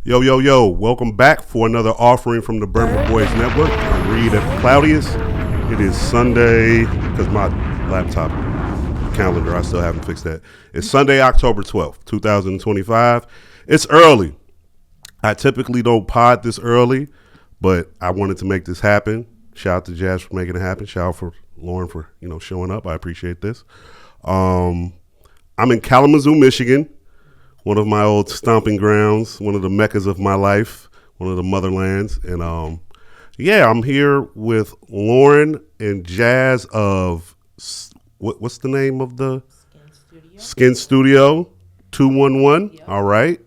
Yo, yo, yo, welcome back for another offering from the Burger Boys Network. I'm Reed F. Claudius. It is Sunday, because my laptop calendar, I still haven't fixed that. It's Sunday, October 12th, 2025. It's early. I typically don't pod this early, but I wanted to make this happen. Shout out to Jazz for making it happen. Shout out for Lauren for, showing up. I appreciate this. I'm in Kalamazoo, Michigan. One of my old stomping grounds, one of the meccas of my life, one of the motherlands. And I'm here with Lauren and Jazz of, what's the name of the? Skin Studio 211. Yep. All right.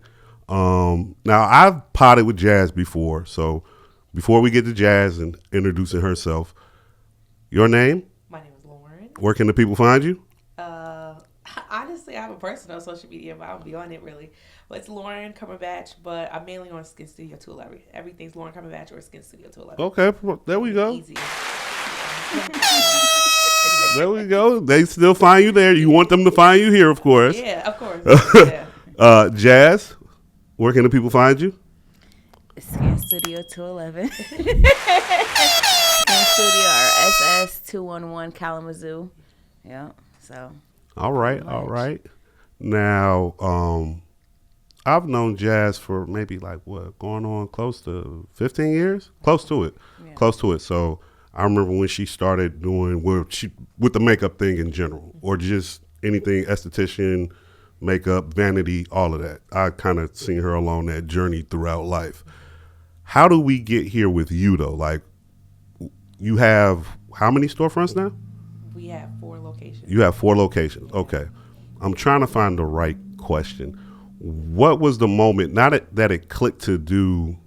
Now, I've potted with Jazz before. So before we get to Jazz and introducing herself, your name? My name is Lauren. Where can the people find you? Honestly, I have a personal social media, but I don't be on it really. Well, it's Lauren Cumberbatch, but I'm mainly on Skin Studio 211. Everything's Lauren Cumberbatch or Skin Studio 211. Okay, there we go. Easy. There we go. They still find you there. You want them to find you here, of course. Yeah, of course. Yeah. Jazz, where can the people find you? Skin Studio 211. Skin Studio or SS 211 Kalamazoo. Yeah, so. All right. Now, I've known Jazz for maybe going on close to 15 years? Close to it. Yeah. Close to it. So I remember when she started doing with the makeup thing in general, or just anything, esthetician, makeup, vanity, all of that. I kind of seen her along that journey throughout life. How do we get here with you, though? Like, you have how many storefronts now? We have 4 locations. You have 4 locations. Okay. I'm trying to find the right question. What was the moment, not that it clicked to do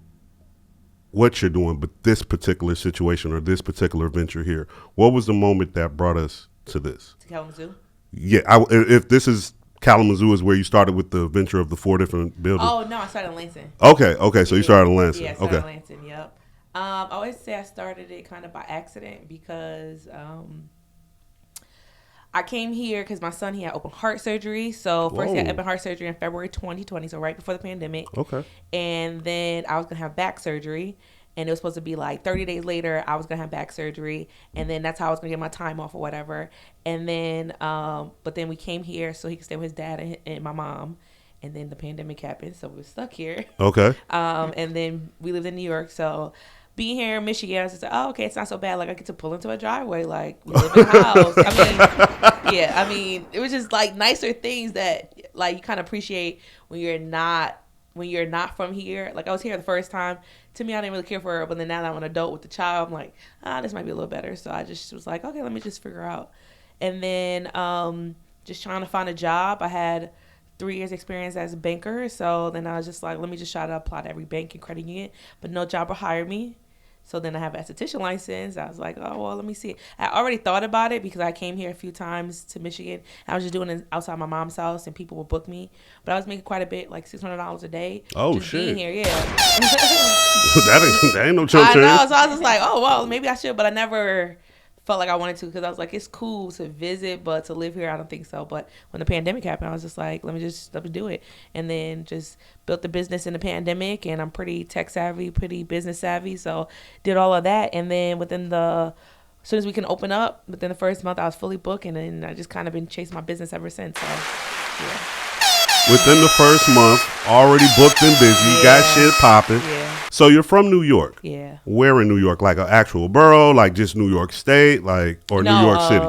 what you're doing, but this particular situation or this particular venture here? What was the moment that brought us to this? To Kalamazoo? Yeah. If this is Kalamazoo is where you started with the venture of the 4 different buildings. Oh, no, I started in Lansing. Okay. So you started in Lansing. Yeah, I started in Lansing, yep. I always say I started it kind of by accident because I came here because my son, he had open heart surgery. So first he had open heart surgery in February 2020, so right before the pandemic. Okay. And then I was going to have back surgery. And it was supposed to be like 30 days later, I was going to have back surgery. And then that's how I was going to get my time off or whatever. And then, but then we came here so he could stay with his dad and my mom. And then the pandemic happened, so we were stuck here. Okay. And then we lived in New York, so being here in Michigan, I was just like, oh, okay, it's not so bad. Like, I get to pull into a driveway. Like, we live in a house. I mean, it was just, like, nicer things that, like, you kind of appreciate when you're not from here. Like, I was here the first time. To me, I didn't really care for her. But then now that I'm an adult with the child, I'm like, this might be a little better. So I just was like, okay, let me just figure out. And then just trying to find a job. I had 3 years experience as a banker. So then I was just like, let me just try to apply to every bank and credit union. But no job will hire me. So then I have an esthetician license. I was like, oh, well, let me see. I already thought about it because I came here a few times to Michigan. I was just doing it outside my mom's house and people would book me. But I was making quite a bit, like $600 a day. Oh, just shit. Being here, yeah. that ain't no chump change. I know. So I was just like, oh, well, maybe I should. But I never felt like I wanted to because I was like, it's cool to visit, but to live here, I don't think so. But when the pandemic happened, I was just like, let me do it. And then just built the business in the pandemic, and I'm pretty tech savvy, pretty business savvy. So did all of that. And then as soon as we can open up, within the first month, I was fully booked, and then I just kind of been chasing my business ever since. So, yeah. Within the first month, already booked and busy, got shit popping. Yeah. So you're from New York. Yeah. Where in New York? Like an actual borough, like just New York State, or New York City?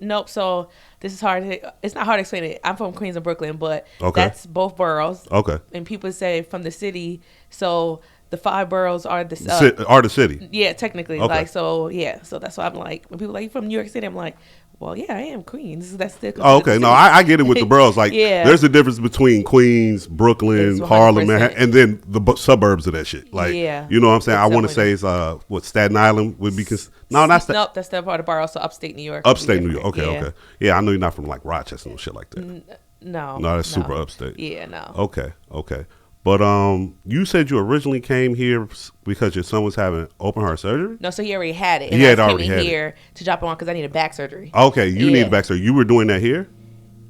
Nope. So this is hard. It's not hard to explain it. I'm from Queens and Brooklyn, but that's both boroughs. Okay. And people say from the city. So the 5 boroughs are the city. Yeah, technically. Okay. So that's why I'm like, when people are like, you from New York City, I'm like, well, yeah, I am Queens. That's still. Oh, okay. No, I get it with the boroughs. Like, there's a difference between Queens, Brooklyn, Harlem, and then the suburbs of that shit. Like, you know what I'm saying? I want to say it's Staten Island would be. No, not Staten. Nope, that's still part of the borough. So upstate New York. Upstate New York. Okay. Yeah, I know you're not from like Rochester and shit like that. No, that's super upstate. Yeah, no. Okay. But you said you originally came here because your son was having open heart surgery? No, so he already had it. And he had already had here to drop him on because I needed back surgery. Okay, you needed back surgery. You were doing that here?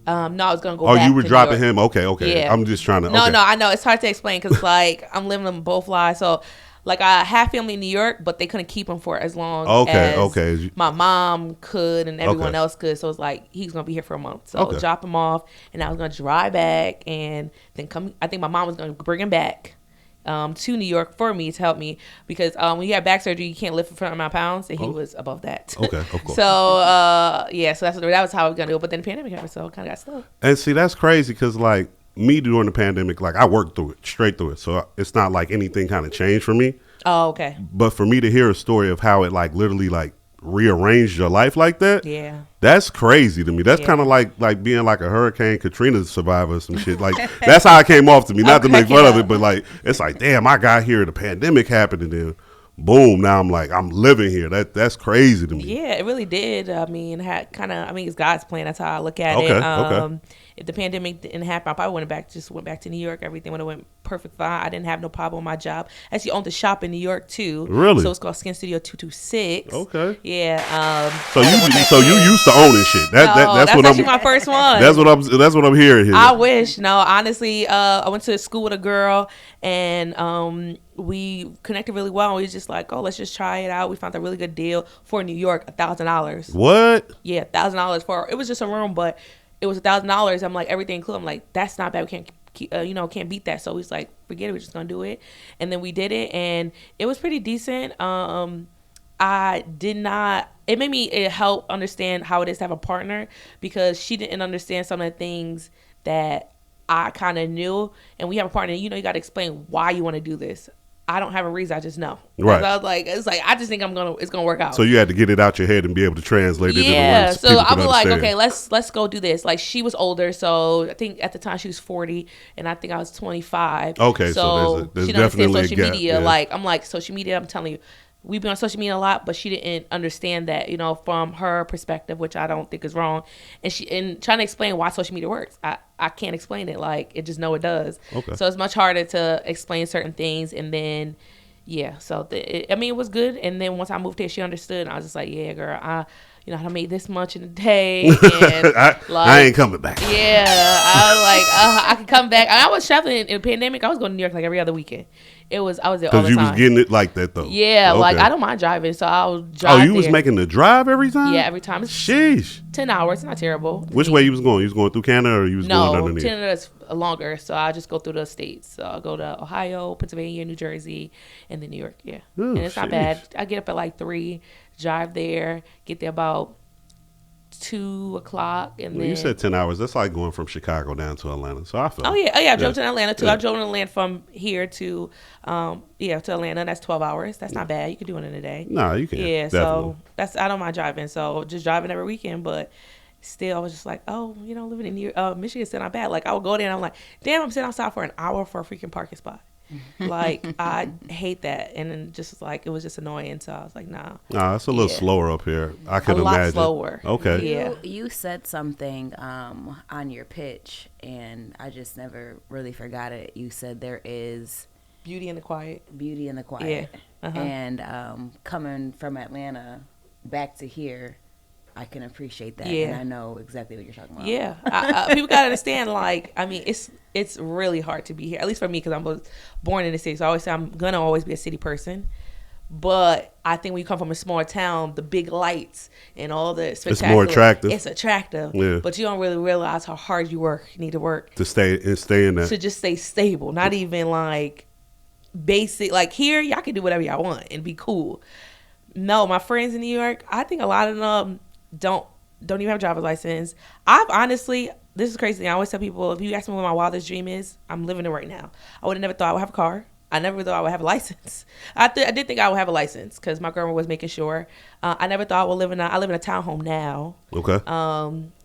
No, I was gonna go. Oh, back you were to New dropping York. him? Okay. Yeah. I'm just trying to. No, okay. no, I know it's hard to explain because like I'm living them both lives. So like I have family in New York, but they couldn't keep him for as long as my mom could and everyone else could. So it's like he's gonna be here for a month. So drop him off, and I was gonna drive back and then come. I think my mom was gonna bring him back to New York for me to help me because when you have back surgery, you can't lift a certain amount of pounds, and he was above that. Okay, of course. So so that was how I was gonna do it. But then the pandemic happened, so I kind of got stuck. And see, that's crazy because like me during the pandemic, like I worked through it, straight through it. So it's not like anything kind of changed for me. Oh, okay. But for me to hear a story of how it like literally like rearranged your life like that, that's crazy to me. That's kind of like being like a Hurricane Katrina survivor or some shit. Like that's how it came off to me. Not to make fun of it, but like it's like, damn, I got here, the pandemic happened, and then boom, now I'm like I'm living here. That's crazy to me. Yeah, it really did. I mean, it's God's plan. That's how I look at it. Okay. If the pandemic didn't happen, I probably went back to New York. Everything would have went perfect fine. I didn't have no problem with my job. I actually owned a shop in New York too. Really? So it's called Skin Studio 226. Okay. Yeah. So you used to owning shit. That's what actually my first one. That's what I'm hearing here. I wish. No, honestly, I went to school with a girl and we connected really well. We was just like, oh, let's just try it out. We found a really good deal for New York, $1,000. What? Yeah, $1,000 for it was just a room, but it was $1,000. I'm like, everything included. I'm like, that's not bad. We can't beat that. So he's like, forget it. We're just gonna do it. And then we did it, and it was pretty decent. I did not. It made me help understand how it is to have a partner because she didn't understand some of the things that I kind of knew. And we have a partner. You got to explain why you want to do this. I don't have a reason. I just know. Right. I was like, I just think it's gonna work out. So you had to get it out your head and be able to translate it. Yeah. So I was like, okay, let's go do this. Like she was older, so I think at the time she was 40, and I think I was 25. Okay. So there's she doesn't definitely understand social media. Yeah. Like I'm like social media. I'm telling you, we've been on social media a lot, but she didn't understand that, from her perspective, which I don't think is wrong. And trying to explain why social media works. I can't explain it. Like it just know it does. Okay. So it's much harder to explain certain things. And then, so it was good. And then once I moved here, she understood. And I was just like, yeah, girl, I made this much in a day. And I ain't coming back. Yeah. I was like, I could come back. I was traveling in the pandemic. I was going to New York like every other weekend. I was there all the time. Because you was getting it like that, though. Yeah, okay. Like I don't mind driving, so I'll drive. Oh, you was making the drive every time? Yeah, every time. It's Sheesh. 10 hours. It's not terrible. Which way you was going? You was going through Canada or you was going underneath? No, Canada is longer, so I just go through the states. So I'll go to Ohio, Pennsylvania, New Jersey, and then New York. Yeah. Ooh, and it's not bad. I get up at like 3, drive there, get there about 2 o'clock, and then you said 10 hours. That's like going from Chicago down to Atlanta. So I feel. Oh yeah. I drove to Atlanta too. I drove to Atlanta from here to to Atlanta. That's 12 hours. That's not bad. You could do it in a day. No, you can. Yeah. Definitely. So I don't mind driving. So just driving every weekend, but still I was just like, oh, living in Michigan is not bad. Like I would go there and I'm like, damn, I'm sitting outside for an hour for a freaking parking spot. Like I hate that, and then just like it was just annoying. So I was like, nah. Nah, it's a little slower up here. I can a imagine. lot slower. Okay. Yeah. You said something on your pitch, and I just never really forgot it. You said there is beauty in the quiet. Beauty in the quiet. Yeah. Uh-huh. And coming from Atlanta back to here, I can appreciate that. Yeah. And I know exactly what you're talking about. Yeah. People got to understand, like, I mean, it's really hard to be here, at least for me, because I'm born in the city. So I always say I'm going to always be a city person. But I think when you come from a small town, the big lights and all the spectacular. It's more attractive. It's attractive. Yeah. But you don't really realize how hard you need to work. To stay in that. To just stay stable. Not even like basic. Like here, y'all can do whatever y'all want and be cool. No, my friends in New York, I think a lot of them don't even have a driver's license. I've honestly, this is crazy. I always tell people, if you ask me what my wildest dream is, I'm living it right now. I would have never thought I would have a car. I never thought I would have a license. I did think I would have a license because my grandma was making sure. I never thought I would live in I live in a townhome now. Okay.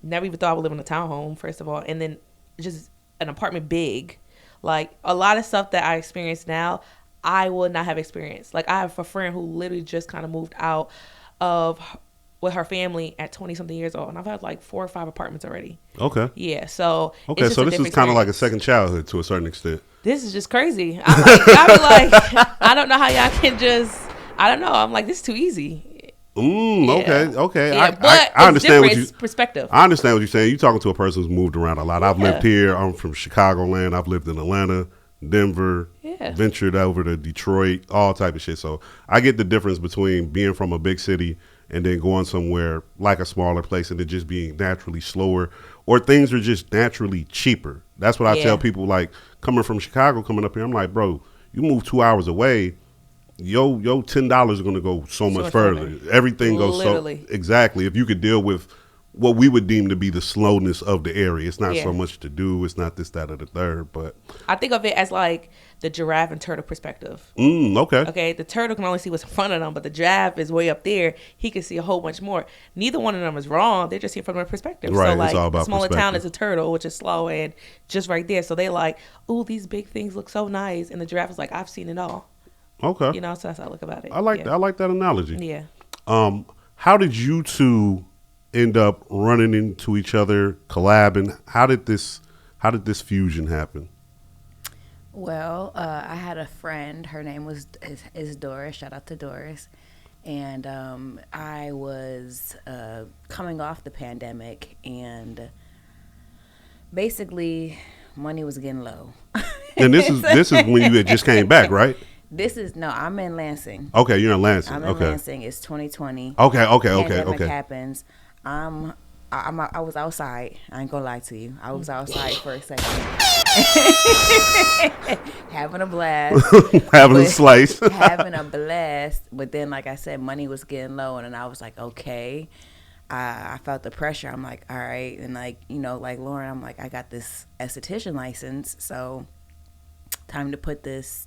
Never even thought I would live in a townhome, first of all. And then just an apartment big. Like a lot of stuff that I experience now, I would not have experienced. Like I have a friend who literally just kind of moved out with her family at 20-something years old. And I've had like 4 or 5 apartments already. Okay. Yeah, so okay, so this is kind of like a second childhood to a certain extent. This is just crazy. I be like, I don't know how y'all can just, I don't know. I'm like, this is too easy. Okay. Yeah, but I it's understand what different. you. It's perspective. I understand what you're saying. You're talking to a person who's moved around a lot. I've lived Yeah. here. I'm from Chicagoland. I've lived in Atlanta, Denver, Yeah. ventured over to Detroit, all type of shit. So I get the difference between being from a big city and then going somewhere like a smaller place and it just being naturally slower, or things are just naturally cheaper. That's what I Yeah. tell people. Like coming from Chicago, coming up here, I'm like, bro, you move 2 hours away. Yo, $10 is gonna go so much much further. further. Everything goes Literally. so exactly. If you could deal with what we would deem to be the slowness of the area, it's not Yeah. so much to do. It's not this, that, or the third. But I think of it as like the giraffe and turtle perspective. okay, Okay, the turtle can only see what's in front of them, but the giraffe is way up there. He can see a whole bunch more. Neither one of them is wrong. They're just here from their perspective. Right, So it's like all about the smaller town perspective. is a turtle, which is slow and just right there. So they like, ooh, these big things look so nice, and the giraffe is like, I've seen it all. okay. You know, so that's how I look about it. I like yeah. that. I like that analogy. Yeah. How did you two end up running into each other, collabing? How did this fusion happen? Well, I had a friend. Her name is Doris. Shout out to Doris. And I was coming off the pandemic, and basically, money was getting low. And this is when you had just came back, right? I'm in Lansing. Okay, you're in Lansing. I'm in Okay. Lansing. It's 2020. Okay. Pandemic happens. I was outside. I ain't gonna lie to you. I was outside for a second, having a blast, Having a but- slice. having a blast. But then, like I said, money was getting low, and then I was like, okay. I felt the pressure. I'm like, all right, and like like Lauren, I'm like, I got this esthetician license, so time to put this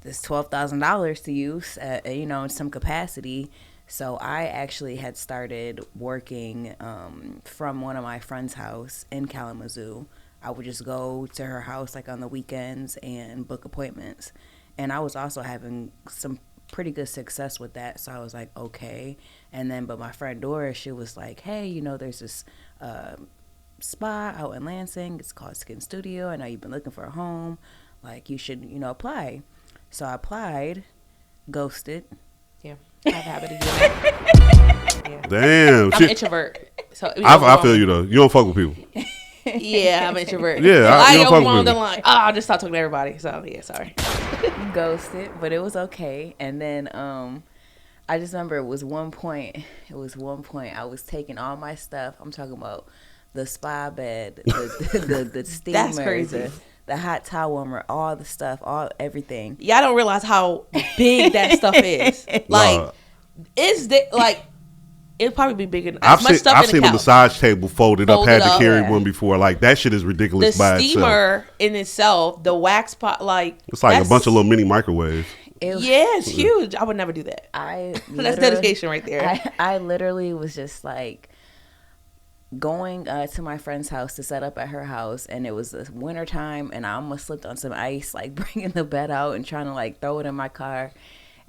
this $12,000 to use, in some capacity. So I actually had started working from one of my friend's house in Kalamazoo. I would just go to her house like on the weekends and book appointments. And I was also having some pretty good success with that. So I was like, okay. And then, but my friend Doris, she was like, hey, there's this spa out in Lansing. It's called Skin Studio. I know you've been looking for a home. Like, you should, apply. So I applied, ghosted. Yeah. I have a habit of doing that. Yeah. Damn. I'm an Shit. introvert. So I feel you though. You don't fuck with people. Yeah, I'm an introvert. Yeah, So I- I you don't don't fuck with want to people. like, I'll just stop talking to everybody. So yeah, sorry. Ghosted, but it was okay. And then I just remember it was one point I was taking all my stuff. I'm talking about the spa bed, the steamer, That's crazy. the hot towel warmer, all the stuff, everything. Y'all don't realize how big that stuff is. Like, Nah. it'd probably be bigger than I've as much seen stuff I've in seen the a couch. massage table folded up, had Folded to up. carry Yeah. one before. Like that shit is The ridiculous by itself. steamer in itself, the wax pot, like It's like a that's- bunch of little mini microwaves. Yeah, it's huge. I would never do that. That's That's dedication right there. I literally was just like going to my friend's house to set up at her house, and it was the winter time, and I almost slipped on some ice, like bringing the bed out and trying to like throw it in my car.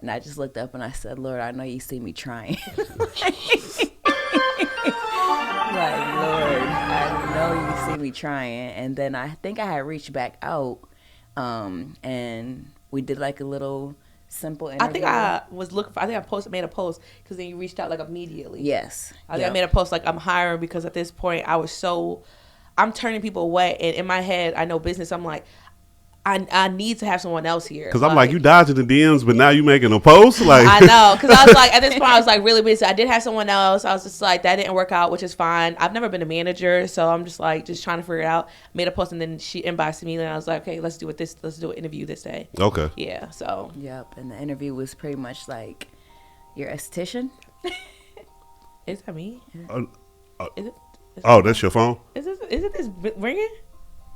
And I just looked up and I said, Lord, I know you see me trying. Like, Lord, I know you see me trying. And then I think I had reached back out, and we did like a little simple interview. I think I was looking for. I think I made a post because then you reached out like immediately. Yes. I think Yep. I made a post like I'm hiring because at this point I'm turning people away, and in my head I know business. I'm like, I need to have someone else here. Because I'm like, you dodging the DMs, but now you making a post. Like I know, because I was like, at this point, I was like really busy. I did have someone else. I was just like, that didn't work out, which is fine. I've never been a manager, so I'm just like, just trying to figure it out. Made a post, and then she inboxed me, and I was like, okay, let's do an interview this day. Okay. Yeah, so Yep. And the interview was pretty much like, you're an esthetician? is that me? Is it? Oh, that's your phone? Is it this ringing?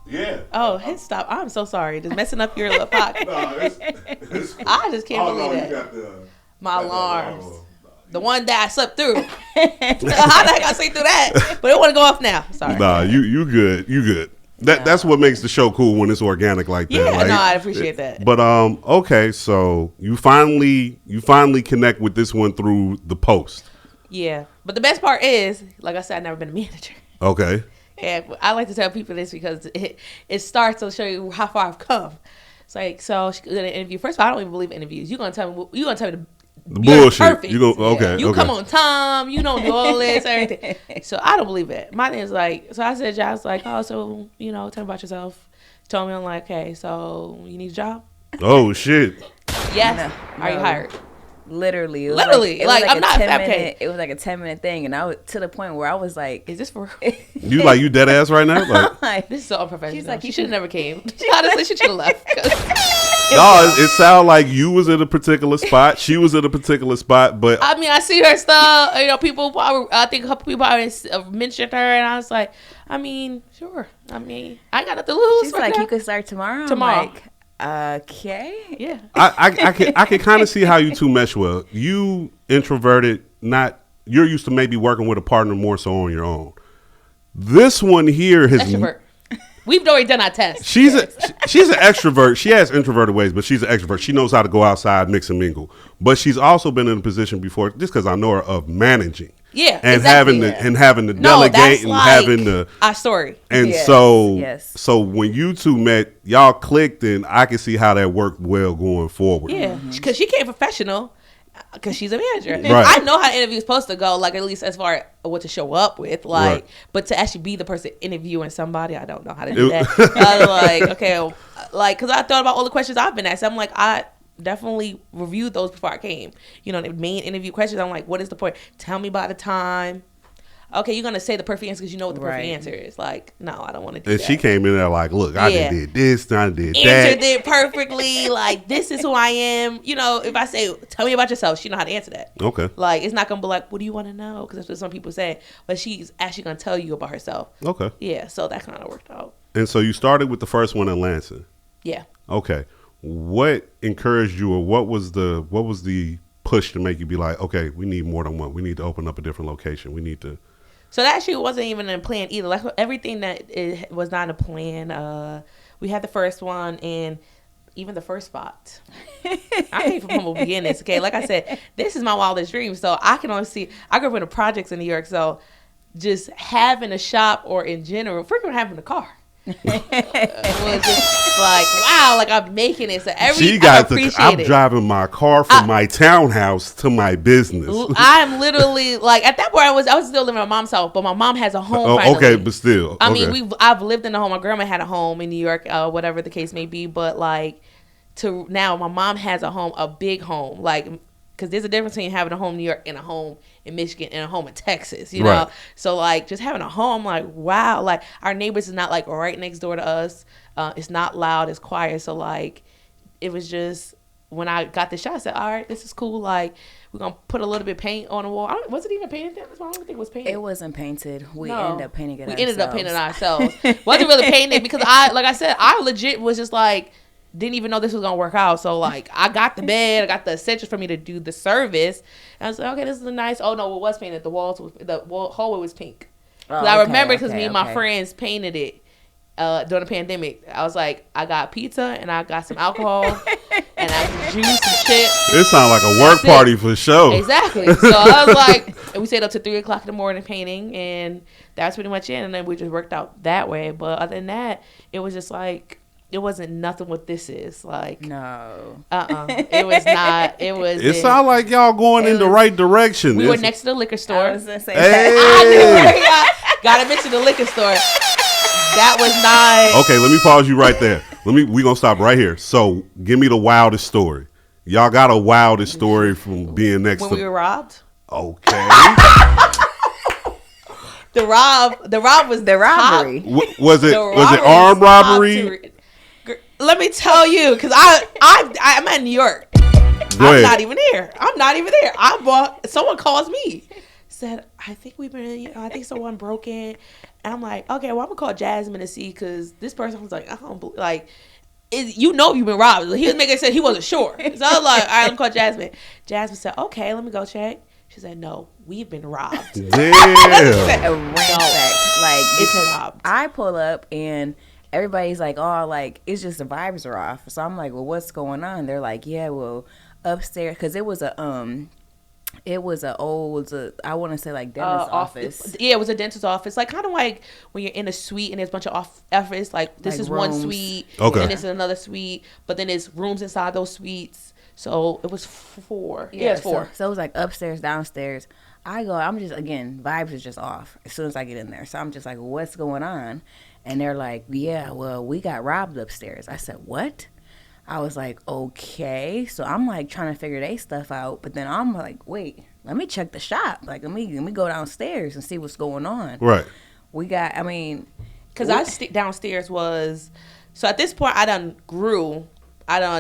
Yeah. Oh, hit stop. I'm so sorry. Just messing up your little pocket. I just can't believe that. My alarms. The one that I slept through. How the heck I sleep through that? But it want to go off now. Sorry. Nah, you good. You good. That's what makes the show cool when it's organic like that. Yeah, like, no, I appreciate that. But okay, so you finally connect with this one through the post. Yeah. But the best part is, like I said, I've never been a manager. Okay. And I like to tell people this because it starts to show you how far I've come. It's like, so she did an interview. First of all, I don't even believe in interviews. You're gonna tell me The you're bullshit. perfect. You go okay. You okay. come on time. You don't do all this, everything. So I don't believe it. My thing is like, so I said, I was like, oh, so, you know, tell me about yourself. She told me, I'm like, okay, so you need a job? Oh shit. Yes. No, Are you no. hired? Literally, it was Literally, it was like, I'm a not 10 fabricating. minute. It was like a 10-minute thing, and I was to the point where I was like, Is this for real? You dead ass right now? Like, like, This is so unprofessional. She's like, she you should have never came. Honestly, she should have left. 'Cause- no, it sounded like you was at a particular spot. She was at a particular spot, but I mean, I see her stuff. You know, people probably, I think a couple people already mentioned her, and I was like, I mean, sure. I mean, I got nothing to lose. she's right like, now. you could start tomorrow. I'm Tomorrow. like, okay. Yeah. I can kind of see how you two mesh well. You introverted, you're used to maybe working with a partner more so on your own. This one here has Extrovert. We've already done our test. she's an extrovert. She has introverted ways, but she's an extrovert. She knows how to go outside, mix and mingle. But she's also been in a position before, just because I know her, of managing. Yeah, and exactly. having to No, delegate that's and like having to. our story. And Yes, so, yes. so when you two met, y'all clicked, and I can see how that worked well going forward. Yeah, because she came professional. Because she's a manager. Right. I know how the interview is supposed to go, like at least as far as what to show up with. Like, Right. but to actually be the person interviewing somebody, I don't know how to do that. I was like, okay, like, because I thought about all the questions I've been asked. I'm like, I definitely reviewed those before I came. You know, the main interview questions. I'm like, what is the point? Tell me about the time. Okay, you're gonna say the perfect answer because you know what the perfect Right. answer is. Like, no, I don't want to do And that. she came in there like, look, I Yeah. did this, I did Answered that. it perfectly. Like, this is who I am. You know, if I say, tell me about yourself, she know how to answer that. Okay. Like, it's not gonna be like, what do you want to know? Because that's what some people say. But she's actually gonna tell you about herself. Okay. Yeah, so that kind of worked out. And so you started with the first one in Lansing. Yeah. Okay. What encouraged you, or what was the push to make you be like, okay, we need more than one. We need to open up a different location. We need to. So that actually wasn't even a plan either. Like everything that it was not a plan. We had the first one and even the first spot. I came from humble beginnings. Okay, like I said, this is my wildest dream. So I can only see. I grew up in the projects in New York, so just having a shop or in general, freaking having a car. was just like, wow, like I'm making it. So She I got appreciate I'm it. driving my car from my townhouse to my business. I'm literally like at that point I was still living at my mom's house, but my mom has a home. Oh, finally. okay, but still. I okay. mean, I've lived in a home. My grandma had a home in New York, whatever the case may be. But like, to now, my mom has a home, a big home. Like, because there's a difference between having a home in New York and a home in Michigan and a home in Texas. You know, Right. so like just having a home, like wow, like our neighbors is not like right next door to us. It's not loud, it's quiet. So like, it was just when I got the shot, I said, all right, this is cool. Like, we're gonna put a little bit of paint on the wall. Was it even painted? I don't even think it was painted. It wasn't painted. We No. ended up painting it. We ended up painting it ourselves. Wasn't really painting it because I legit was just like, didn't even know this was gonna work out. So like, I got the bed, I got the essentials for me to do the service. And I was like, okay, this is a nice. Oh no, it was painted. The hallway was pink. 'Cause I remember because me and my friends painted it during the pandemic. I was like, I got pizza and I got some alcohol and I got some juice, some chips. It sounded like a work That's it. party for sure. Exactly. So I was like, and we stayed up to 3:00 in the morning painting, and that's pretty much it. And then we just worked out that way. But other than that, it was just like, it wasn't nothing what this is. Like, No. it was not. It was. It sounded like y'all going in the right direction. We were It's- next to the liquor I store. was gonna say Hey. that. Gotta mention the liquor store. That was not. Okay, let me pause you right there. We gonna stop right here. So, give me the wildest story. Y'all got a wildest story from being next When to. we were robbed. Okay. The rob was The robbery. Was it The armed top robbery? to- Let me tell you, because I'm at New York. Go I'm ahead. not even there. Someone calls me, said, I think we've been, I think someone broke in. And I'm like, okay, well, I'm gonna call Jasmine to see, because this person was like, I don't like, you've been robbed. He was making it say he wasn't sure. So I was like, all right, let me call Jasmine. Jasmine said, okay, let me go check. She said, no, we've been robbed. Damn. A ransack. Like, It's because robbed. I pull up and everybody's like, oh, like, it's just the vibes are off. So I'm like, well, what's going on? They're like, yeah, well, upstairs, because it was a old, I want to say like dentist office. Yeah, it was a dentist's office. Like kind of like when you're in a suite and there's a bunch of office. Like this Like is one rooms. suite, Okay. and this is another suite, but then there's rooms inside those suites. So it was 4. Yeah, it's 4. So it was like upstairs, downstairs. I'm just, again, vibes is just off as soon as I get in there. So I'm just like, what's going on? And they're like, yeah, well, we got robbed upstairs. I said, what? I was like, okay. So I'm like trying to figure their stuff out. But then I'm like, wait, let me check the shop. Like, let me go downstairs and see what's going on. Right. Because downstairs was, so at this point,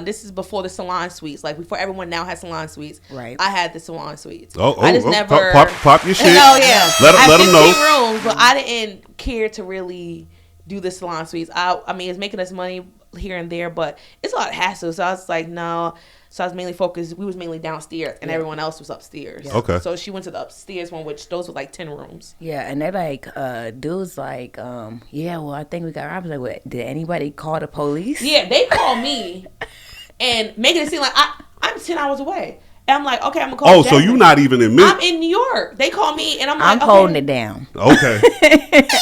this is before the salon suites. Like, before everyone now has salon suites. Right. I had the salon suites. I just never. Pop your shit. No, yeah. Let them know. 15 rooms, but I didn't care to really do the salon suites. I mean, it's making us money here and there, but it's a lot of hassle. So I was like, no. So I was mainly focused. We was mainly downstairs, and everyone else was upstairs. Yeah. Okay. So she went to the upstairs one, which those were like 10 rooms. Yeah, and they're like, dudes like, yeah, well, I think we got robbed. I was like, what, did anybody call the police? Yeah, they called me and making it seem like I'm 10 hours away. And I'm like, okay, I'm gonna call. Oh, so you're not even in I'm in New York. They call me, and I'm like, holding it down. Okay.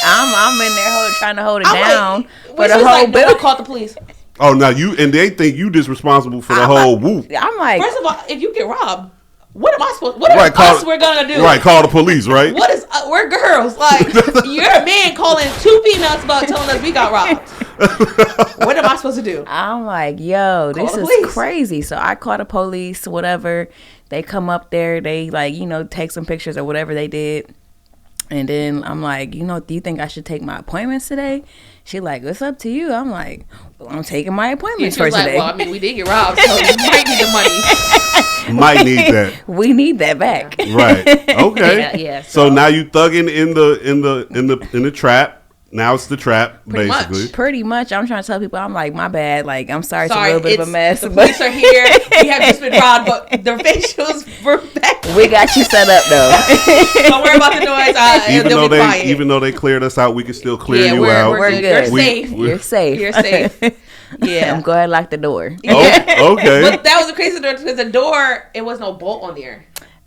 I'm in there trying to hold it down like, for the whole bill. No, I called the police. Oh, now and they think you just responsible for the whole whoop. I'm like, first of all, if you get robbed, what am I supposed? What are we're gonna do? Right, call the police, right? What is? We're girls. Like, you're a man calling 2 females about telling us we got robbed. What am I supposed to do? I'm like, yo, this is crazy. So I call the police, whatever. They come up there. They like, take some pictures or whatever they did. And then I'm like, do you think I should take my appointments today? She like, it's up to you. I'm like, well, I'm taking my appointments for today. Well, I mean, we did get robbed, so you might need the money. Might need that. We need that back. Right. Okay. Yeah. So now you thugging in the trap. Now it's the trap, basically. Pretty much. I'm trying to tell people, I'm like, my bad. Like, I'm sorry, it's a little bit of a mess. The police are here. We have just been robbed, but the facials were back. We got you set up, though. Don't worry about the noise. Even though they cleared us out, we can still clear you out. We're good. You're safe. You're safe. Yeah. I'm going to lock the door. Oh, okay. But that was the crazy door, because the door, it was no bolt on there.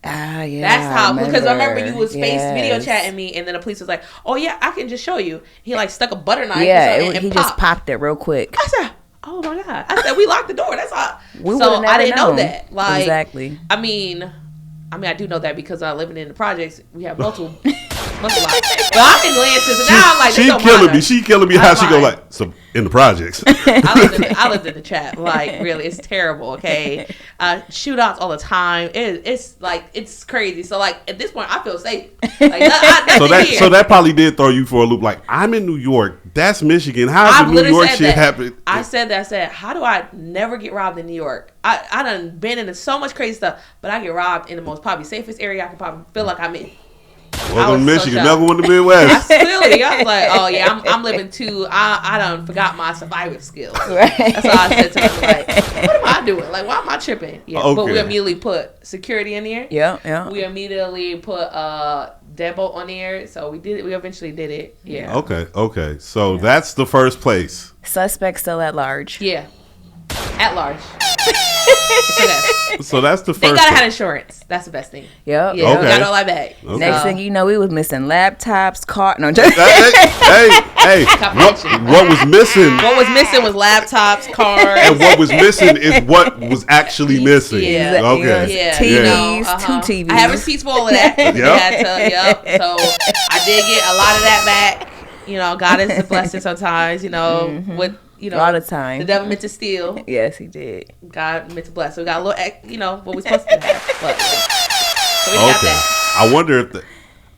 Ah, yeah. That's how, because I remember you was video chatting me, and then the police was like, "Oh yeah, I can just show you." He like stuck a butter knife. Yeah, and he just popped it real quick. I said, "Oh my god!" I said, "We locked the door." That's how. So I didn't know that. Like, exactly. I mean, I do know that because living in the projects, we have multiple locks. But I've been glances, and now I'm like, She killing me. How she go like, so in the projects? I lived in the chat. Like, really, it's terrible. Okay, shootouts all the time. It's like, it's crazy. So like at this point, I feel safe. Like, so that probably did throw you for a loop. Like, I'm in New York. That's Michigan. How did New York shit happen? I said that. I said, how do I never get robbed in New York? I done been into so much crazy stuff, but I get robbed in the most probably safest area I can probably feel like I'm in. Welcome to Michigan. Never went to Midwest. I was like, oh yeah, I'm living too. I done forgot my survival skills. Right. That's all I said to them. Like, what am I doing? Like, why am I tripping? Yeah. Okay. But we immediately put security in there. Yeah. We immediately put deadbolt on there. So we did it. We eventually did it. Yeah. Okay. So that's the first place. Suspect still at large. Yeah. At large. So that's the first. They gotta have insurance. That's the best thing. Yep. Yeah. Okay. Got all that back. Okay. Next thing you know, we was missing laptops, No, hey. What was missing? What was missing was laptops, cars. And what was missing is what was actually missing. Yeah. Okay. Yeah. TVs, 2 TVs. I have receipts for all of that. Yep. So I did get a lot of that back. God is a blessing sometimes. With. All the time. The devil meant to steal. Yes, he did. God meant to bless. So we got a little, what we supposed to have. But, so we got that. I wonder if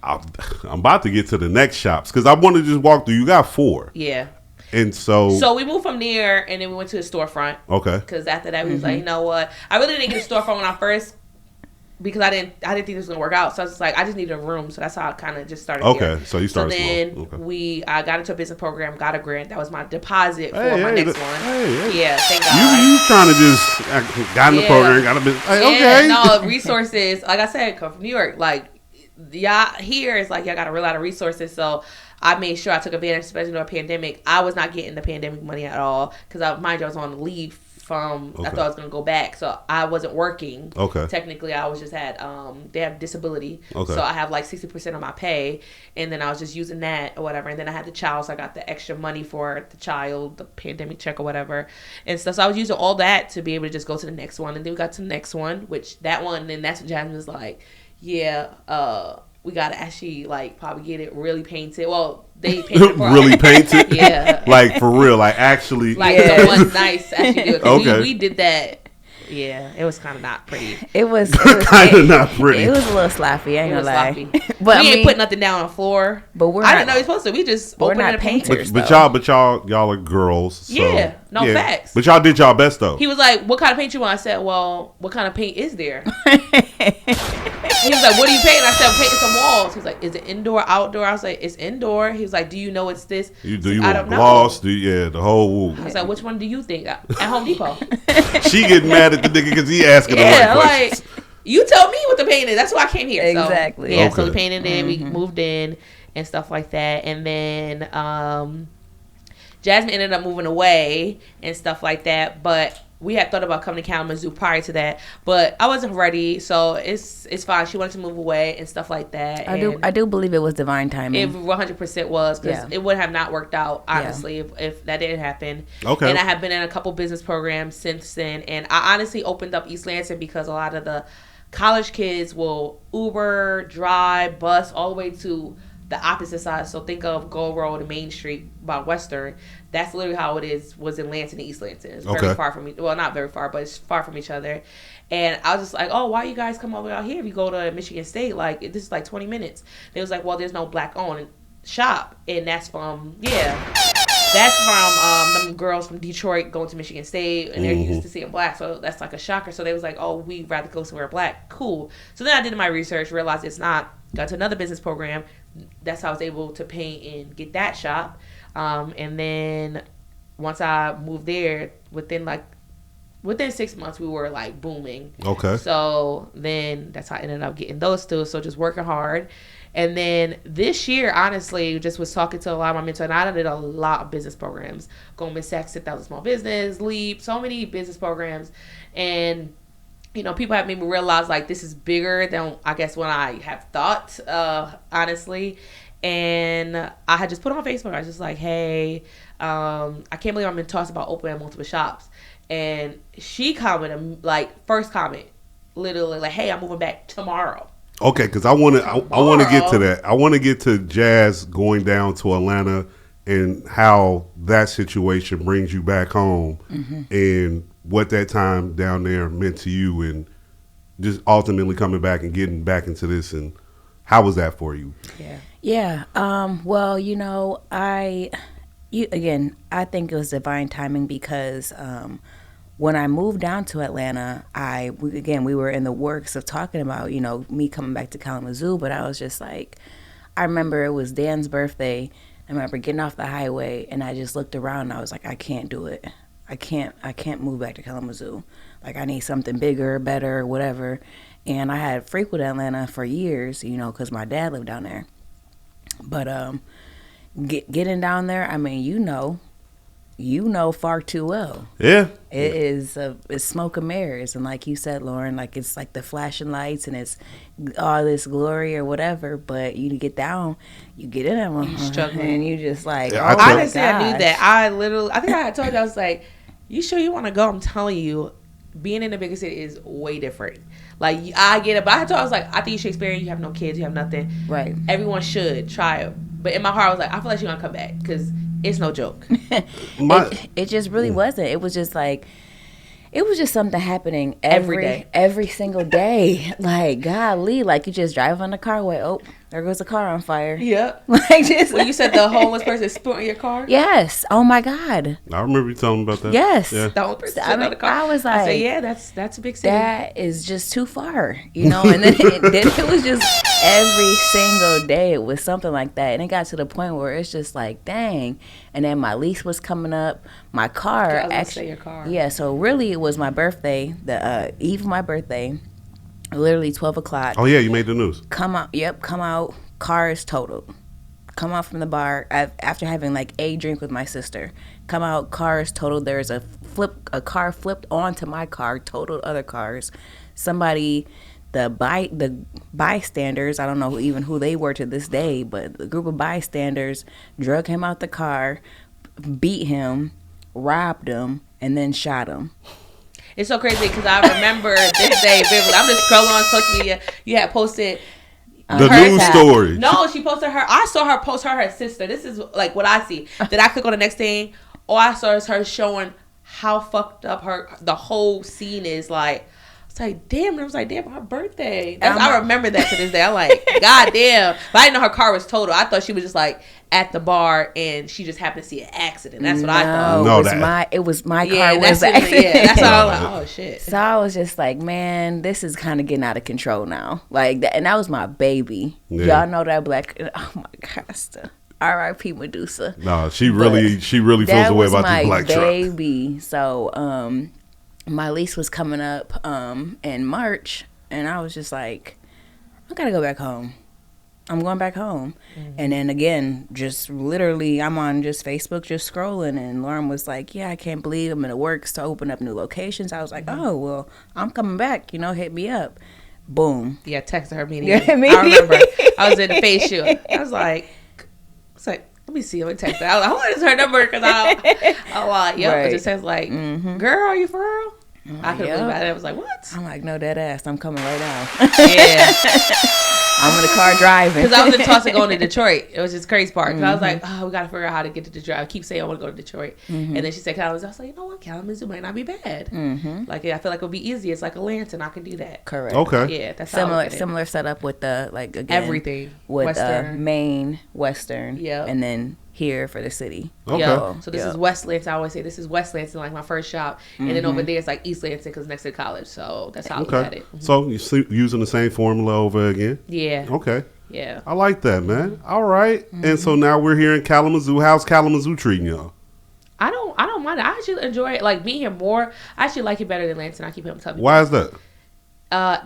I'm about to get to the next shops because I want to just walk through. You got 4. Yeah. And so we moved from there, and then we went to the storefront. Okay. Because after that, we was like, you know what? I really didn't get a storefront when I first. Because I didn't think this was gonna work out, so I was just like, I just needed a room, so that's how I kind of just started. Okay, so you started. So then I got into a business program, got a grant. That was my deposit for my next one. Yeah, thank God. You trying to just got in the program, got a business. Okay. No resources. Like I said, come from New York. Like y'all here is like y'all got a real lot of resources. So I made sure I took advantage, especially during a pandemic. I was not getting the pandemic money at all because mind you, I was on leave from, I Okay. thought I was going to go back. So I wasn't working. Okay. Technically, I was just had, they have disability. Okay. So I have like 60% of my pay. And then I was just using that or whatever. And then I had the child. So I got the extra money for the child, the pandemic check or whatever. And stuff. So I was using all that to be able to just go to the next one. And then we got to the next one, which that one, and that's when Jasmine was like, yeah, we got to actually like probably get it really painted. Well, they painted it for Really us. painted? Yeah. Like for real, like actually. Like Yeah. someone nice actually do it. 'Cause Okay. we did that. Yeah, it was kind of not pretty. It was Kinda not pretty. It was a little sloppy. I ain't It gonna was lie. sloppy. But We I ain't mean, put nothing down on the floor. But we're I didn't not- know you're supposed to. We just we're opened not it and painted. painters. but y'all are girls. So, Yeah, no facts. But y'all did y'all best though. He was like, "What kind of paint you want?" I said, "Well, what kind of paint is there?" He was like, "What are you painting?" I said, "I'm painting some walls." He was like, "Is it indoor, outdoor?" I was like, "It's indoor." He was like, "Do you know it's this?" You I want don't know. gloss? The whole woo. I was like, "Which one do you think?" At Home Depot. She getting mad at the nigga because he asking Yeah, the right like questions. you tell me what the paint is. That's why I came here. So, Exactly. yeah, so Okay. we painted it. We moved in and stuff like that, and then Jasmine ended up moving away and stuff like that. But we had thought about coming to Kalamazoo prior to that, but I wasn't ready, so it's fine. She wanted to move away and stuff like that. I do believe it was divine timing. It 100% was, because Yeah. it would have not worked out, honestly, if that didn't happen. Okay. And I have been in a couple business programs since then, and I honestly opened up East Lansing because a lot of the college kids will Uber, drive, bus all the way to the opposite side. So think of Gold Road and Main Street by Western. That's literally how it was in Lansing and East Lansing. It's very Okay. far from well, not very far, but it's far from each other. And I was just like, oh, why you guys come over out here if you go to Michigan State? Like, this is like 20 minutes. They was like, well, there's no black-owned shop. And that's from, that's from them girls from Detroit going to Michigan State, and they're used to seeing black, so that's like a shocker. So they was like, oh, we'd rather go somewhere black. Cool. So then I did my research, realized it's not. Got to another business program. That's how I was able to paint and get that shop. And then once I moved there, within 6 months, we were like booming. Okay. So then that's how I ended up getting those two. So just working hard. And then this year, honestly, just was talking to a lot of my mentors, and I did a lot of business programs. Goldman Sachs, 10,000 Small Business, Leap, so many business programs. And, people have made me realize, like, this is bigger than, I guess, what I have thought, honestly. And I had just put on Facebook, I was just like, hey, I can't believe I'm being tossed about opening multiple shops. And she commented, like, first comment, literally, like, hey, I'm moving back tomorrow. Okay, because I want to get to that. I want to get to Jazz going down to Atlanta and how that situation brings you back home and what that time down there meant to you, and just ultimately coming back and getting back into this, and how was that for you? Yeah. Well, I think it was divine timing because when I moved down to Atlanta, we were in the works of talking about, me coming back to Kalamazoo, but I was just like, I remember it was Dan's birthday. I remember getting off the highway and I just looked around and I was like, I can't do it. I can't move back to Kalamazoo. Like, I need something bigger, better, whatever. And I had frequented Atlanta for years, because my dad lived down there. But getting down there, I mean, far too well. Yeah. It's smoke and mirrors, and like you said, Lauren, like it's like the flashing lights and it's all this glory or whatever. But you get down, you get in that one, struggling. and you just like, Yeah, oh my Honestly, I knew gosh. that. I think I had told you, I was like, you sure you want to go? I'm telling you, being in the bigger city is way different. Like, I get it, but I told her, I was like, I think you should experience. You have no kids, you have nothing. Right. Everyone should try it. But in my heart, I was like, I feel like she's gonna come back because it's no joke. It just really wasn't. It was just like, it was just something happening Every day. every single day. Like, golly, like you just drive on the carway. Oh, there goes a car on fire. Yep. Like, just When you said the homeless person spit on your car, yes. Oh my God. I remember you telling me about that. Yes. Yeah. the homeless person I spit on mean, the car. I was I said, like, yeah, that's a big city. that is just too far, And then it was just every single day it was something like that, and it got to the point where it's just like, dang. And then my lease was coming up. My car I was gonna actually, say your car. yeah. So really, it was my birthday, the eve of my birthday, literally 12 o'clock. Oh yeah, you made the news. Come out. Car is totaled. Come out from the bar after having like a drink with my sister. Come out, car is totaled. There's a a car flipped onto my car, totaled other cars. Somebody, the bystanders, I don't know even who they were to this day, but the group of bystanders drug him out the car, beat him, robbed him, and then shot him. It's so crazy because I remember this day vividly. I'm just scrolling on social media. You had posted the news story. No, she posted her. I saw her post her sister. This is like what I see. Did I click on the next thing? All I saw is her showing how fucked up the whole scene is. Like, it's like, damn. And I was like, damn, her birthday. I remember that to this day. I'm like, god damn. But I didn't know her car was total. I thought she was just like at the bar and she just happened to see an accident. That's what I thought. It was my car was the accident. Yeah, that's how I was like, oh shit. So I was just like, man, this is kind of getting out of control now. Like that, and that was my baby. Yeah. Y'all know that black. Oh my gosh. R.I.P. Medusa. No, she really feels the way about this black truck. Baby. So my lease was coming up in March, and I was just like, I gotta go back home. I'm going back home. Mm-hmm. And then again, just literally, I'm on just Facebook, just scrolling, and Lauren was like, yeah, I can't believe I'm in the works to open up new locations. I was like, oh, well, I'm coming back, hit me up. Boom. Yeah, texted her immediately. I remember. I was in the face shoot. I was like, let me see. Let me text her. I was like, what is her number? Because it just says like, girl, are you for real? I couldn't believe it. I was like, what? I'm like, no, dead ass. I'm coming right now. Yeah. I'm in the car driving. Because I was in Tulsa going to Detroit. It was just crazy part. Because I was like, we got to figure out how to get to Detroit. I keep saying I want to go to Detroit. And then she said Kalamazoo. I was like, you know what? Kalamazoo might not be bad. Like, I feel like it'll be easy. It's like a Lansing. I can do that. Correct. Okay. Yeah, that's similar setup with the, like, again. Everything. With Maine, Western. Yeah. And then here for the city. Okay. So this is West Lansing. I always say this is West Lansing, like my first shop. And then over there it's like East Lansing because next to the college. So that's how I look at it. So you're using the same formula over again? Yeah. Okay. Yeah. I like that, man. All right. And so now we're here in Kalamazoo. How's Kalamazoo treating y'all? I don't mind it. I actually enjoy it. Like being here more. I actually like it better than Lansing. I keep him telling me. Why is that?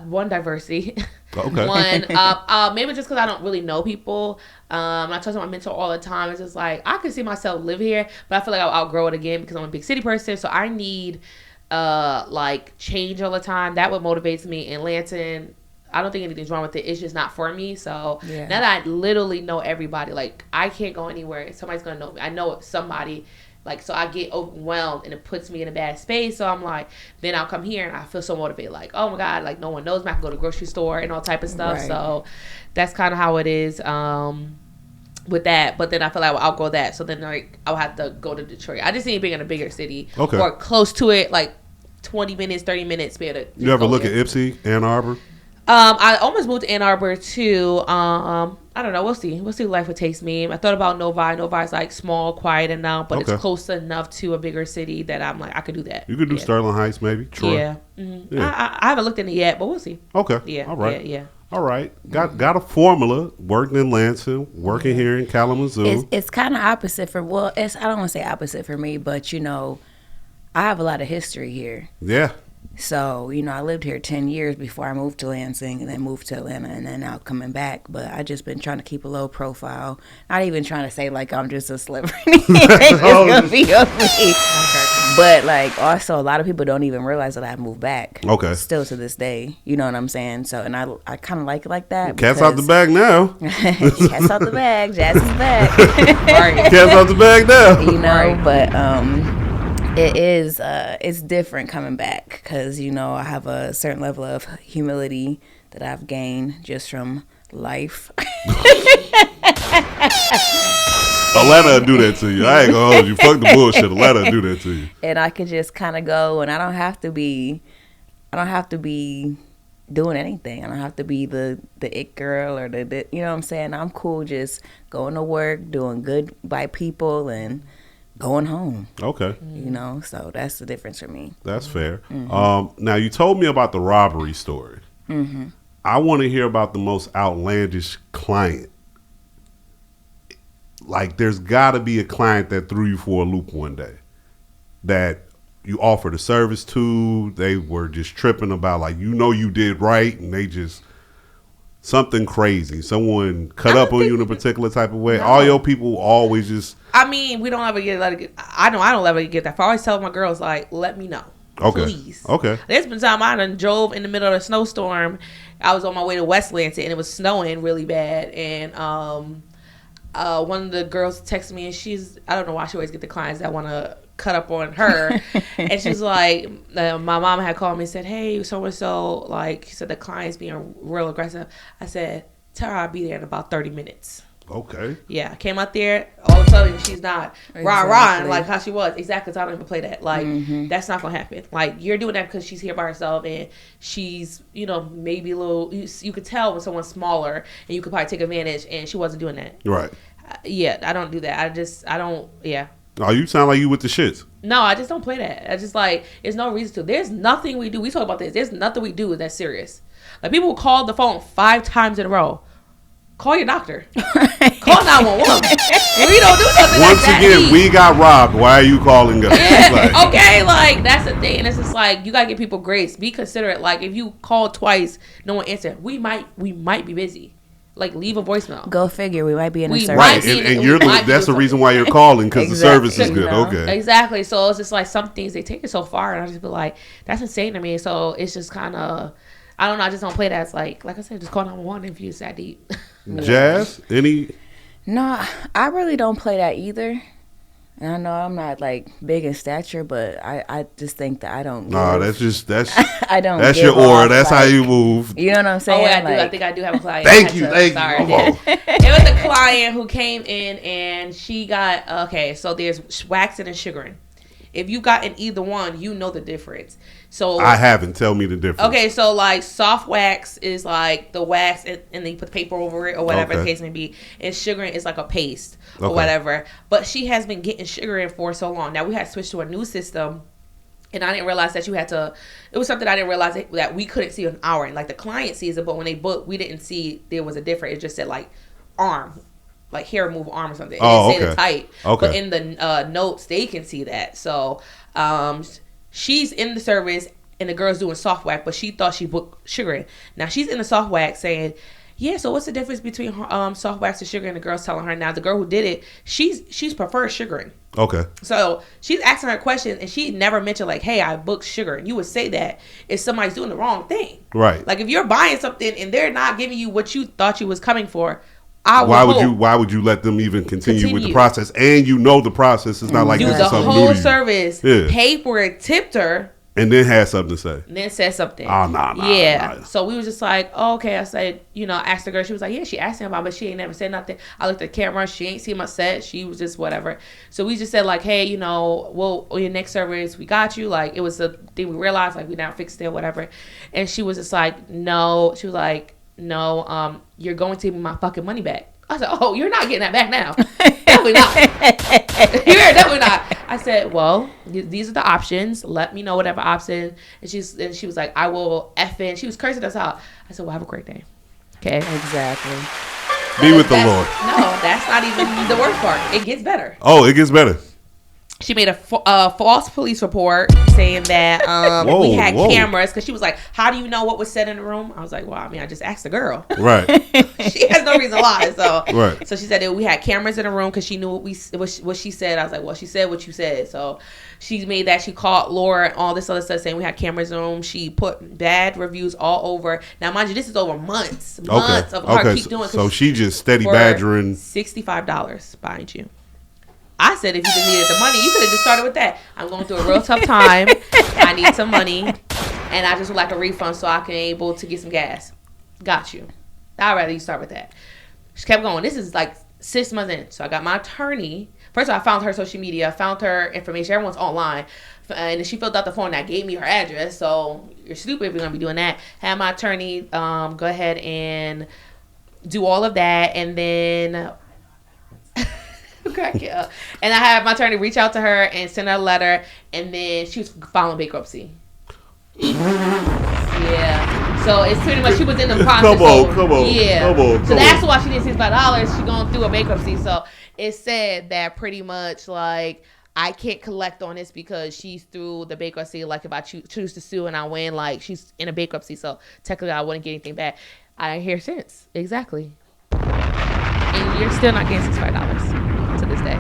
One, diversity. Okay. One, maybe just because I don't really know people. I talk to my mentor all the time. It's just like I can see myself live here, but I feel like I'll outgrow it again because I'm a big city person. So I need like change all the time. That what motivates me. In Lansing, I don't think anything's wrong with it. It's just not for me. So now that I literally know everybody, like I can't go anywhere. Somebody's gonna know me. I know somebody. Like, so I get overwhelmed and it puts me in a bad space. So I'm like, then I'll come here and I feel so motivated. Like, oh my God, like no one knows me. I can go to the grocery store and all type of stuff. Right. So that's kind of how it is with that. But then I feel like I'll go that. So then like I'll have to go to Detroit. I just need being in a bigger city or close to it, like 20 minutes, 30 minutes. Be able to you ever look at Ypsi, Ann Arbor? I almost moved to Ann Arbor too. I don't know. We'll see. We'll see what life would take me. I thought about Novi. Novi is like small, quiet enough, but it's close enough to a bigger city that I'm like, I could do that. You could do Sterling Heights, maybe. Troy. Yeah. Mm-hmm. I haven't looked into it yet, but we'll see. Okay. Yeah. All right. Yeah. All right. Got a formula. Working in Lansing, working here in Kalamazoo. It's kind of opposite for, I don't want to say opposite for me, but I have a lot of history here. Yeah. So, I lived here 10 years before I moved to Lansing and then moved to Atlanta and then now coming back. But I just been trying to keep a low profile. Not even trying to say like I'm just a celebrity. It's going to be of me. But like also a lot of people don't even realize that I moved back. Okay. Still to this day. You know what I'm saying? So, and I kind of like it like that. Cat's out the bag now. Cat's out the bag. Jazz is back. Cat's out the bag now. But it is, it's different coming back because, I have a certain level of humility that I've gained just from life. Atlanta will do that to you. I ain't gonna hold you. Fuck the bullshit. Atlanta will do that to you. And I could just kind of go and I don't have to be doing anything. I don't have to be the it girl or the you know what I'm saying? I'm cool just going to work, doing good by people and going home. Okay. So that's the difference for me. That's fair. Mm-hmm. Now, you told me about the robbery story. Mm-hmm. I want to hear about the most outlandish client. Like, there's got to be a client that threw you for a loop one day that you offered a service to. They were just tripping about, like, you did right, and they just something crazy, someone cut up on you in a particular type of way, all your people always just. I mean, we don't ever get. I don't ever get that far. I always tell my girls like, let me know. Okay. Please. Okay. There's been time I done drove in the middle of a snowstorm. I was on my way to West Lansing and it was snowing really bad. And one of the girls texted me and I don't know why she always get the clients that want to cut up on her. And she's like, my mom had called me and said, hey, so-and-so, like, she said the client's being real aggressive. I said, tell her I'll be there in about 30 minutes. Okay. Yeah, came out there. All of a sudden, she's not rah-rah Exactly. like how she was. Exactly. So I don't even play that. Like, that's not going to happen. Like, you're doing that because she's here by herself and she's, maybe a little, you could tell when someone's smaller and you could probably take advantage and she wasn't doing that. Right. Yeah, I don't do that. I don't, yeah. Oh, you sound like you with the shits. No, I just don't play that. I just like, there's no reason to. There's nothing we do. We talk about this. There's nothing we do that's serious. Like, people will call the phone 5 times in a row. Call your doctor. Call 911. We don't do something Once like that. again, we got robbed. Why are you calling us? Yeah, Like, okay, like, that's the thing. And it's just like, you gotta give people grace. Be considerate. Like, if you call twice, no one answered, we might be busy. Like, leave a voicemail. Go figure. We might be in a We service. might right, be- and we you're might that's do the reason something. why you're calling because the Exactly. service is good. No. Okay. Exactly. So it's just like some things they take it so far, and I just be like, that's insane to me. So it's just kind of, I don't know. I just don't play that. It's like I said, just call 911 if you're that deep. Jazz, any? No, I really don't play that either. And I know I'm not like big in stature, but I just think that I don't. Nah, give- that's I don't. that's give your aura. off, That's how like- you move. You know what I'm Oh, saying? wait, I do. I Like, think I do have a client. Thank I you, had to- thank sorry, you. I Come did. It was a client who came in and she got okay. So there's waxing and sugaring. If you've gotten either one, you know the difference. So I haven't. Tell me the difference. okay, so like soft wax is like the wax and then you put the paper over it or whatever the Okay. case may be. And sugaring is like a paste or Okay. whatever. But she has been getting sugaring for so long. Now we had to switch to a new system. And I didn't realize that you had to. It was something I didn't realize that we couldn't see an hour. And like the client sees it, but when they booked, we didn't see there was a difference. It just said like arm, like hair removal arm or something. It Oh, didn't say the okay. type. Okay. But in the notes, they can see that. So she's in the service and the girl's doing soft wax, but she thought she booked sugaring. Now she's in the soft wax saying, yeah, so what's the difference between soft wax and sugaring? And the girl's telling her. Now the girl who did it, she's preferred sugaring. Okay. So she's asking her questions and she never mentioned like, hey, I booked sugar. And you would say that if somebody's doing the wrong thing. Right. Like if you're buying something and they're not giving you what you thought you was coming for, I Why would hope you? Why would you let them even continue with the Continue. process? And you know the process is not like do this the is something new whole to you. service, Yeah. pay for it, tipped her, And then had something to say. and then said something. Oh, nah. Yeah. So we was just like, oh, okay. I said, I asked the girl. She was like, yeah, she asked him about it, but she ain't never said nothing. I looked at the camera. She ain't seen my set. She was just whatever. So we just said like, hey, well, your next service, we got you. Like, it was a thing we realized, like, we now fixed it, whatever. And she was just like, no. She was like, no, you're going to give me my fucking money back. I said, oh, you're not getting that back now. Definitely not. You're definitely not. I said, well, these are the options. Let me know whatever option. And she was like, I will effing. She was cursing us out. I said, well, have a great day. Okay. exactly. Be with the That's- Lord. No, that's not even the worst part. It gets better. Oh, it gets better. She made a false police report saying that Whoa, we had whoa. cameras because she was like, how do you know what was said in the room? I was like, well, I mean, I just asked the girl. Right. She has no reason to lie. So, Right. So she said that we had cameras in the room because she knew what she said. I was like, well, she said what you said. So she made that. She called Laura and all this other stuff saying we had cameras in the room. She put bad reviews all over. Now, mind you, this is over months of her keep doing. So she just steady for badgering. $65 behind you. I said if you just needed the money, you could have just started with that. I'm going through a real tough time. I need some money, and I just would like a refund so I can able to get some gas. Got you. I'd rather you start with that. She kept going. This is like 6 months in. So I got my attorney. First of all, I found her social media, found her information. Everyone's online. And she filled out the form that gave me her address. So you're stupid if you're going to be doing that. Had my attorney go ahead and do all of that. And then... and I had my attorney reach out to her and send her a letter, and then she was filing bankruptcy. Yeah, so it's pretty much she was in the process. Come on. So that's why she did $65. She going through a bankruptcy. So it said that pretty much like I can't collect on this because she's through the bankruptcy. Like if I choose to sue and I win, like she's in a bankruptcy, so technically I wouldn't get anything back. I ain't hear since. Exactly. And you're still not getting $65 to this day.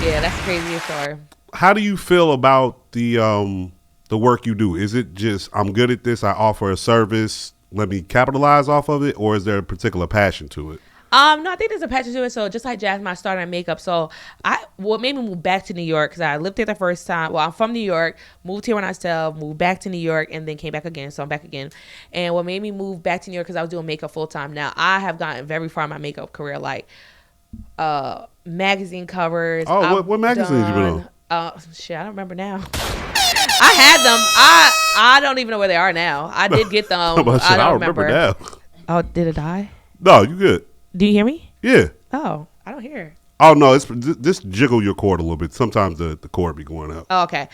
Yeah, that's the craziest story. How do you feel about the work you do? Is it just I'm good at this, I offer a service, let me capitalize off of it, or is there a particular passion to it? No, I think there's a passion to it. So just like Jasmine, I started in makeup. So what made me move back to New York, because I lived there the first time. Well, I'm from New York, moved here when I was 12, moved back to New York, and then came back again. So I'm back again. And what made me move back to New York, because I was doing makeup full time. Now I have gotten very far in my makeup career, like magazine covers. Oh, what magazines you been on? Shit, I don't remember now. I had them. I don't even know where they are now. I did get them. I don't remember. Now. Oh, did it die? No, you good. Do you hear me? Yeah. Oh, I don't hear. Oh no, it's just jiggle your cord a little bit. Sometimes the cord be going out. Oh, okay.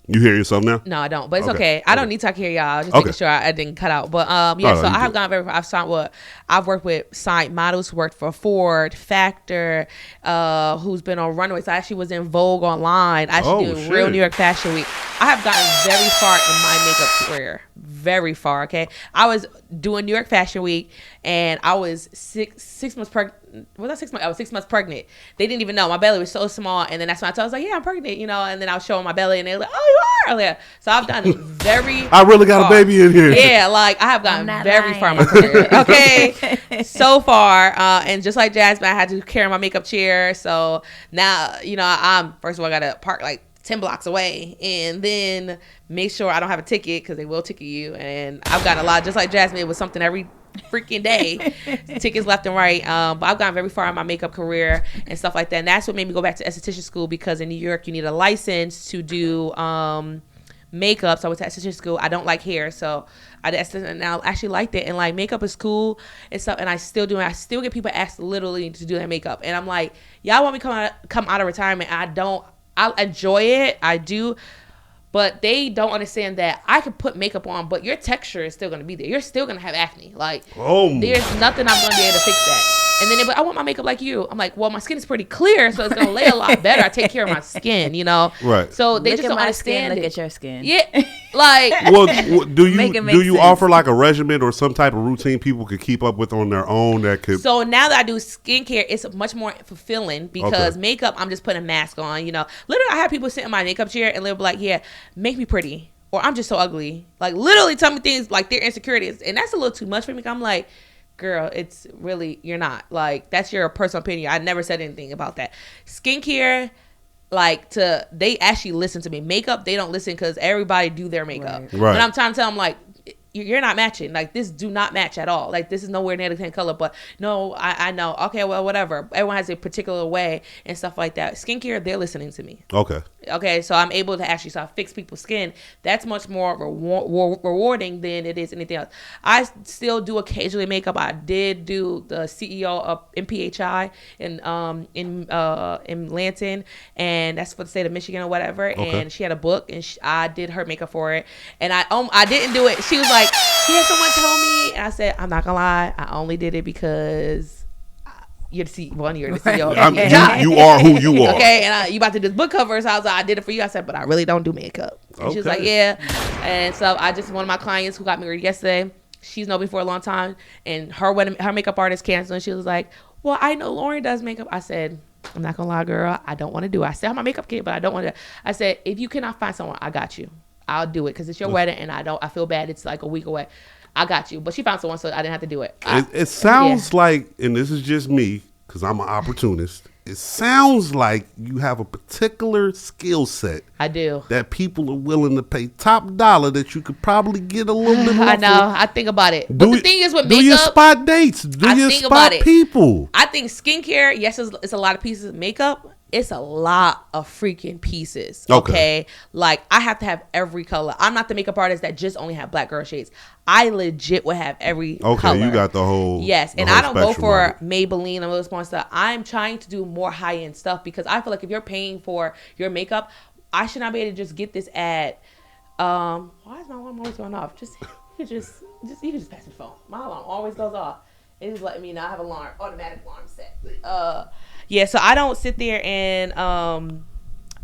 You hear yourself now? No, I don't. But it's Okay. okay. I don't need to hear y'all. I was just making sure I didn't cut out. But yeah. No, So you I have good. gone very. I've worked with signed models. Worked for Ford, Factor, who's been on runways. I actually was in Vogue online. I actually did Real shit. New York Fashion Week. I have gotten very far in my makeup career. Very far. Okay. I was doing New York Fashion Week, and I was six months pregnant. Was I 6 months? I was 6 months pregnant. They didn't even know. My belly was so small. And then that's when I was like, yeah, I'm pregnant, you know. And then I was showing my belly, and they were like, oh, you are. Yeah. So I've done very I really got far. a baby in here. Yeah, like I have gotten not very lying. far in my career. Okay. So far. And just like Jasmine, I had to carry my makeup chair. So now, you know, I'm first of all, I got to park like 10 blocks away, and then make sure I don't have a ticket, because they will ticket you. And I've gotten a lot, just like Jasmine, it was something every freaking day, tickets left and right. But I've gotten very far in my makeup career and stuff like that. And that's what made me go back to esthetician school, because in New York you need a license to do makeup. So I went to esthetician school. I don't like hair, so I did esthetician, and I actually liked it. And like makeup is cool and stuff, and I still do it. I still get people asked literally to do their makeup, and I'm like, y'all want me to come out of retirement? I enjoy it. I do. But they don't understand that I could put makeup on, but your texture is still going to be there. You're still going to have acne. Like, there's nothing I'm going to be able to fix that. And then they're like, I want my makeup like you. I'm like, well, my skin is pretty clear, so it's going to lay a lot better. I take care of my skin, you know? Right. So they Look just at don't my understand skin. it. Look at your skin. Yeah. Like, Well, do Make it make you sense. offer like a regimen or some type of routine people could keep up with on their own that could? so now that I do skincare, it's much more fulfilling, because Okay. makeup, I'm just putting a mask on, you know? Literally, I have people sit in my makeup chair and they'll be like, yeah, make me pretty. Or I'm just so ugly. Like, literally tell me things like their insecurities. And that's a little too much for me. I'm like, girl, it's really, you're not. Like, that's your personal opinion. I never said anything about that. Skincare, like, they actually listen to me. Makeup, they don't listen, because everybody do their makeup. Right. And I'm trying to tell them, like, you're not matching. Like, this do not match at all. Like, this is nowhere near the same color. But no, I know. Okay, well, whatever. Everyone has a particular way and stuff like that. Skincare, they're listening to me. Okay, so I'm able to actually fix people's skin. That's much more rewarding than it is anything else. I still do occasionally makeup. I did do the CEO of MPHI in Lansing, and that's for the state of Michigan or whatever. Okay. And she had a book, and I did her makeup for it. And I didn't do it. She was like, yeah, someone told me, and I said, I'm not gonna lie, I only did it because you're the CEO. You're the CEO. You are who you are. Okay, and you about to do this book cover, so I was like, I did it for you. I said, but I really don't do makeup. And she was like, Okay. yeah. And so one of my clients who got married yesterday, she's known me for a long time, and her makeup artist canceled, and she was like, well, I know Lauren does makeup. I said, I'm not gonna lie, girl, I don't want to do it. I still have my makeup kit, but I don't want to. I said, if you cannot find someone, I got you. I'll do it, because it's your wedding, and I feel bad. It's like a week away. I got you. But she found someone, so I didn't have to do it. It sounds like, and this is just me, because I'm an opportunist. It sounds like you have a particular skill set I do. that people are willing to pay top dollar that you could probably get a little bit more. I know. I think about it. But the thing is with do your makeup, spot dates. Do I your think spot about it. people. I think skincare, yes, it's a lot of pieces. Makeup, it's a lot of freaking pieces. Okay. Like, I have to have every color. I'm not the makeup artist that just only have black girl shades. I legit would have every color. You got the whole. Yes, the and whole I don't go spectrum for of it. Maybelline and all this more stuff. I'm trying to do more high end stuff, because I feel like if you're paying for your makeup, I should not be able to just get this at. Why is my alarm always going off? You can just pass the phone. My alarm always goes off. It just letting me know I have automatic alarm set. Yeah, so I don't sit there and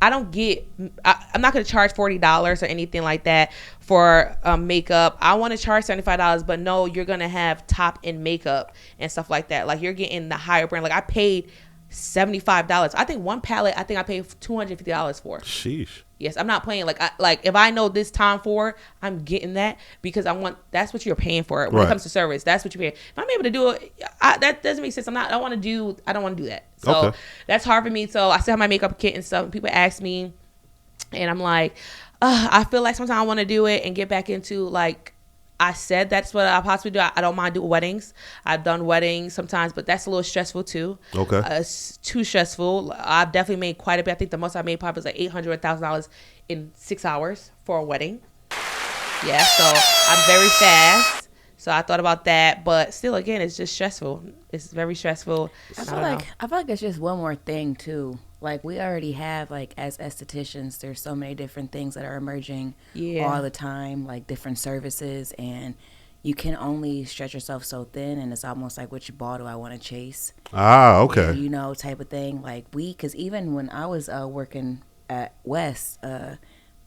I don't get. I'm not going to charge $40 or anything like that for makeup. I want to charge $75, but no, you're going to have top end makeup and stuff like that. Like you're getting the higher brand. Like I paid $75. I think one palette I paid $250 for. Sheesh. Yes, I'm not playing. Like if I know this Tom Ford, I'm getting that because that's what you're paying for when it comes to service. That's what you're paying. If I'm able to do it, that doesn't make sense. I don't want to do that. So that's hard for me. So I still have my makeup kit and stuff. And people ask me, and I'm like, I feel like sometimes I want to do it and get back into like. I said that's what I possibly do. I don't mind doing weddings. I've done weddings sometimes, but that's a little stressful too. Okay. It's too stressful. I've definitely made quite a bit. I think the most I made probably was like $800, $1,000 in 6 hours for a wedding. Yeah, so I'm very fast. So I thought about that, but still, again, it's just stressful. It's very stressful. I feel like it's just one more thing too. Like we already have, like as estheticians, there's so many different things that are emerging all the time, like different services, and you can only stretch yourself so thin, and it's almost like which ball do I want to chase? Ah, okay. And, you know, type of thing. Like because even when I was working at West,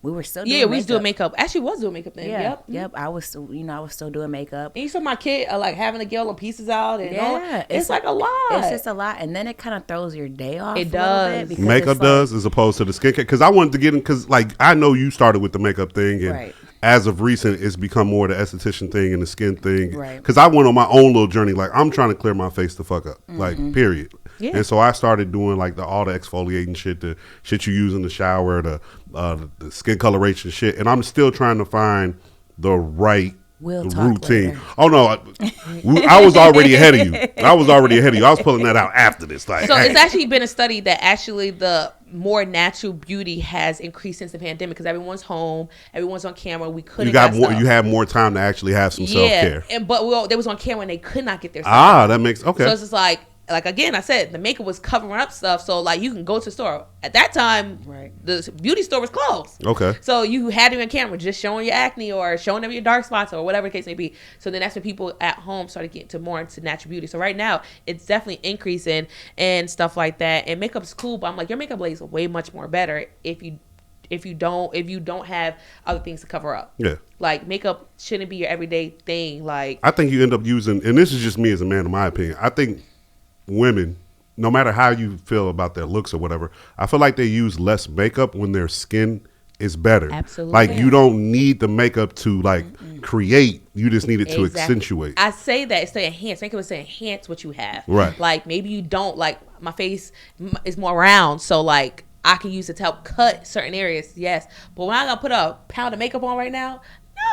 we were still doing we was doing makeup. Actually, was doing makeup then. Yep. I was still doing makeup. And you saw my kid like having to get all the pieces out, and it's like a lot. It's just a lot, and then it kind of throws your day off. It does. Bit makeup does, as opposed to the skincare. Because I wanted to get in, because like I know you started with the makeup thing, and as of recent, it's become more the esthetician thing and the skin thing. Right. Because I went on my own little journey. Like I'm trying to clear my face the fuck up. Like period. Yeah. And so I started doing like all the exfoliating shit, the shit you use in the shower, the skin coloration shit, and I'm still trying to find the right routine. Later. Oh no, I was already ahead of you. I was pulling that out after this. Like, so it's actually been a study that actually the more natural beauty has increased since the pandemic because everyone's home, everyone's on camera. We couldn't. You have more time to actually have some self care. But they was on camera and they could not get their. That makes okay. So it's just like again, I said the makeup was covering up stuff, so like you can go to the store. At that time, the beauty store was closed. Okay. So you had it on camera, just showing your acne or showing them your dark spots or whatever the case may be. So then that's when people at home started getting more into natural beauty. So right now, it's definitely increasing and stuff like that. And makeup's cool, but I'm like, your makeup lays way much more better if you don't have other things to cover up. Yeah. Like makeup shouldn't be your everyday thing. Like I think you end up using, and this is just me as a man, in my opinion. I think women, no matter how you feel about their looks or whatever, I feel like they use less makeup when their skin is better. Absolutely. Like you don't need the makeup to create. You just need it to accentuate. I say that it's to enhance. Makeup is to enhance what you have. Right. Like maybe you don't like my face is more round, so like I can use it to help cut certain areas. Yes, but when I gotta put a pound of makeup on right now.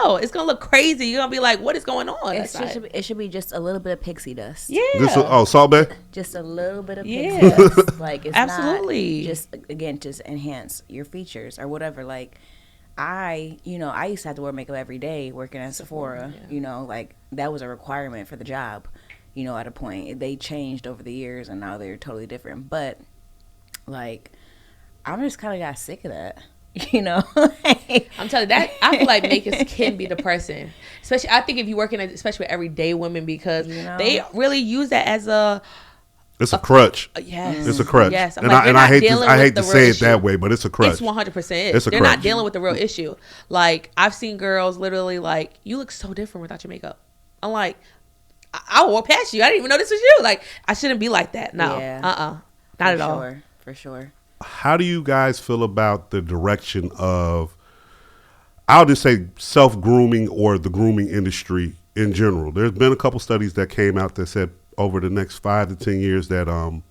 No, it's gonna look crazy. You're gonna be like, "What is going on?" It should be just a little bit of pixie dust. Yeah. Salt Bae? Just a little bit of pixie dust. Like it's absolutely not just enhance your features or whatever. Like I used to have to wear makeup every day working at Sephora. Yeah. Like that was a requirement for the job. At a point they changed over the years and now they're totally different. But like I'm just kind of got sick of that. I'm telling you that I feel like makers can be the person, especially I think if you working especially with everyday women because they really use that as it's a crutch. Yes, it's a crutch. Yes, I hate to say it that way, but it's a crutch. It's 100%. They're not dealing with the real issue. Like I've seen girls literally like, you look so different without your makeup. I'm like, I walk past you. I didn't even know this was you. Like I shouldn't be like that. No, not at all. For sure. How do you guys feel about the direction of, I'll just say self-grooming or the grooming industry in general? There's been a couple studies that came out that said over the next 5 to 10 years that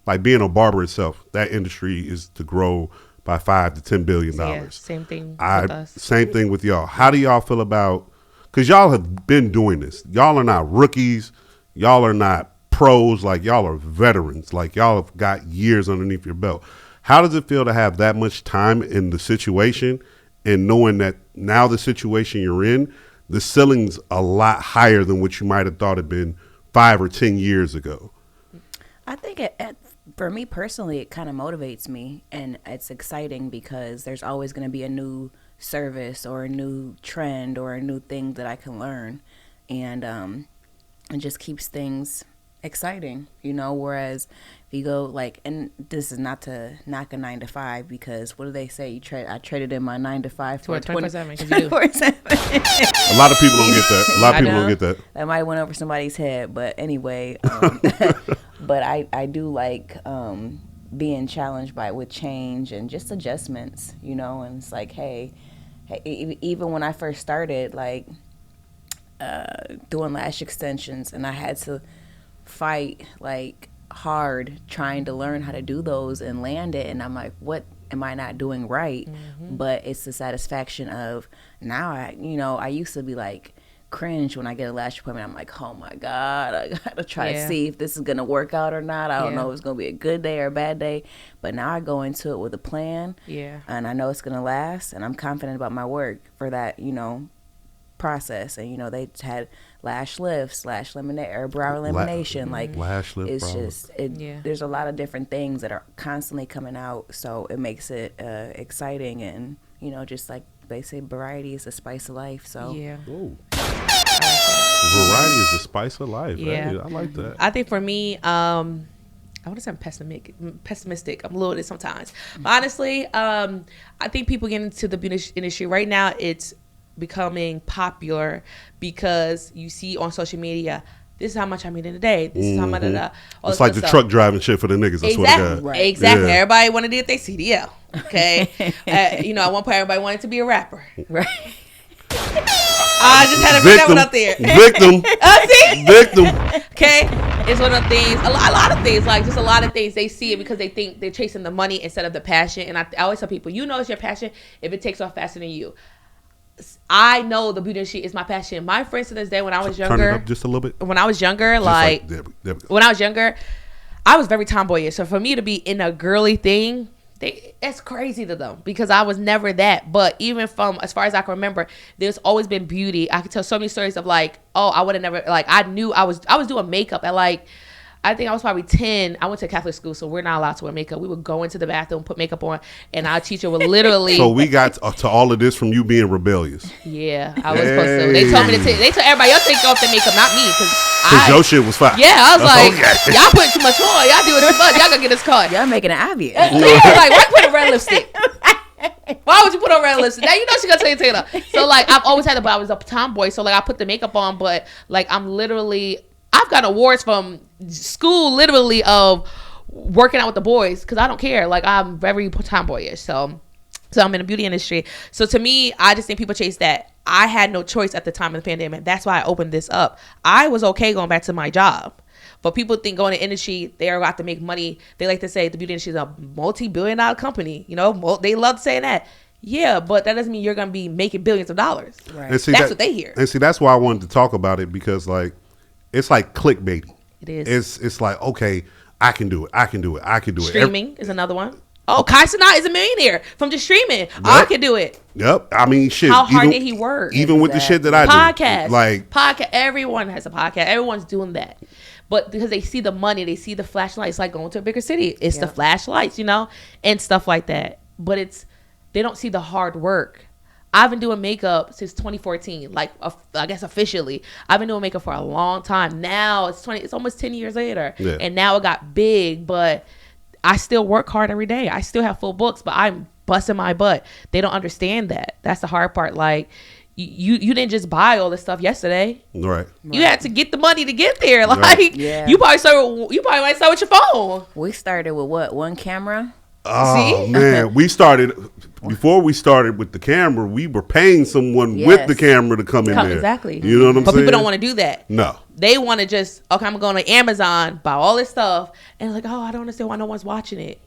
like being a barber itself, that industry is to grow by $5 to $10 billion. Yeah, same thing with us. Same thing with y'all. How do y'all feel about, because y'all have been doing this. Y'all are not rookies. Y'all are not pros. Like y'all are veterans. Like y'all have got years underneath your belt. How does it feel to have that much time in the situation and knowing that now the situation you're in, the ceiling's a lot higher than what you might have thought had been 5 or 10 years ago? I think for me personally, it kind of motivates me and it's exciting because there's always going to be a new service or a new trend or a new thing that I can learn. And it just keeps things exciting, you know, whereas if you go like, and this is not to knock a 9 to 5, because what do they say? I traded in my 9 to 5 for a 24/7, 'cause you do. 24/7. A lot of people don't get that. A lot of I people know. don't get that. That might went over somebody's head, but anyway, but I do like being challenged with change and just adjustments, you know. And it's like, hey, even when I first started, like doing lash extensions, and I had to fight like hard trying to learn how to do those and land it, and I'm like, what am I not doing right? But it's the satisfaction of now. I used to be like cringe when I get a lash appointment. I'm like, oh my God, I gotta try to see if this is gonna work out or not. I don't know if it's gonna be a good day or a bad day, but now I go into it with a plan, and I know it's gonna last, and I'm confident about my work for that, you know, process. And you know, they had lash lifts, lash laminate, or brow elimination, like lash lift, it's brow just there's a lot of different things that are constantly coming out, so it makes it exciting. And you know, just like they say, variety is the spice of life. So Ooh. Variety is the spice of life. Yeah. Hey, I like that. I think for me, I want to say I'm pessimistic. I'm loaded sometimes. But honestly, I think people get into the beauty industry right now. It's becoming popular because you see on social media, this is how much I made in a day. This is how much. It's like the truck driving shit for the niggas. I swear to God. Right. Exactly. Yeah. Everybody wanted to get their CDL. Okay. You know, at one point, everybody wanted to be a rapper. right. I just had to bring that one up there. Victim. See? Victim. Okay, it's one of the things. A lot of things, like just a lot of things. They see it because they think they're chasing the money instead of the passion. And I always tell people, you know, it's your passion if it takes off faster than you. I know the beauty industry is my passion. My friends to this day, when I was younger, Turn it up just a little bit. when I was younger, like there we go. when I was younger, I was very tomboyish. So for me to be in a girly thing, it's crazy to them because I was never that. But even from as far as I can remember, there's always been beauty. I could tell so many stories of like, oh, I would have never, like, I knew I was doing makeup at like, I think I was probably 10. I went to Catholic school, so we're not allowed to wear makeup. We would go into the bathroom, put makeup on, and our teacher would literally. So we got to all of this from you being rebellious. Yeah, I was supposed to. They told me to take. They told everybody else to take off their makeup, not me, Because your shit was fire. Yeah, I was like, Okay. y'all putting too much on. Y'all doing too much. Y'all gonna get this card. Y'all making it obvious. Yeah, like, why put a red lipstick? Why would you put on red lipstick? Now you know she gonna tell you Taylor. So like, I've always had it, but I was a tomboy, so like I put the makeup on, but like I've got awards from school, literally, of working out with the boys because I don't care. Like, I'm very tomboyish, so I'm in the beauty industry. So to me, I just think people chase that. I had no choice at the time of the pandemic. That's why I opened this up. I was okay going back to my job. But people think going to industry, they're about to make money. They like to say the beauty industry is a multi-billion-dollar company. You know, they love saying that. Yeah, but that doesn't mean you're going to be making billions of dollars. Right. And see, That's what they hear. And see, that's why I wanted to talk about it, because like, it's like clickbaiting. It is. It's like, okay, I can do it. I can do it. I can do it. Streaming is another one. Oh, Kai Cenat is a millionaire from just streaming. Oh, I can do it. Yep. I mean, shit. How hard did he work? Even with the shit that I do. Podcast. Everyone has a podcast. Everyone's doing that. But because they see the money, they see the flashlights, like going to a bigger city. It's the flashlights, you know, and stuff like that. But they don't see the hard work. I've been doing makeup since 2014, like I guess officially. I've been doing makeup for a long time. Now it's almost 10 years later, and now it got big. But I still work hard every day. I still have full books, but I'm busting my butt. They don't understand that. That's the hard part. Like you didn't just buy all this stuff yesterday. Right. You had to get the money to get there. Like you probably might start with your phone. We started with what? One camera? Oh, See? man. Before we started with the camera, we were paying someone with the camera to come in there. Exactly. You know what I'm saying? But people don't want to do that. No. They want to just, okay, I'm going to Amazon, buy all this stuff, and like, oh, I don't understand why no one's watching it.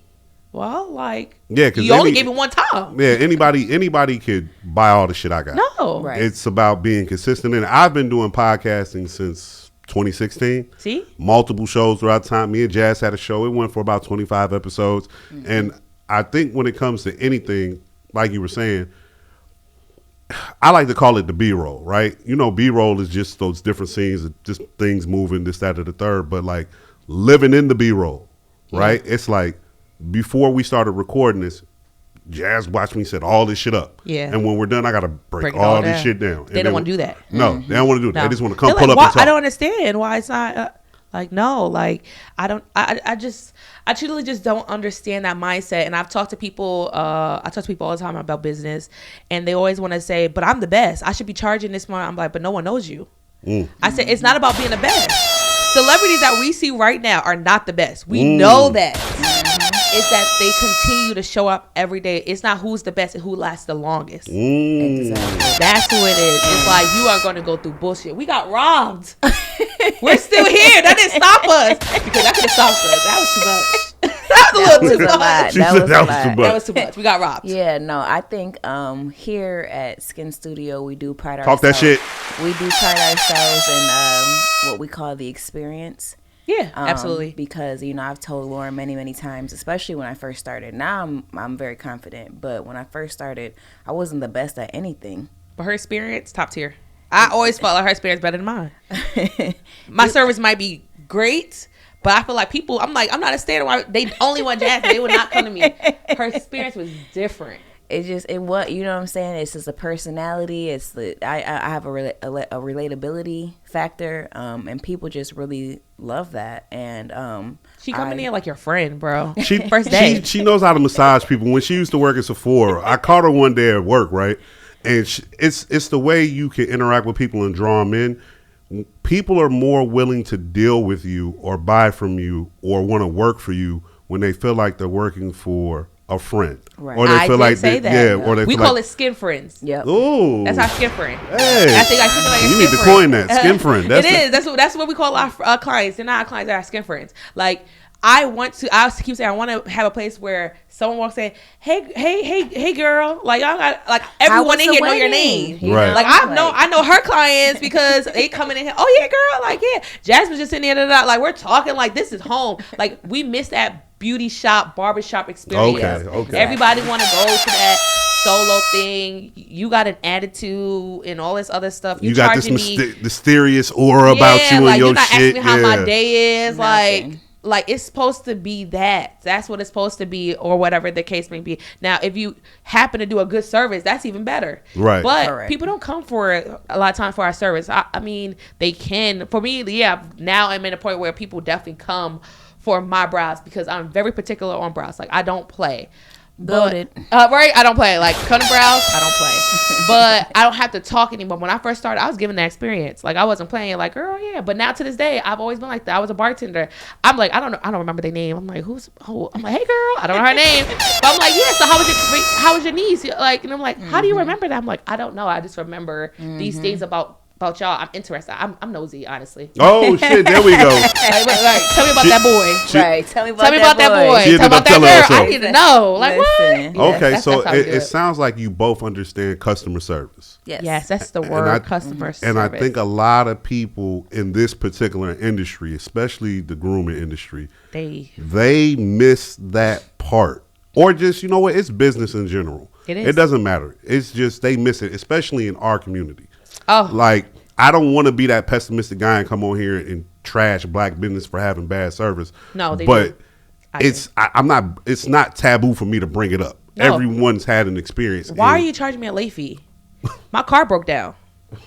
Well, like, because you only gave it one time. Yeah, anybody could buy all the shit I got. No. Right. It's about being consistent. And I've been doing podcasting since 2016. See? Multiple shows throughout time. Me and Jazz had a show. It went for about 25 episodes. Mm-hmm. And I think when it comes to anything, like you were saying, I like to call it the B-roll, right? You know, B-roll is just those different scenes, just things moving, this, that, or the third. But like living in the B-roll, right? It's like before we started recording this, Jazz watched me set all this shit up. Yeah. And when we're done, I got to break all this shit down. They don't want to do that. No, they don't want to do that. No. They just want to come They're pull like, up and talk. I don't understand why it's not. Like, no, like, I truly just don't understand that mindset. And I've talked to people, I talk to people all the time about business, and they always want to say, but I'm the best. I should be charging this much. I'm like, but no one knows you. I said, it's not about being the best. Celebrities that we see right now are not the best. We know that. It's that they continue to show up every day. It's not who's the best and who lasts the longest. Exactly. That's who it is. It's like you are going to go through bullshit. We got robbed. We're still here. That didn't stop us because that could have stopped us. That was too much. That was a little too much. She said that was too much. That was too much. We got robbed. Yeah, no, I think here at Skin Studio we do pride Talk ourselves. that shit. We do pride ourselves in what we call the experience. Yeah, absolutely. Because I've told Lauren many times, especially when I first started. Now I'm very confident, but when I first started, I wasn't the best at anything. But her experience, top tier. I always felt like her experience better than mine. My service might be great, but I feel like people, I'm not understanding why they only want Jasmine. They would not come to me. Her experience was different. It what you know what I'm saying. It's just a personality. It's I have a relatability factor, and people just really love that. And She coming in like your friend, bro. She First day. she knows how to massage people. When she used to work at Sephora, I caught her one day at work, right? And it's the way you can interact with people and draw them in. People are more willing to deal with you or buy from you or want to work for you when they feel like they're working for a friend, right? Or they feel like or they we feel call like, it skin friends. Yep. Ooh, That's our skin friend. Hey, I think I feel like you need to coin that skin friend. That's That's what we call our clients. They're not our clients. They're our skin friends. Like I keep saying I want to have a place where someone walks in, hey girl, like everyone in here know your name. Right. Like I know her clients because they coming in here. Oh yeah, girl. Like yeah, Jasmine's just sitting there. Like we're talking like this is home. Like we miss that beauty shop, barbershop experience. Okay. Everybody want to go to that solo thing. You got an attitude and all this other stuff. You got this mysterious aura about you and like, your you're not shit. asking me how my day is. Nothing. Like it's supposed to be that. That's what it's supposed to be, or whatever the case may be. Now, if you happen to do a good service, that's even better. Right. But Correct. people don't come for a lot of time for our service. I mean, they can. For me, yeah. Now I'm in a point where people definitely come for my brows because I'm very particular on brows. Like I don't play. Goated. Right? I don't play. Like cutting brows, I don't play. But I don't have to talk anymore. When I first started, I was given that experience. Like I wasn't playing like, girl, yeah. But now to this day, I've always been like that. I was a bartender. I'm like, I don't know. I don't remember their name. I'm like, I'm like, hey girl, I don't know her name. But I'm like, yeah, so how was your niece? Like, and I'm like, how do you remember that? I'm like, I don't know. I just remember these things about y'all. I'm interested. I'm nosy, honestly. Oh shit, there we go. Like, tell me about that boy. Right. Tell me about that boy. She Tell me ended up about telling that us girl. so. I need to know. Like Listen. what? Okay, that's so how we do it sounds like you both understand customer service. Yes. That's the word, customer service. And I think a lot of people in this particular industry, especially the grooming industry, they miss that part. Or just, you know what, it's business in general. It is. It doesn't matter. It's just they miss it, especially in our community. Oh. Like, I don't want to be that pessimistic guy and come on here and trash black business for having bad service. No, they but do. I'm not. It's not taboo for me to bring it up. No. Everyone's had an experience. Why are you charging me a late fee? My car broke down.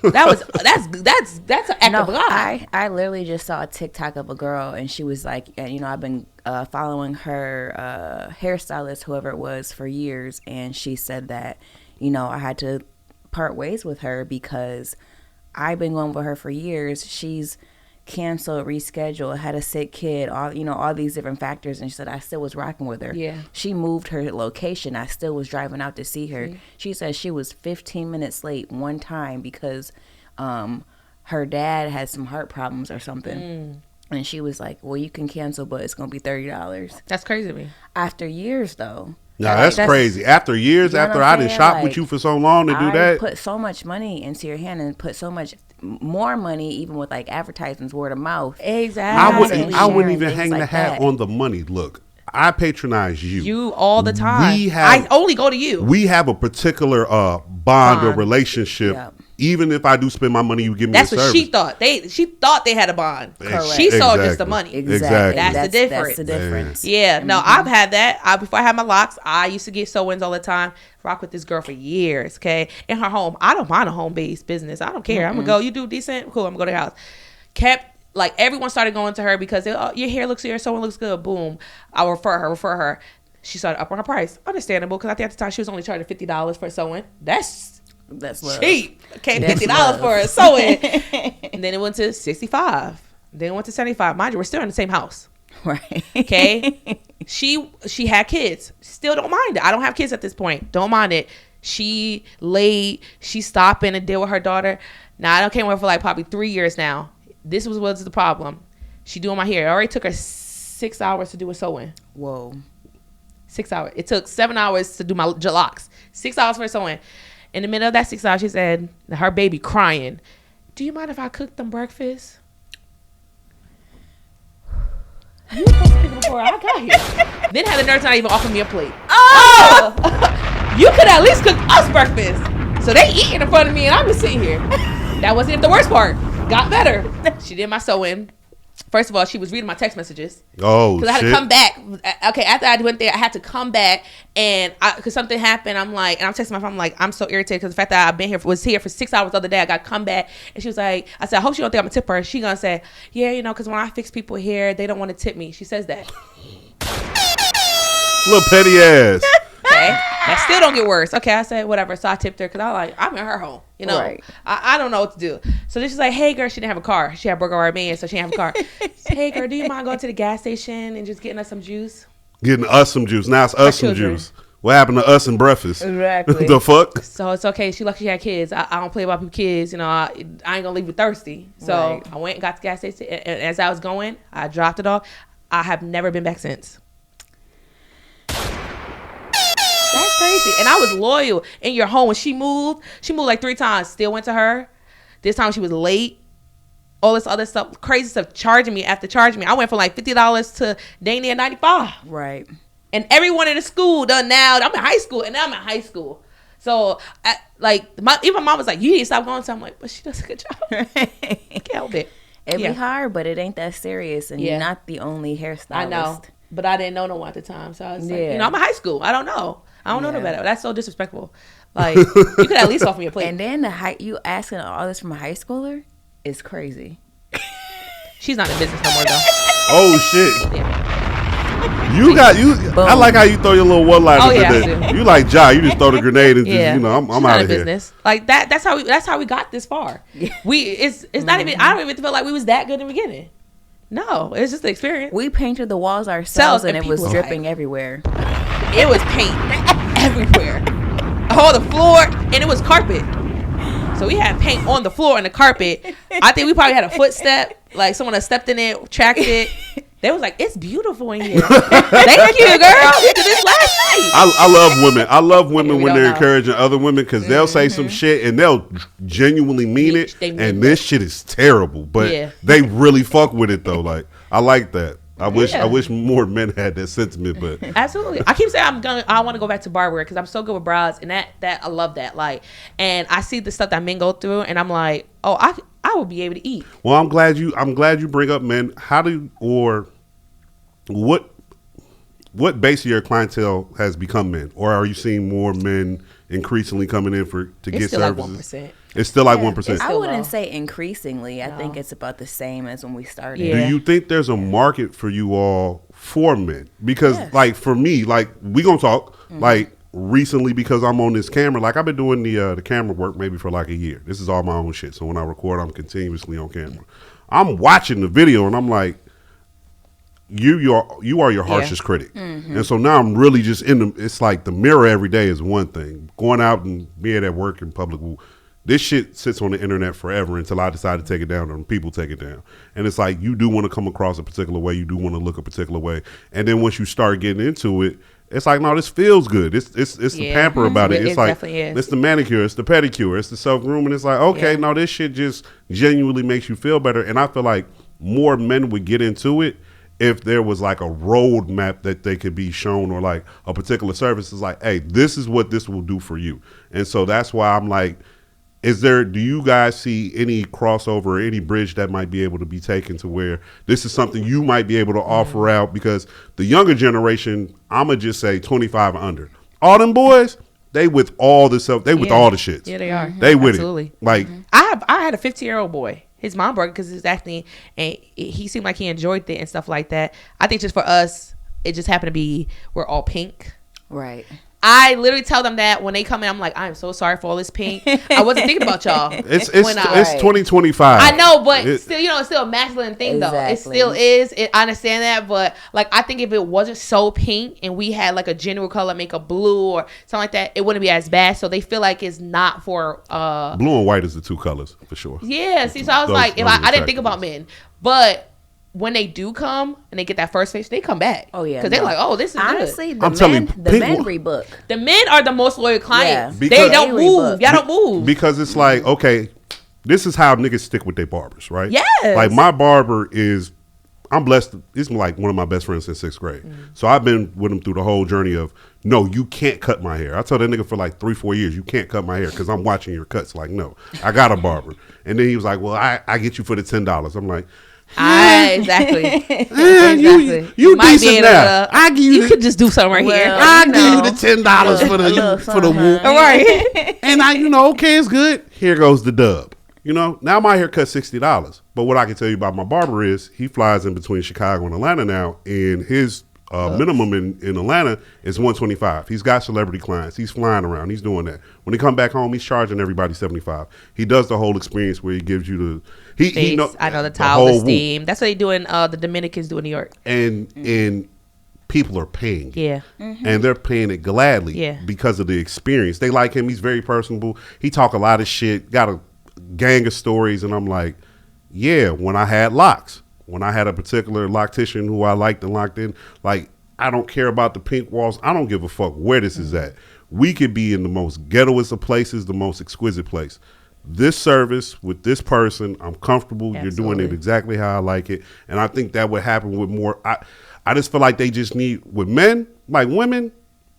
That's an act of God. I literally just saw a TikTok of a girl, and she was like, I've been following her hairstylist, whoever it was, for years, and she said that, I had to part ways with her because I've been going with her for years. She's canceled, rescheduled, had a sick kid, all these different factors, and she said I still was rocking with her. Yeah. She moved her location. I still was driving out to see her. She said she was 15 minutes late one time because her dad had some heart problems or something. And she was like, well, you can cancel, but it's going to be $30. That's crazy to me. After years, though. No, that's crazy. After years, You know after what I I'm done saying? shop Like, with you for so long to do I that. put so much money into your hand and put so much more money, even with like advertisements, word of mouth. Exactly. I wouldn't even things hang like the hat that. on the money. Look, I patronize you. You all the time. I only go to you. We have a particular bond or relationship. Yep. Even if I do spend my money, you give me That's a what service. she thought. She thought they had a bond. Correct. She saw just Exactly. the money. Exactly. That's the difference. That's the difference. Yeah, no, I've had that. Before I had my locks, I used to get sew-ins all the time. Rock with this girl for years, okay? In her home. I don't mind a home-based business. I don't care. I'm going to go, you do decent? Cool, I'm going to go to your house. Kept like everyone started going to her because oh, your hair looks good, someone looks good. Boom, I'll refer her. She started upping her price. Understandable, because I think at the time she was only charging $50 for sewing. That's love. cheap. Okay, That's $50 love. for a sewing. And then it went to $65. Then it went to $75. Mind you, we're still in the same house. Right. Okay. She had kids. Still don't mind it. I don't have kids at this point. Don't mind it. She late. She stopping and deal with her daughter. Now I don't came with her for like probably 3 years now. This was the problem. She doing my hair. It already took her 6 hours to do a sewing. Whoa. 6 hours. It took 7 hours to do my locks. 6 hours for sewing. In the middle of that 6 hours, she said, her baby crying, "Do you mind if I cook them breakfast?" You were supposed to cook them before I got here. Then had the nerve to not even offer me a plate. Oh! You could at least cook us breakfast. So they eating in front of me and I'm just sitting here. That wasn't even the worst part. Got better. She did my sewing. First of all, she was reading my text messages. Oh, because I had shit. to come back. Okay, after I went there, I had to come back, and because something happened, I'm like, and I'm texting my phone, I'm like, I'm so irritated because the fact that I've been here was here for 6 hours the other day. I got to come back, and she was like, I said, I hope she don't think I'm a tipper. She gonna say, yeah, you know, because when I fix people here, they don't want to tip me. She says that. Little petty ass. Okay, that still don't get worse. Okay, I said whatever. So I tipped her because I'm in her home. You know, Right. I don't know what to do. So then she's like, hey girl, she didn't have a car. She had Burger Bar Man, so she didn't have a car. Hey girl, do you mind going to the gas station and just getting us some juice? Getting us some juice. Now it's us some children. juice. What happened to us and breakfast? Exactly. The fuck? So it's okay. She lucky she had kids. I don't play about people kids. You know, I ain't gonna leave you thirsty. So Right. I went and got to the gas station. And as I was going, I dropped it off. I have never been back since. That's crazy. And I was loyal in your home. When she moved like 3 times. Still went to her. This time she was late. All this other stuff, crazy stuff, charging me after charging me. I went from like $50 to dang near $95. Right. And everyone in the school done now. I'm in high school, and now I'm in high school. So, even my mom was like, you need to stop going. So I'm like, but she does a good job. Can't help it. It'd Yeah. be hard, but it ain't that serious, and Yeah. you're not the only hairstylist. I know, but I didn't know no one at the time. So I was like, Yeah. you know, I'm in high school. I don't know. I don't know no Yeah. better. That's so disrespectful. Like, you could at least offer me a plate. And then you asking all this from a high schooler is crazy. She's not in business no more, though. Oh shit. Yeah. You got you. I Boom. like how you throw your little one-liners Oh, yeah, in I there. do. You like Ja. You just throw the grenade and just, Yeah. you know, I'm She's out not of in here. business. Like that. That's how we got this far. Yeah. It's not even. I don't even feel like we was that good in the beginning. No, it's just the experience. We painted the walls ourselves, and and it was people dripping like- everywhere. It was paint everywhere. Oh, the floor, and it was carpet. So we had paint on the floor and the carpet. I think we probably had a footstep, like someone had stepped in it, tracked it. They was like, "It's beautiful in here." Thank you, girl. We did this last night. I love women. I love women we when go they're now. encouraging other women because they'll say some shit and they'll genuinely mean it. They mean And it. this shit is terrible, but Yeah. they really fuck with it though. Like I like that. I Yeah. wish more men had that sentiment, but Absolutely. I keep saying I want to go back to barber because I'm so good with brows, and that I love that. Like, and I see the stuff that men go through, and I'm like, oh, I will be able to eat. well, I'm glad you bring up men. How do or what base of your clientele has become men, or are you seeing more men increasingly coming in to It's get still like services? 1%. It's still like Yeah, 1%. it's I still wouldn't low. say increasingly. I think No. it's about the same as when we started. Yeah. Do you think there's a market for you all for men? Because Yes. like for me, like we gonna talk like recently because I'm on this camera. Like I've been doing the camera work maybe for like a year. This is all my own shit. So when I record, I'm continuously on camera. I'm watching the video and I'm like, you are your harshest critic. And so now I'm really just it's like the mirror every day is one thing. Going out and being at work in public, this shit sits on the internet forever until I decide to take it down and people take it down. And it's like you do want to come across a particular way, you do want to look a particular way. And then once you start getting into it, it's like, no, this feels good. It's the Yeah. pamper about it. It It's like definitely is. it's the manicure, it's the pedicure, it's the self-grooming. It's like, okay, Yeah. no, this shit just genuinely makes you feel better. And I feel like more men would get into it if there was like a roadmap that they could be shown, or like a particular service is like, hey, this is what this will do for you. And so that's why I'm like, do you guys see any crossover or any bridge that might be able to be taken to where this is something you might be able to offer out? Because the younger generation, I'm going to just say 25 and under. All them boys, they with all this stuff. They with Yeah. all the shits. Yeah, they are. They with Absolutely. it. Like, I had a 15-year-old boy. his mom brought it because he was acting, and he seemed like he enjoyed it and stuff like that. I think just for us, it just happened to be we're all pink. Right. I literally tell them that when they come in, I'm like, I am so sorry for all this pink. I wasn't thinking about y'all. It's when it's 2025. I know, but still, it's still a masculine thing though. It Exactly. still is. I understand that, but like I think if it wasn't so pink and we had like a general color, make a blue or something like that, it wouldn't be as bad. So they feel like it's not for blue and white is the two colors for sure. Yeah. See, so I was Those- like, if those I didn't think attractive about ones. men, but when they do come and they get that first face, they come back. Oh yeah. because they're like, oh, this is honestly, good. the I'm telling men, you, the pink men one- rebook. The men are the most loyal clients. Yeah. They Because- don't They move. rebook. Y'all don't move. Because it's like, okay, this is how niggas stick with their barbers, right? Yes. Like my barber is, I'm blessed. He's like one of my best friends since 6th grade. So I've been with him through the whole journey of, no, you can't cut my hair. I told that nigga for like 3-4 years, you can't cut my hair because I'm watching your cuts. Like, no, I got a barber. And then he was like, well, I get you for the $10. I'm like, Exactly. you You might be decent able now. to- I give you You the- could just do something right here. Well, I you give you know, the $10 for the whoop. Right. And okay, it's good. Here goes the dub. Now my haircut's $60. But what I can tell you about my barber is he flies in between Chicago and Atlanta now, and his minimum in Atlanta is $125. He's got celebrity clients. He's flying around. He's doing that. When he come back home, he's charging everybody $75. He does the whole experience where he gives you the I know the towel, the whole steam. That's what they do in the Dominicans do in New York. and people are paying. Yeah. And they're paying it gladly Yeah. because of the experience. They like him. He's very personable. He talk a lot of shit, got a gang of stories. And I'm like, yeah, when I had locks, when I had a particular loctician who I liked and locked in, like, I don't care about the pink walls. I don't give a fuck where this is at. We could be in the most ghettoest of places, the most exquisite place. This service with this person, I'm comfortable. You're doing Absolutely. it exactly how I like it. And I think that would happen with more. I just feel like they just need, with men, like women,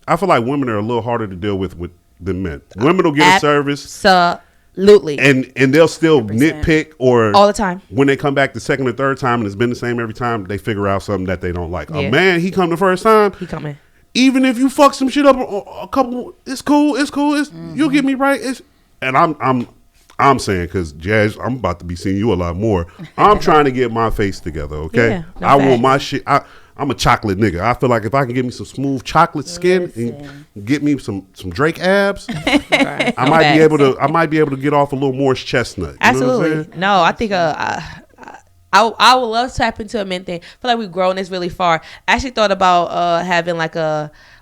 I feel like women are a little harder to deal with than men. Women will get a service Absolutely. and they'll still nitpick, or All the time. when they come back the second or third time and it's been the same every time, they figure out something that they don't like. Yeah. A man, he come the first time, He coming. even if you fuck some shit up a couple, it's cool. You'll get me right. And I'm saying, because Jazz, I'm about to be seeing you a lot more. I'm trying to get my face together, okay? Yeah, no I want facts. my shit. I'm a chocolate nigga. I feel like if I can get me some smooth chocolate skin and get me some Drake abs, Right. I might be able to get off a little Morris chestnut. You know what I'm Absolutely. saying? No, I think I would love to tap into a men thing. I feel like we've grown this really far. I actually thought about having like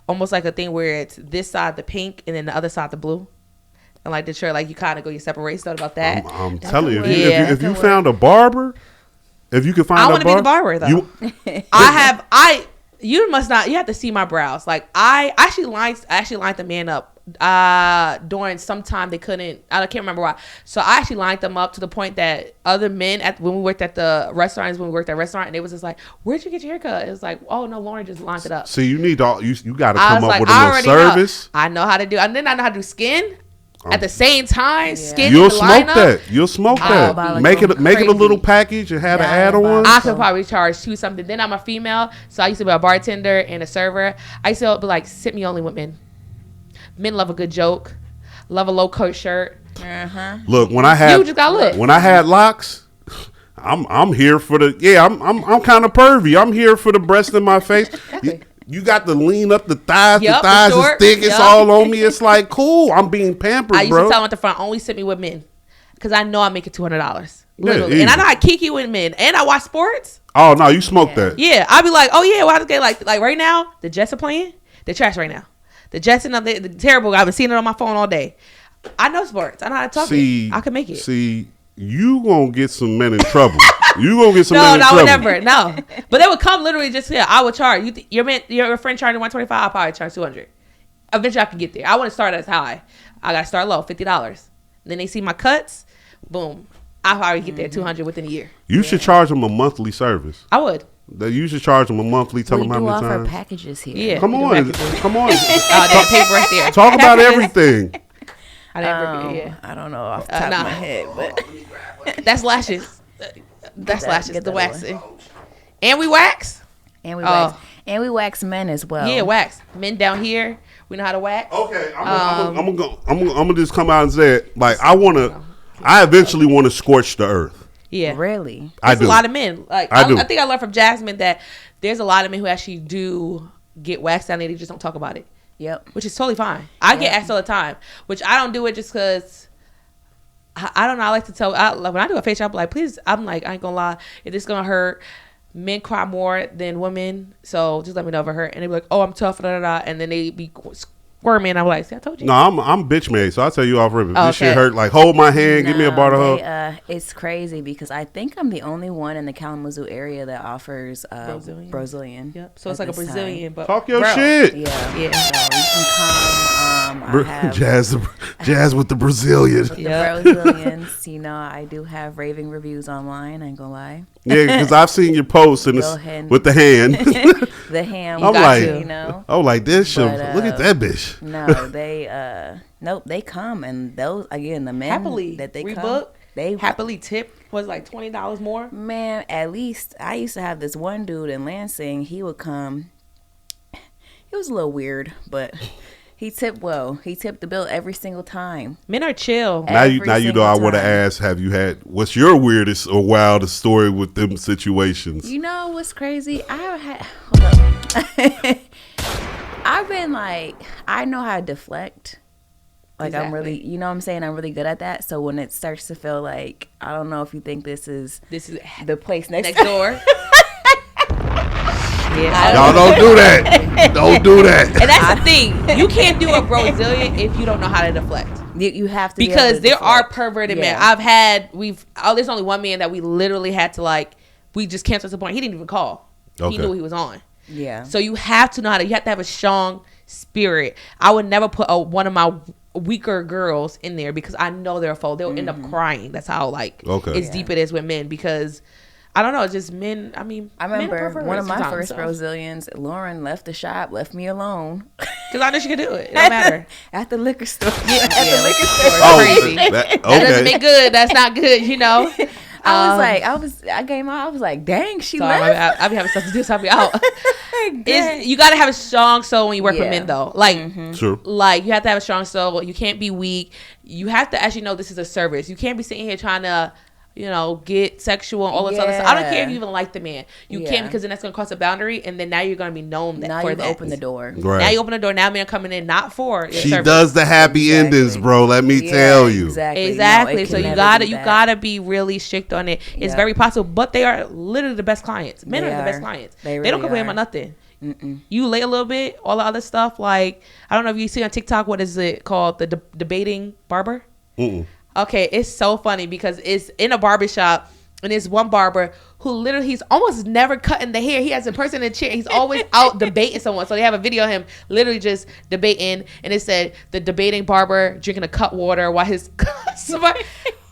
almost like a thing where it's this side the pink and then the other side the blue. And like the shirt, like you kind of go your separate ways. Thought about that. I'm telling you, could if you work. found a barber, if you could find I a want to be the barber though. You must not. You have to see my brows. Like I actually lined the man up during some time they couldn't. I can't remember why. So I actually lined them up to the point that other men when we worked at the restaurants, and they was just like, "Where'd you get your haircut?" It was like, "Oh no, Lauren just lined it up." See, you need you got to I come was up like, with a I little already service. know. I know how to do, and then I know how to do skin. At the same time, skin You'll in the smoke lineup, that. You'll smoke that. about, like, Make it going make it a little crazy. package and have an Yeah, add-on. I could probably charge $2 something. Then I'm a female, so I used to be a bartender and a server. I used to be like, sit me only with men. Men love a good joke, love a low cut shirt. Look, when I had You just got lit. when I had locks, I'm here for the I'm kind of pervy. I'm here for the breast in my face. You got to lean up the thighs. Yup, the thighs the is short. thick. It's Yup. all on me. It's like cool. I'm being pampered, I used bro. to tell them at the front, only sit me with men, because I know I make it $200. Literally, easy. and I know I kiki with men, and I watch sports. Oh no, you smoke that. Yeah, I'll be like, oh yeah, well, I get like right now the Jets are playing. They're trash right now. The Jets and the terrible. I've been seeing it on my phone all day. I know sports. I know how to talk. I can make it. See, you gonna get some men in trouble. You gonna get some No, men in no, trouble. never. No, but they would come literally just here. I would charge you. Your friend charging $125. I'll probably charge $200. Eventually, I can get there. I want to start as high. I gotta start low, $50. Then they see my cuts. Boom. I'll probably get there $200 within a year. You should charge them a monthly service. I would. You should charge them a monthly. Tell We them how do many offer times. packages here. Yeah. Come we do on, packages. come on. That paper right there. Talk about everything. I didn't forget. Yeah. I don't know off the top nah. of my head, but That's lashes. That's lashes. get The that waxing. And we wax. and we Oh. wax and we wax men as well. Yeah, wax. Men down here, we know how to wax. Okay, I'm gonna just come out and say it. Like I eventually want to scorch the earth. Yeah. Really? I There's do. a lot of men. Like I do. I think I learned from Jasmine that there's a lot of men who actually do get waxed down and they just don't talk about it, Yep. which is totally fine. I get Yeah. asked all the time, which I don't do it just because I don't know. I like to tell like, when I do a facial, I'm like, please. I'm like, I ain't gonna lie. If this gonna hurt, men cry more than women, so just let me know if it hurt. And they be like, oh, I'm tough, da da da, and then they be squirming. And I'm like, see, I told you. No, I'm bitch made, so I'll tell you off rip. If this shit Okay. hurt, like hold my hand, give me a bar to hug. It's crazy because I think I'm the only one in the Kalamazoo area that offers Brazilian. Brazilian. Yep. So it's at like a this time. Brazilian, but Talk your bro, shit. Yeah. Yeah. So you can come. I have Jazz with the Brazilian. the Yeah. Brazilians. You know, I do have raving reviews online. I ain't gonna lie. Yeah, because I've seen your posts and Go ahead. with the hand. The ham. I'm got like, to. you know. oh, like this shit. But, Look at that bitch. No, they nope, they come and those again the men happily that they rebook. come, they Happily tip was like $20 more. man, at least I used to have this one dude in Lansing, he would come. It was a little weird, but he tipped well. He tipped the bill every single time. Men are chill. Now you Every know I single would have time. asked, have you had what's your weirdest or wildest story with them situations? You know what's crazy? Hold up. I've been like, I know how to deflect. Like I'm really, Exactly. you know what I'm saying? I'm really good at that. So when it starts to feel like, I don't know if you think this is the place next door. Yeah. Y'all don't do that. Don't do that. And that's the thing. You can't do a Brazilian if you don't know how to deflect. You have to be able Because to there are deflect. perverted Yeah. men. There's only one man that we literally had to we just canceled to the point. He didn't even call. Okay. He knew he was on. Yeah. So you have to know you have to have a strong spirit. I would never put one of my weaker girls in there because I know they're full. They'll end up crying. That's how Okay. it's deep it is with men because I don't know, just men. I mean, I men are remember perverts one of my sometimes, first so. Brazilians, Lauren left the shop, left me alone. Because I knew she could do it. It don't matter. At the liquor store. Yeah, At the liquor store. Oh, crazy. that, That doesn't okay. make good. That's not good, you know. I came out, I was like, dang, she Sorry, left. I be having stuff to do, so I'll be out. Dang. You got to have a strong soul when you work with Yeah. men, though. Like, True. like you have to have a strong soul. You can't be weak. You have to actually know this is a service. You can't be sitting here trying to, get sexual and all this other stuff. I don't care if you even like the man. You Yeah. can't because then that's going to cross a boundary, and then now you're going to be known Now for you've that. opened the door. Right. Now you open the door. Now men are coming in not for your She service. does the happy Exactly. endings, bro. Let me Yeah, tell you. Exactly. No, Exactly. it So can you never gotta be you that. gotta be really strict on it. It's Yeah. very possible, but they are literally the best clients. Men They are the best are. clients. They don't really complain are. about nothing. You lay a little bit, all the other stuff. Like I don't know if you see on TikTok what is it called, the debating barber. Okay, it's so funny because it's in a barbershop. And there's one barber who literally, he's almost never cutting the hair. He has a person in a chair. He's always out debating someone. So they have a video of him literally just debating. And it said, the debating barber drinking a cut water while his customer.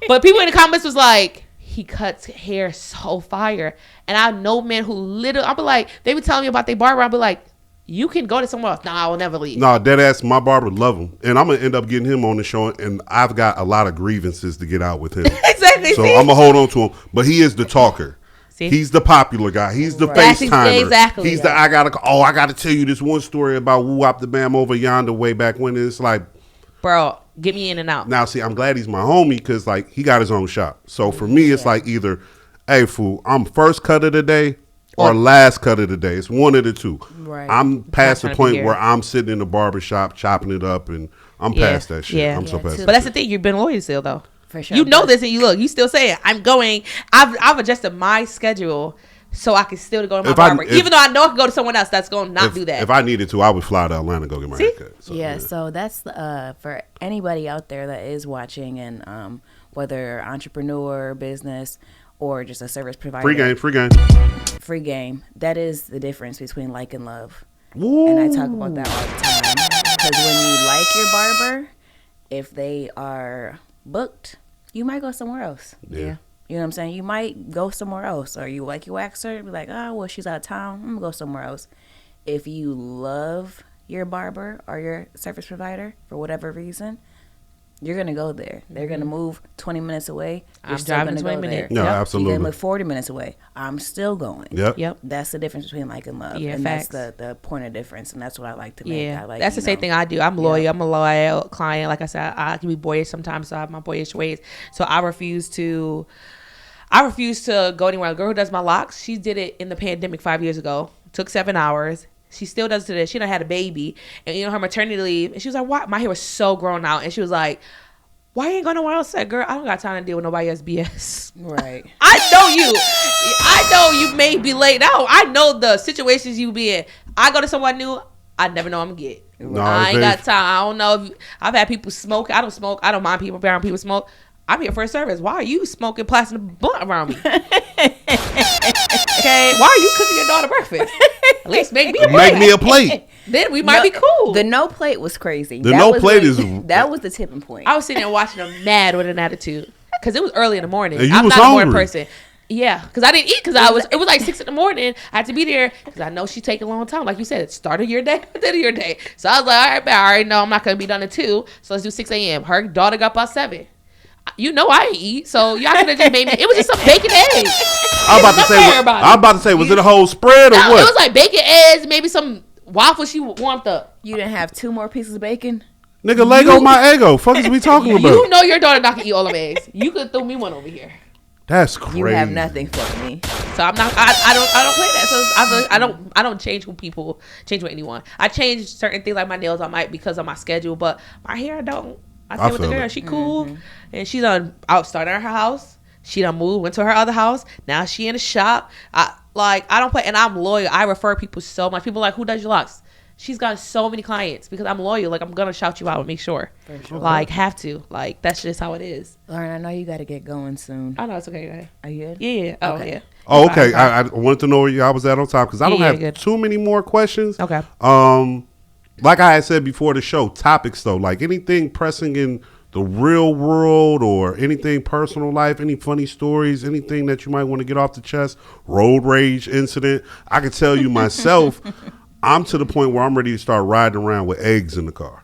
But people in the comments was like, he cuts hair so fire. And I know men who literally, I'll be like, they be telling me about their barber. I'll be like, you can go to somewhere else. Nah, I will never leave. No, dead ass. My barber love him, and I'm gonna end up getting him on the show. And I've got a lot of grievances to get out with him. Exactly. So see? I'm gonna hold on to him. But he is the talker. See? He's the popular guy. He's the Right. FaceTimer. Exactly. He's the I gotta tell you this one story about Woo Wop the Bam over yonder way back when. It's like, Bro, get me in and out. now see, I'm glad he's my homie because like he got his own shop. So for me, it's like either, hey fool, I'm first cut of the day or last cut of the day. It's one of the two. Right. I'm past the trying to be point here. where I'm sitting in the barber shop chopping it up, and I'm past that shit. Yeah. I'm so Yeah, past too. that But that's the shit. thing. You've been loyal still, though. For sure. You know this, and you look. You still saying, "I'm going." I've adjusted my schedule so I can still go to my barber, even though I know I can go to someone else that's going to not do that. If I needed to, I would fly to Atlanta to go get my See? haircut. So, Yeah, so that's for anybody out there that is watching and whether entrepreneur, business, or just a service provider. Free game. Free game. That is the difference between like and love. Woo. And I talk about that all the time. Because when you like your barber, if they are booked, you might go somewhere else. Yeah. You know what I'm saying? You might go somewhere else. Or you like your waxer, be like, oh, well, she's out of town. I'm going to go somewhere else. If you love your barber or your service provider for whatever reason, you're going to go there. They're going to move 20 minutes away. You're I'm still driving gonna 20 go minutes. there. No, Yep. You're absolutely. going to move 40 minutes away. I'm still going. Yep. Yep. That's the difference between like and love. Yeah, and facts. that's the point of difference. And that's what I like to make. Yeah, I like, that's the you same know, thing I do. I'm loyal. Yeah. I'm a loyal client. Like I said, I can be boyish sometimes, so I have my boyish ways. So I refuse to I refuse to go anywhere. A girl who does my locks, she did it in the pandemic 5 years ago. Took 7 hours. She still does it today. She done had a baby, and her maternity leave. And she was like, "Why?" My hair was so grown out, and she was like, "Why you ain't going nowhere else?" I said, "Girl, I don't got time to deal with nobody else's BS." Right. I know you may be late out. I know the situations you be in. I go to someone new, I never know I'm gonna get. No, I ain't it's got time. I don't know if I've had people smoke. I don't smoke. I don't mind people around people smoke. I'm here for a service. Why are you smoking plastic blunt around me? Okay, why are you cooking your daughter breakfast? At least make me a plate. Make me a plate. Then we might be cool. The no plate was crazy. The That no was plate that was the tipping point. I was sitting there watching them mad with an attitude because it was early in the morning. And you I'm was not a morning hungry. person. Yeah, because I didn't eat because it was like 6 a.m. I had to be there because I know she take a long time. Like you said, start of your day, end of your day. So I was like, all right, I already know I'm not going to be done at 2. So let's do 6 a.m. Her daughter got up by 7. You know I ain't eat, so y'all could have just made me. It was just some bacon eggs. I'm about to say, was it a whole spread or No, what? it was like bacon eggs, maybe some waffles she warmed up. You didn't have 2 more pieces of bacon? Nigga, Lego my ego. Fuck is we talking about? You know your daughter not gonna eat all them eggs. You could throw me one over here. That's crazy. You have nothing for me. So I'm not. I don't play that. So I don't change with anyone. I change certain things like my nails. I might because of my schedule, but my hair I don't. I stay with the feel girl. it. She cool, and she done started her house. She done moved, went to her other house. Now she in the shop. I don't play, and I'm loyal. I refer people so much. People like, who does your locks? She's got so many clients because I'm loyal. Like I'm gonna shout you out and make sure. Like have to. Like that's just how it is. Lauren, I know you got to get going soon. Oh no, it's okay. Go ahead. Are you good? Yeah. Oh Okay. yeah. Oh, okay. Fine. I wanted to know where y'all was at on time because I don't Yeah, have good. too many more questions. Okay. Like I had said before the show, topics though, like anything pressing in the real world or anything personal life, any funny stories, anything that you might want to get off the chest, road rage incident. I can tell you myself, I'm to the point where I'm ready to start riding around with eggs in the car.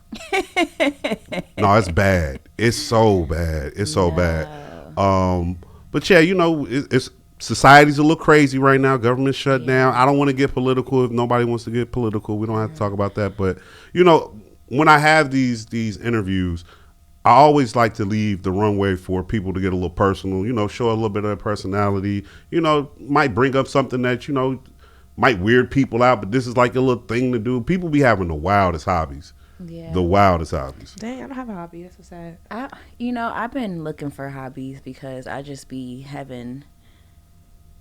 No, it's bad. It's so bad. It's so bad. But yeah, it's society's a little crazy right now. Government shut down. I don't want to get political. If nobody wants to get political, we don't have to talk about that. But when I have these interviews, I always like to leave the runway for people to get a little personal. Show a little bit of their personality. Might bring up something that might weird people out, but this is like a little thing to do. People be having the wildest hobbies. Yeah. The wildest hobbies. Dang, I don't have a hobby. That's so sad. I've been looking for hobbies because I just be having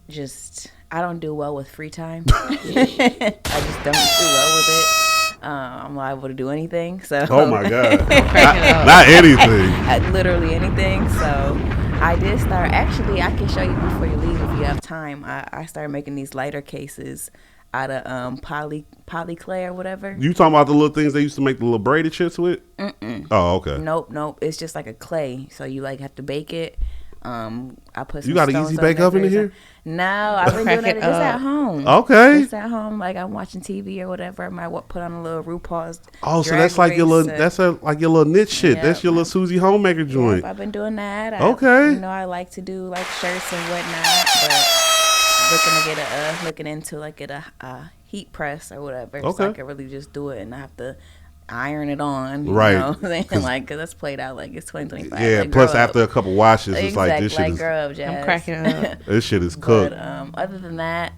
I don't do well with free time. I just don't do well with it. I'm liable to do anything. So Oh my God. not anything. Literally anything. So I did start. Actually, I can show you before you leave if you have time. I started making these lighter cases out of poly clay or whatever. You talking about the little things they used to make the little braided chips with? Oh, okay. Nope. It's just like a clay. So you have to bake it. I put some You got an stones easy on bake there oven in for here? No, I've been doing it just at home. Okay. Just at home, like I'm watching TV or whatever. I might put on a little RuPaul's. Oh, so Drag that's like your Race, little like your little knit shit. Yep. That's your little Susie Homemaker joint. I've been doing that. Okay. I like to do like shirts and whatnot, but looking into a heat press or whatever. Okay. So I can really just do it and I have to iron it on. Right. Because that's played out like it's 2025. Yeah, Like, plus grow after up. a couple washes, it's like this shit Like is grow up, Jazz. I'm cracking up. this shit is cooked. But other than that,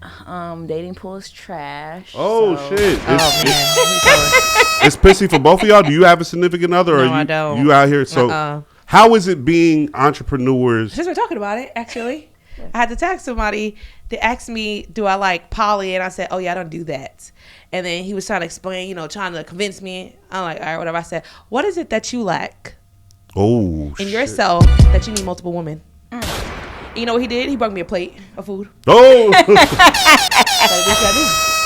dating pool is trash. Oh so- shit. Oh man. It's pissy for both of y'all. Do you have a significant other or No, I don't. you out here? So how is it being entrepreneurs? Since we're talking about it, actually, I had to text somebody that asked me, do I like poly? And I said, oh yeah, I don't do that. And then he was trying to explain, trying to convince me. I'm like, all right, whatever. I said, what is it that you lack Oh, in yourself that you need multiple women? And you know what he did? He brought me a plate of food. Oh, So this I do.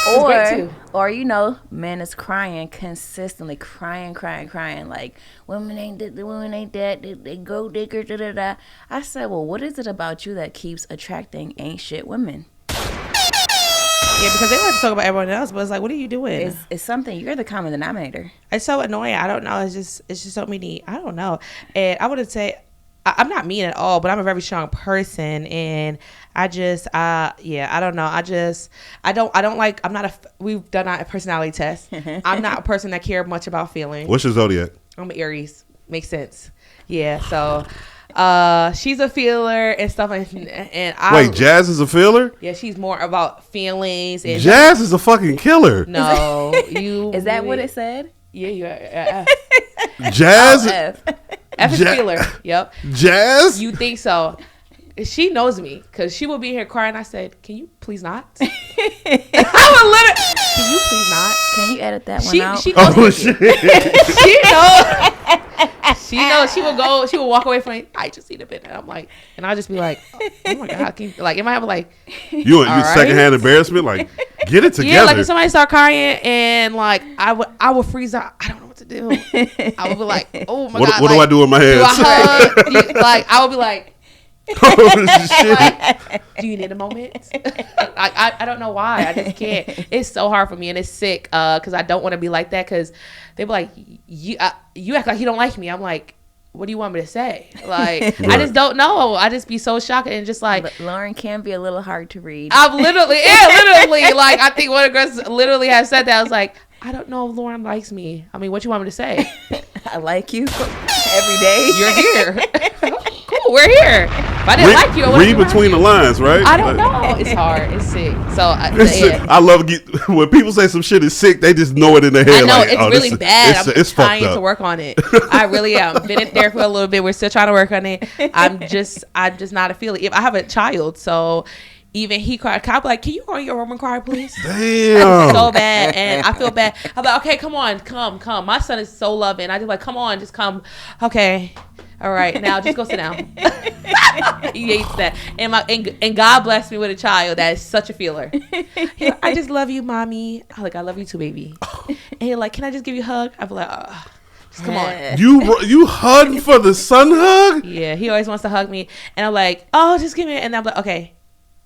It was great, too. Or men is crying consistently, crying. Like women ain't that, they go digger. Da, da, da. I said, well, what is it about you that keeps attracting ain't shit women? Yeah, because they like to talk about everyone else, but it's like, what are you doing? It's something. You're the common denominator. It's so annoying. I don't know. It's just so many. I don't know. And I wouldn't say I'm not mean at all, but I'm a very strong person, and I just I don't know. I don't like. I'm not a. We've done a personality test. I'm not a person that care much about feelings. what's your zodiac? I'm an Aries. Makes sense. Yeah. So She's a feeler and stuff, and I Wait, Jazz is a feeler? Yeah, she's more about feelings. And Jazz is a fucking killer. no, you Is that what it said? Yeah, you. Jazz, F is feeler. Yep. Jazz. You think so? She knows me because she will be here crying. I said, "Can you please not?" I would literally. Can you please not? Can you edit that one out? She knows. Oh shit! She knows. She knows. She will go. She will walk away from me. I just need a bit. And I'm like, and I'll just be like, oh my god, like, it might have like, You right. secondhand embarrassment? Like, get it together. yeah, like if somebody start crying and like I would freeze out. I don't know what to do. I would be like, oh my god, what do I do with my hands? Do I hug? Like I would be like. Oh shit! Like, do you need a moment? I don't know why. I just can't. It's so hard for me, and it's sick because I don't want to be like that. Because they be like, you act like you don't like me. I'm like, what do you want me to say? Like, I just don't know. I just be so shocked and just like. Lauren can be a little hard to read. I'm literally, like I think one of the girls literally has said that. I was like, I don't know if Lauren likes me. I mean, what you want me to say? I like you every day. You're here. Cool, we're here. If I didn't like you, I wouldn't read be between the lines, right? I don't know. It's hard. It's sick. So yeah. I love when people say some shit is sick. They just know it in their head. I know like, it's oh, really bad. It's I'm trying fucked up. to work on it. I really am. Been in therapy for a little bit. We're still trying to work on it. I'm just not a feeler. If I have a child, so even he cried. I'll be like, can you go in your room and cry, please? Damn. So bad, and I feel bad. I'm like, okay, come on, come. My son is so loving. I just like, come on, just come. Okay. All right, now just go sit down. He hates that, and God blessed me with a child that is such a feeler. I just love you, mommy. I'm like, I love you too, baby. And he's like, can I just give you a hug? I'm like, just come on. You hug for the son hug? Yeah, he always wants to hug me, and I'm like, oh, just give me it. And I'm like, okay,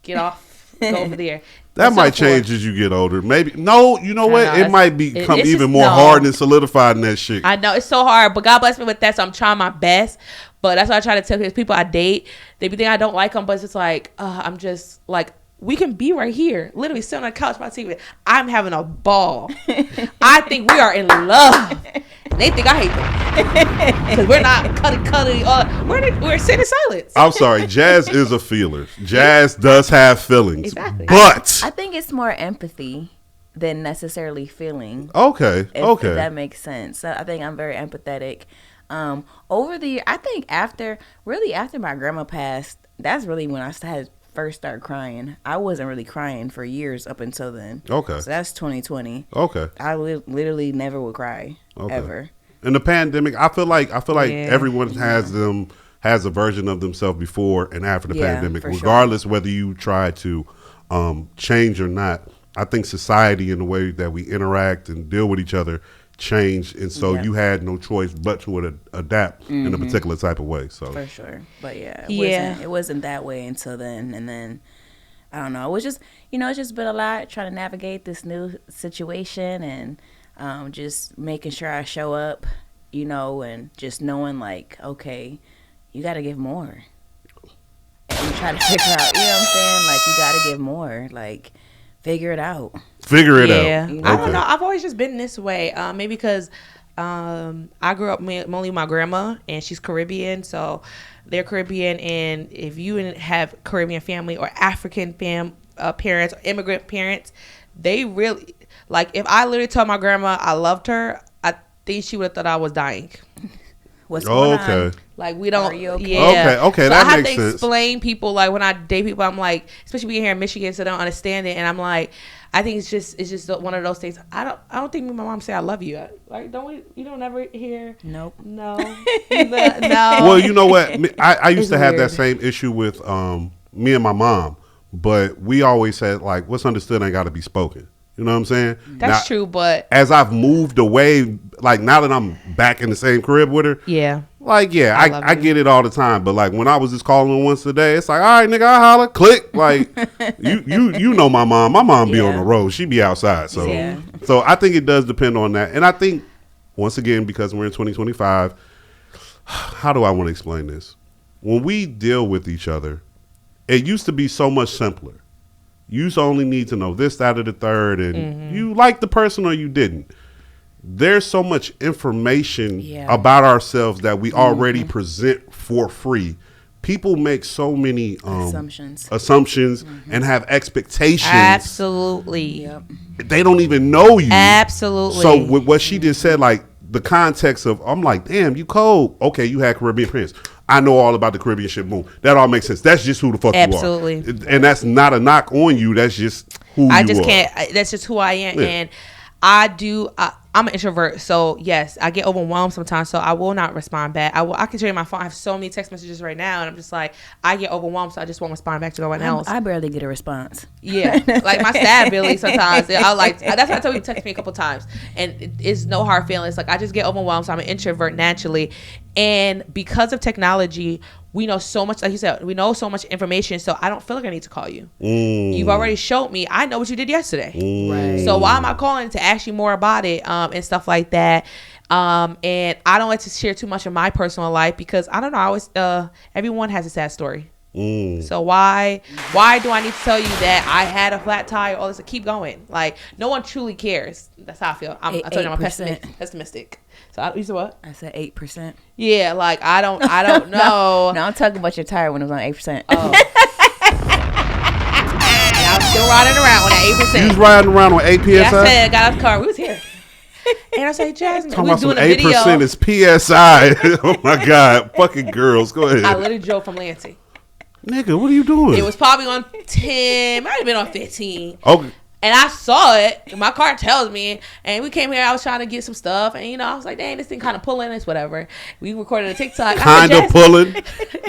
get off, go over there. That might change as you get older. Maybe. No, you know what? It might become it's even just, more hard and solidified in that shit. I know it's so hard, but God bless me with that, so I'm trying my best. But that's what I try to tell people I date. They be thinking I don't like them, but it's just like, I'm just like, we can be right here, literally sitting on the couch by TV. I'm having a ball. I think we are in love. And they think I hate them because we're not cutting. We're sitting in silence. I'm sorry. Jazz is a feeler. Jazz does have feelings. Exactly. But I think it's more empathy than necessarily feeling. Okay. If that makes sense. So I think I'm very empathetic. Over the year, I think after my grandma passed, that's really when I first started crying. I wasn't really crying for years up until then. Okay. So that's 2020. Okay. I literally never would cry ever. In the pandemic, I feel like Yeah. everyone has a version of themselves before and after the pandemic, for sure. regardless whether you try to change or not. I think society and the way that we interact and deal with each other changed, and so you had no choice but to adapt in a particular type of way. So For sure. But yeah, it wasn't that way until then. And then I don't know. It was just, it's just been a lot trying to navigate this new situation and just making sure I show up, and just knowing like, okay, you got to give more. And try to figure out, you know what I'm saying? Like, you got to give more. Like, figure it out. Figure it out. Yeah, Okay. I don't know. I've always just been this way. Maybe because I grew up mainly with my grandma, and she's Caribbean, so they're Caribbean. And if you have Caribbean family or African parents or immigrant parents, they really like. If I literally told my grandma I loved her, I think she would have thought I was dying. What's going Okay. on? Like, we don't. Are you okay? Yeah. Okay, So that I have makes to sense. explain people, like, when I date people, I'm like, especially being here in Michigan, so they don't understand it, and I'm like, I think it's just one of those things. I don't think me and my mom say I love you. Like, you don't ever hear. Nope. No. No. Well, you know what? I used It's to have that weird. same issue with me and my mom, but we always said, like, what's understood ain't got to be spoken. You know what I'm saying? That's Now, true, but as I've moved away, like now that I'm back in the same crib with her, yeah. like, yeah, I love I you. get it all the time. But like when I was just calling her once a day, it's like, all right, nigga, I holler, click. Like you know my mom. My mom be on Yeah. the road. She be outside. So Yeah. so I think it does depend on that. And I think once again, because we're in 2025, how do I want to explain this? When we deal with each other, it used to be so much simpler. You used to only need to know this, that, or the third, and you liked the person or you didn't. There's so much information Yeah. about ourselves that we already present for free, people make so many Assumptions. and have expectations. Absolutely. Yep. They don't even know you. Absolutely. So with what she just said, like the context of, I'm like, damn, you cold. Okay, you had Caribbean parents. I know all about the Caribbean ship boom. That all makes sense. That's just who the fuck Absolutely. you are. And that's not a knock on you. That's just who I you just are. can't. That's just who I am, Yeah. and I'm an introvert, so yes, I get overwhelmed sometimes. So I will not respond back. I can show you my phone. I have so many text messages right now, and I'm just like, I get overwhelmed, so I just won't respond back to no one else. I barely get a response. Yeah, like my sad Billy sometimes. I like that's why I told you to text me a couple times, and it's no hard feelings. Like I just get overwhelmed. So I'm an introvert naturally, and because of technology, we know so much. Like you said, we know so much information. So I don't feel like I need to call you. You've already showed me. I know what you did yesterday. Right. So why am I calling to ask you more about it and stuff like that? And I don't like to share too much of my personal life because I don't know. I always everyone has a sad story. So why do I need to tell you that I had a flat tire? All this, keep going. Like no one truly cares. That's how I feel. I told you I'm 8%. pessimistic. So you said what? I said 8%. Yeah, like I don't know. No, I'm talking about your tire when it was on 8%. Oh. And I was still riding around with that 8%. You was riding around on 8 PSI? Yeah, I said I got out the car. We was here. And I said, Jasmine, Talking we was about doing some a video. 8% is PSI. Oh my God. Fucking girls. Go ahead. I literally drove from Lansing. Nigga, what are you doing? It was probably on 10, might have been on 15. Okay. And I saw it. My car tells me. And we came here. I was trying to get some stuff. And, you know, I was like, dang, this thing kind of pulling. It's whatever. We recorded a TikTok. Kind of pulling.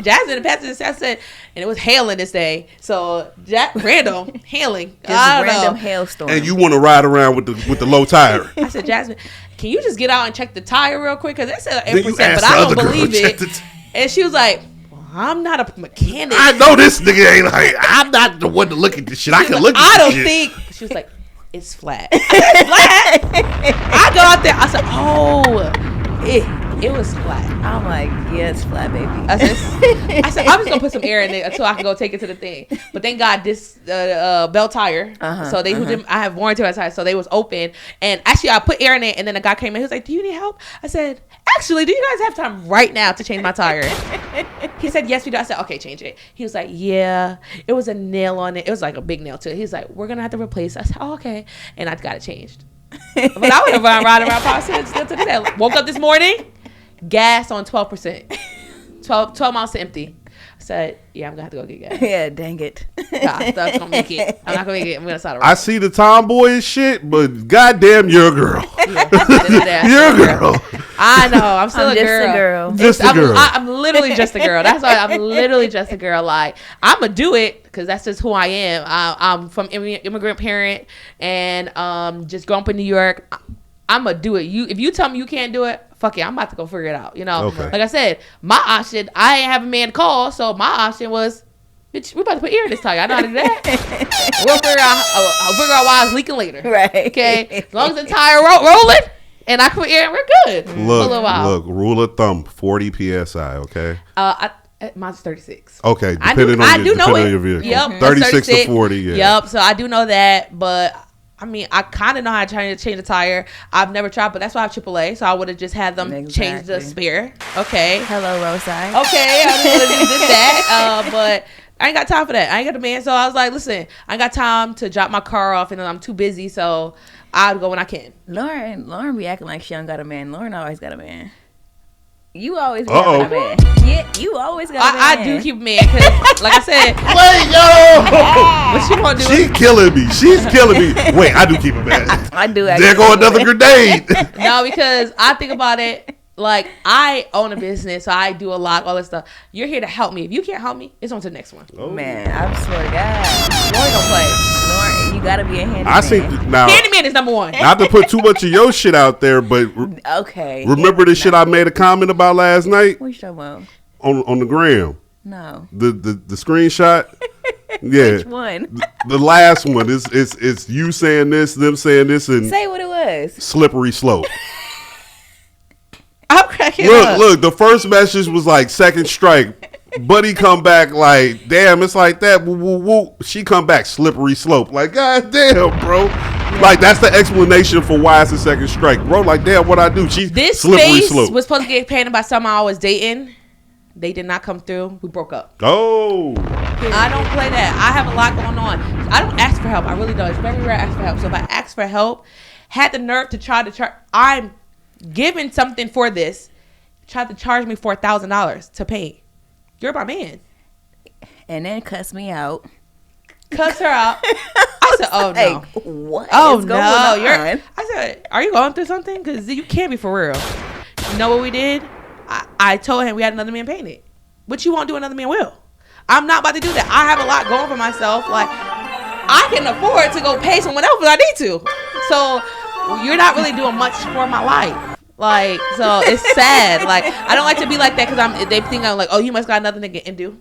Jasmine passed this. I said, and it was hailing this day. So, random hailing. Just I don't random know. hailstorm. And you want to ride around with the low tire. I said, Jasmine, can you just get out and check the tire real quick? Because it said Then you 8%, asked but I the don't other girl believe to check it. the And she was like, well, I'm not a mechanic. I know this nigga ain't like, I'm not the one to look at this shit. I can look at I this don't shit. think. She was like, it's flat. I said, it's flat. I go out there. I said, oh, it was flat. I'm like, yeah, it's flat, baby. I said, I'm just gonna put some air in it until I can go take it to the thing. But thank God this belt tire. So they I have warranty on the tire, so they was open. And actually, I put air in it, and then the guy came in. He was like, "Do you need help?" I said, "Actually, do you guys have time right now to change my tire?" He said, "Yes, we do." I said, "Okay, change it." He was like, "Yeah, it was a nail on it. It was like a big nail too." He's like, "We're gonna have to replace it." I said, "Oh, okay," and I got it changed. But I would have riding around Power City still to the day. Woke up this morning, gas on 12%, 12 miles to empty. I said, "Yeah, I'm gonna have to go get gas." Yeah, dang it. Nah, I'm not gonna make it. I'm not gonna make it. I'm gonna start a I see the tomboy and shit, but goddamn, you're a girl. You're a girl. I know. I'm still I'm a just girl. a girl. Just a girl. I'm literally just a girl. That's why I'm literally just a girl. Like I'm gonna do it because that's just who I am. I'm from immigrant parent and just growing up in New York. I'm gonna do it. If you tell me you can't do it, fuck it. I'm about to go figure it out. You know. Okay. Like I said, my option. I ain't have a man to call, so my option was, bitch, we about to put air in this tire. I know how to do that. We'll figure out why it's leaking later. Right. Okay. As long as the tire rolling and I can put air in, we're good. For a little while. Look, rule of thumb, 40 PSI, okay? Mine's 36. Okay, I depending do know on it. your vehicle. Yep, 36 to 40, yeah. Yep. So I do know that, but I mean, I kind of know how to change the tire. I've never tried, but that's why I have AAA. So I would have just had them change the Exactly. spare. Okay. Hello, roadside. Okay. I would have just did that. But I ain't got time for that. I ain't got the man. So I was like, listen, I ain't got time to drop my car off, and I'm too busy. So I'll go when I can. Lauren be acting like she don't got a man. Lauren always got a man. You always be Uh-oh. having a man. Yeah, you always got a man. I do keep a man because, like I said, Wait, yo! what you gonna do? She's killing me. She's killing me. Wait, I do keep it bad. I do. There go another grenade. No, because I think about it like I own a business, so I do a lot, all this stuff. You're here to help me. If you can't help me, it's on to the next one. Man, I swear to God. Lauren don't play. Lauren, you gotta be a handyman. I see now. Handyman is number one. Not to put too much of your shit out there, but Okay. remember the shit I made a comment about last night What you talking about? on the gram? No. The screenshot. Yeah. Which one? The last one is it's you saying this, them saying this, and Say what it was. slippery slope. I'm cracking up. Look, the first message was like second strike. Buddy come back like, damn, it's like that. Woo, woo, woo. She come back slippery slope. Like, god damn, bro. Like, that's the explanation for why it's a second strike. Bro, like, damn, what I do? She's This slippery space slope. was supposed to get painted by someone I was dating. They did not come through. We broke up. Oh. I don't play that. I have a lot going on. I don't ask for help. I really don't. It's very rare I ask for help. So if I ask for help, had the nerve to try to charge, I'm giving something for this, tried to charge me $4,000 to pay. You're my man. And then cuss me out. Cuss her out. I said, oh no. Like, what Oh is no. going on? I said, are you going through something? Because you can't be for real. You know what we did? I told him we had another man painted. What you won't do, another man will. I'm not about to do that. I have a lot going for myself. Like, I can afford to go pay someone else if I need to. So you're not really doing much for my life. Like, so it's sad. Like, I don't like to be like that because they think I'm like, oh, you must got another nigga and do.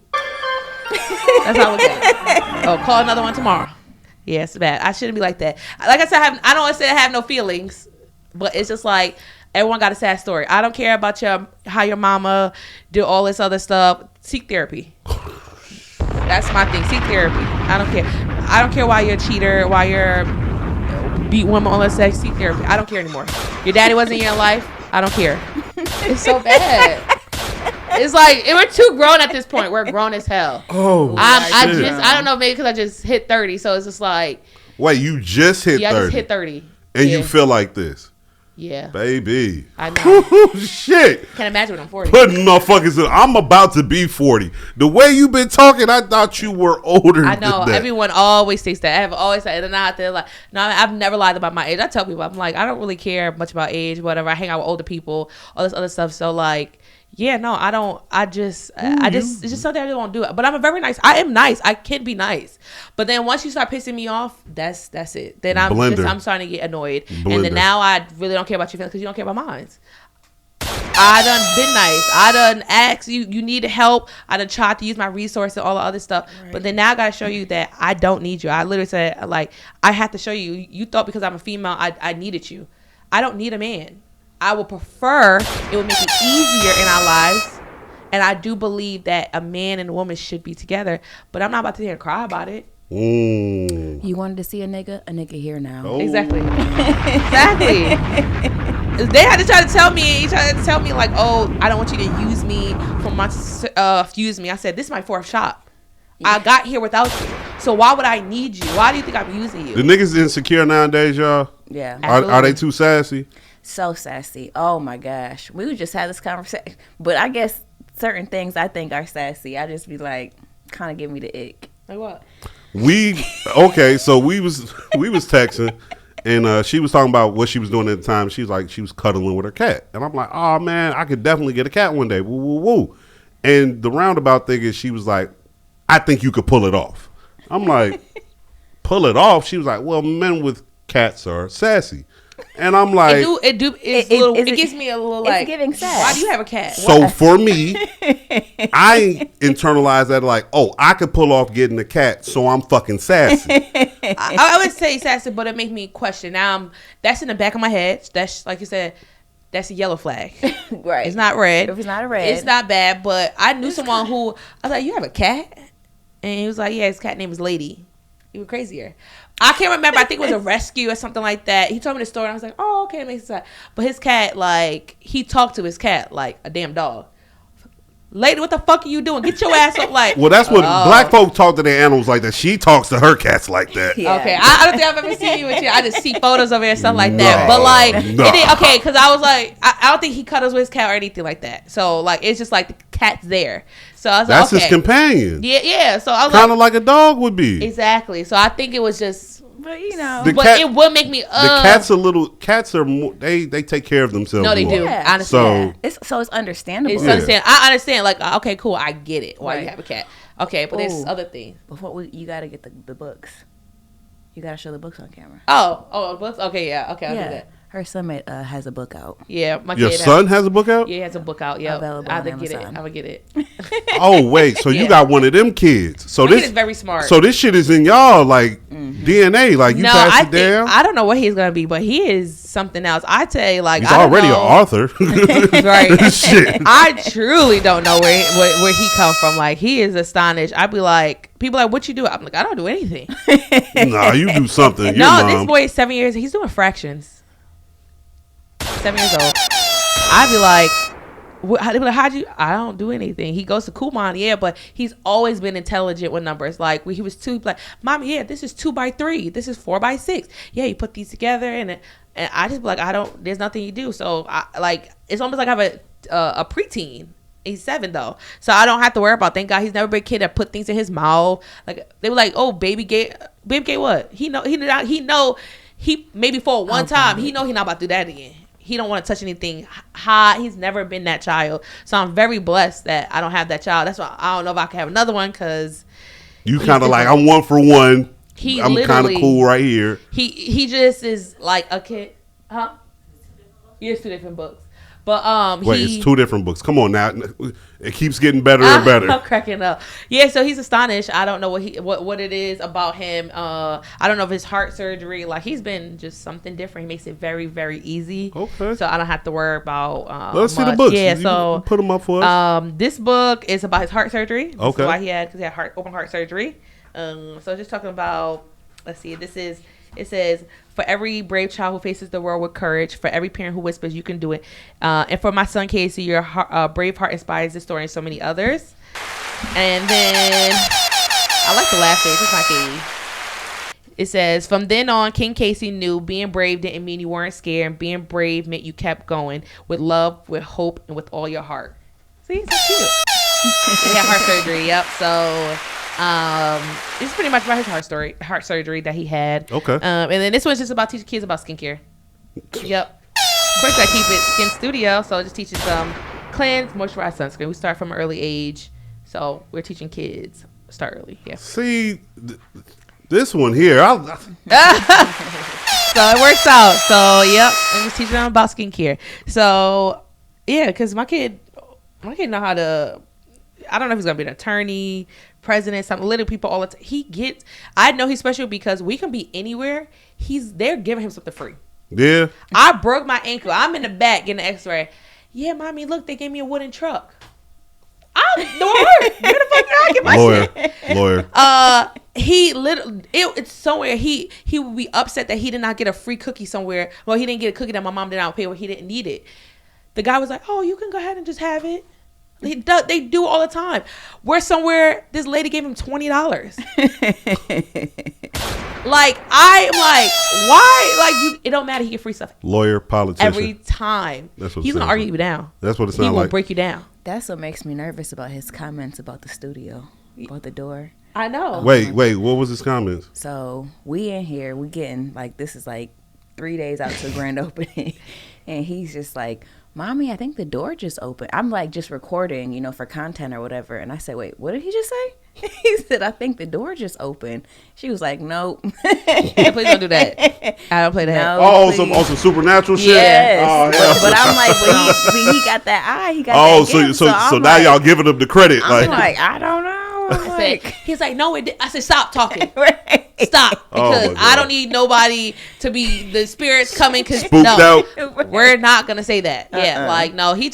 That's how I look at it. Oh, call another one tomorrow. Yeah, it's bad. I shouldn't be like that. Like I said, I don't want to say I have no feelings, but it's just like everyone got a sad story. I don't care about how your mama do all this other stuff. Seek therapy. That's my thing. Seek therapy. I don't care. I don't care why you're a cheater, why you're beat women all that sex. Seek therapy. I don't care anymore. Your daddy wasn't in your life. I don't care. It's so bad. It's like we're too grown at this point. We're grown as hell. Oh, I don't know, maybe because I just hit 30, so it's just like. Wait, you just hit 30? Yeah, I just hit 30. And you feel like this? Yeah. Baby. I know. Shit. Can't imagine when I'm 40. Putting motherfuckers in. I'm about to be 40. The way you been talking, I thought you were older I know. than that. Everyone always thinks that. I have always said, and out there like, no, I've never lied about my age. I tell people, I'm like, I don't really care much about age, whatever. I hang out with older people, all this other stuff. So like, yeah, no, I don't. It's just something I just won't do it. But I'm I am nice. I can be nice. But then once you start pissing me off, that's it. Then I'm starting to get annoyed. And then now I really don't care about your feelings because you don't care about mine. I done been nice. I done asked you need help. I done tried to use my resources and all the other stuff. Right. But then now I gotta show you that I don't need you. I literally said, like, I have to show you. You thought because I'm a female, I needed you. I don't need a man. I would prefer, it would make it easier in our lives. And I do believe that a man and a woman should be together. But I'm not about to sit here and cry about it. Mm. You wanted to see a nigga here now. Oh. Exactly. Exactly. They had to try to tell me, like, oh, I don't want you to use me for my, fuse me. I said, this is my fourth shot. Yeah. I got here without you. So why would I need you? Why do you think I'm using you? The niggas insecure nowadays, y'all? Yeah. Are they too sassy? So sassy. Oh my gosh. We would just have this conversation. But I guess certain things I think are sassy. I just be like, kind of give me the ick. Like what? So we was texting and she was talking about what she was doing at the time. She was like, she was cuddling with her cat. And I'm like, oh man, I could definitely get a cat one day. Woo, woo, woo. And the roundabout thing is she was like, I think you could pull it off. I'm like, pull it off? She was like, well, men with cats are sassy. And I'm like, it gives me a little like, giving sass. Why do you have a cat? So for me, I internalize that like, oh, I could pull off getting a cat, so I'm fucking sassy. I would say sassy, but it makes me question. Now that's in the back of my head. That's like you said, that's a yellow flag. Right. It's not red. If it's not a red, it's not bad. But I knew someone who I was like, you have a cat? And he was like, yeah, his cat name is Lady. Even crazier. I can't remember. I think it was a rescue or something like that. He told me the story and I was like, oh, okay, it makes sense. But his cat, like, he talked to his cat like a damn dog. Lady, what the fuck are you doing? Get your ass up. Like, well, that's what black folk talk to their animals like that. She talks to her cats like that. Yeah. Okay, I don't think I've ever seen you with you. I just see photos of it and stuff like that. But like, okay, because I was like, I don't think he cuddles with his cat or anything like that. So like, it's just like the cat's there. So I was that's like, his companion. Yeah. So I was kind of like a dog would be. Exactly. So I think it was just. But you know, it will make me. The cats are more. They take care of themselves. No, they more. do. Yeah. I understand. So it's understandable. It's understand. I understand. Like, okay, cool. I get it. Why you have a cat? Okay, but there's other things. Before you gotta get the books. You gotta show the books on camera. Oh, books. Okay, yeah. Okay, I'll do that. Her son has a book out. Yeah, my Your kid son has a book out? Yeah, he has a book out. Yeah, available I have to on get it. Amazon. I'm gonna get it. Oh wait, so you got one of them kids. So my this kid is very smart. So this shit is in y'all like DNA. Like you pass it down. I don't know what he's gonna be, but he is something else. I tell you, like he's I don't already an know. author. Right. Shit. I truly don't know where he come from. Like he is astonished. I'd be like, people like, what you do? I'm like, I don't do anything. Nah, you do something. This boy is 7 years. He's doing fractions. 7 years old. I'd be like, how'd you? I don't do anything. He goes to Kumon, yeah, but he's always been intelligent with numbers. Like when he was 2, he'd be like, Mommy, yeah, this is 2 by 3. This is 4 by 6. Yeah, you put these together, and I just be like, there's nothing you do. So it's almost like I have a preteen. He's 7 though, so I don't have to worry about. Thank God he's never been a kid that put things in his mouth. Like they were like, oh, baby gay what? He maybe for one time he know he not about to do that again. He don't want to touch anything hot. He's never been that child. So I'm very blessed that I don't have that child. That's why I don't know if I can have another one because you kind of like, I'm 1 for 1. I'm kind of cool right here. He just is like a kid. Huh? It's 2 different books. But wait, it's 2 different books. Come on now, it keeps getting better and better. I'm cracking up. Yeah, so he's astonished. I don't know what it is about him. I don't know if his heart surgery. Like he's been just something different. He makes it very, very easy. Okay. So I don't have to worry about. Let's see the books. Yeah, so put them up for us. This book is about his heart surgery. Okay. That's why he had open heart surgery. So just talking about. Let's see. It says, for every brave child who faces the world with courage, for every parent who whispers, you can do it. And for my son, Casey, your brave heart inspires this story and so many others. And then, I like the last page. It's my favorite. It says, from then on, King Casey knew being brave didn't mean you weren't scared. And being brave meant you kept going with love, with hope, and with all your heart. See, so cute. He had heart surgery, yep. So... it's pretty much about his heart surgery that he had. Okay. And then this one's just about teaching kids about skincare. Yep. Of course, I keep it Skin Studio, so it just teaches them cleanse, moisturize, sunscreen. We start from an early age, so we're teaching kids start early. Yeah. See, this one here, so it works out. So yep, I'm just teaching them about skincare. So yeah, because my kid know how to. I don't know if he's gonna be an attorney, president, some little people all the time. I know he's special because we can be anywhere. They're giving him something free. Yeah. I broke my ankle. I'm in the back getting an X-ray. Yeah, Mommy, look, they gave me a wooden truck. I'm no work. Where the fuck did I get my Lawyer. It's somewhere. He would be upset that he did not get a free cookie somewhere. Well, he didn't get a cookie that my mom did not pay, where he didn't need it. The guy was like, "Oh, you can go ahead and just have it." They do all the time. We're somewhere. This lady gave him $20. Like I'm like, why? Like it don't matter. He get free stuff. Lawyer, politician. Every time. That's what he's gonna argue you down. That's what it sounds like. He will break you down. That's what makes me nervous about his comments about the studio, about the door. I know. Wait. What was his comments? So we in here. We getting like this is like 3 days out to the grand opening, and he's just like, Mommy, I think the door just opened. I'm like just recording, for content or whatever. And I said, wait, what did he just say? He said, I think the door just opened. She was like, nope. Yeah, please don't do that. I don't play that. No, some supernatural shit? Yes. Oh, yeah. But I'm like, but he got that eye. He got that gift. So now y'all giving him the credit. I'm like, I don't know. He's like, no, I said, stop talking. Right. Stop. Because I don't need nobody to be the spirits coming. Cause spooked out. We're not going to say that. Yeah. Like, no, he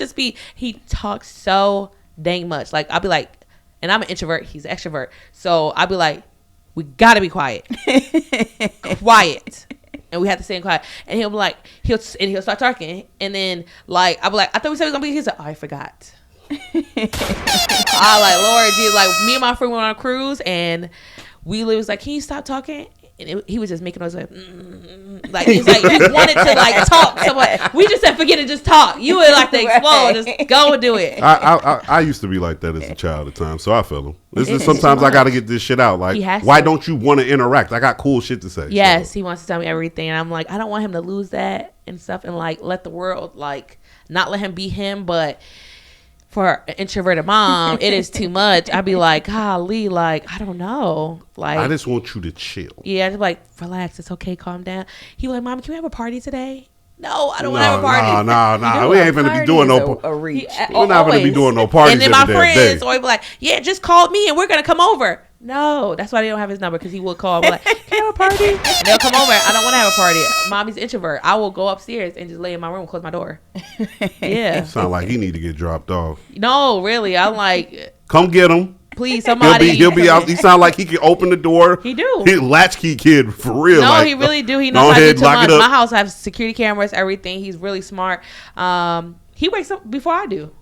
talks so dang much. Like, I'll be like, and I'm an introvert. He's an extrovert. So I'll be like, we got to be quiet. Quiet. And we have to stay quiet. And he'll be like, he'll start talking. And then, like, I'll be like, I thought we said we was going to be. He's like, oh, I forgot. I like, Lord, dude, like me and my friend went on a cruise and we was like, can you stop talking? And he was just making noise like, like he's like he wanted to like talk. So we just said, forget it, just talk. You would like to explode, just go and do it. I used to be like that as a child at times, so I feel him. This is sometimes I got to get this shit out. Like, why don't you want to interact? I got cool shit to say. Yes, so. He wants to tell me everything, and I'm like, I don't want him to lose that and stuff, and like let the world like not let him be him, but. For an introverted mom, it is too much. I'd be like, golly, like, I don't know. Like, I just want you to chill. Yeah, just like, relax. It's okay. Calm down. He was like, Mom, can we have a party today? No, I don't want to have a party. No. We ain't going to be doing no party. We're not going to be doing no parties. And then my friends always be like, yeah, just call me and we're going to come over. No, that's why they don't have his number, because he would call me like, can you have a party? And they'll come over. I don't want to have a party. Mommy's an introvert. I will go upstairs and just lay in my room and close my door. Yeah. Sound like he need to get dropped off. No, really. I'm like, come get him. Please, somebody. He'll be out. He sound like he can open the door. He do. He latchkey kid for real. No, like, he really do. He knows how to do too much. My house has security cameras, everything. He's really smart. He wakes up before I do.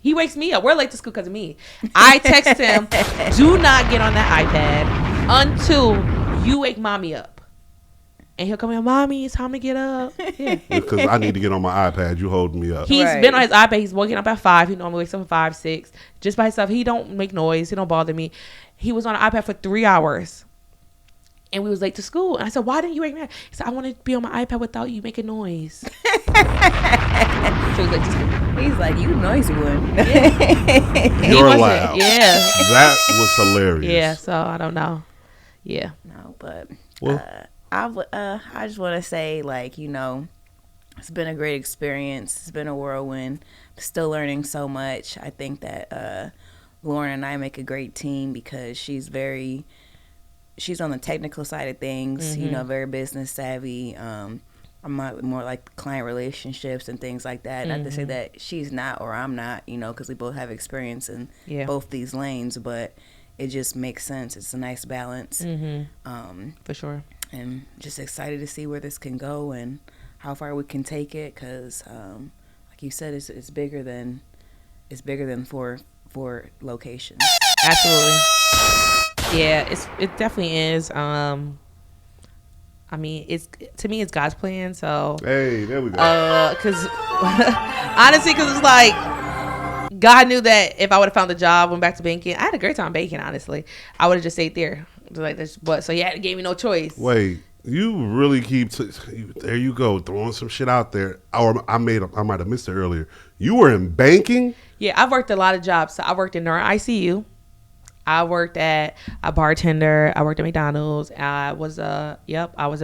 He wakes me up. We're late to school because of me. I text him, do not get on that iPad until you wake mommy up. And he'll come in, mommy, it's time to get up. Yeah. Because I need to get on my iPad. You holding me up. He's Right. been on his iPad. He's waking up at 5. He normally wakes up at 5, 6. Just by himself. He don't make noise. He don't bother me. He was on an iPad for 3 hours. And we was late to school. And I said, why didn't you wake me up? He said, I want to be on my iPad without you making noise. So he was late to school. He's like, you noisy one. He You're wasn't- loud. Yeah. That was hilarious. Yeah. So I don't know. Yeah. No, but Well- I just want to say, like, you know, it's been a great experience. It's been a whirlwind. Still learning so much. I think that Lauren and I make a great team because she's on the technical side of things, you know, very business savvy. I'm more like client relationships and things like that. Not to say that she's not or I'm not, you know, because we both have experience in both these lanes, but it just makes sense. It's a nice balance. For sure. And just excited to see where this can go and how far we can take it. Because, like you said, it's bigger than four locations. Absolutely. Yeah, it definitely is. I mean, to me, it's God's plan. So, Hey, there we go. because honestly, because it's like God knew that if I would have found a job, went back to banking, I had a great time banking. Honestly, I would have just stayed there. Like this, but so he gave me no choice. Wait, you really keep there you go, throwing some shit out there. Or I might have missed it earlier. You were in banking? Yeah, I've worked a lot of jobs. So I worked in neuro ICU. I worked at a bartender. I worked at McDonald's. I was a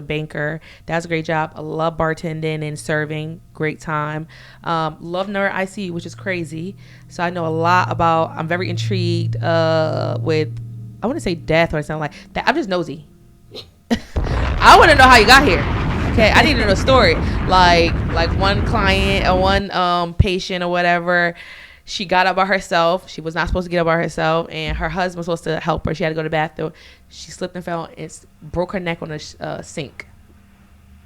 banker. That was a great job. I love bartending and serving. Great time. Love neuro ICU, which is crazy. So I know a lot about. I'm very intrigued with. I want to say death or something like that. I'm just nosy. I want to know how you got here. Okay, I need to know a story. Like one client or one patient or whatever. She got up by herself. She was not supposed to get up by herself, and her husband was supposed to help her. She had to go to the bathroom. She slipped and fell and broke her neck on the sink.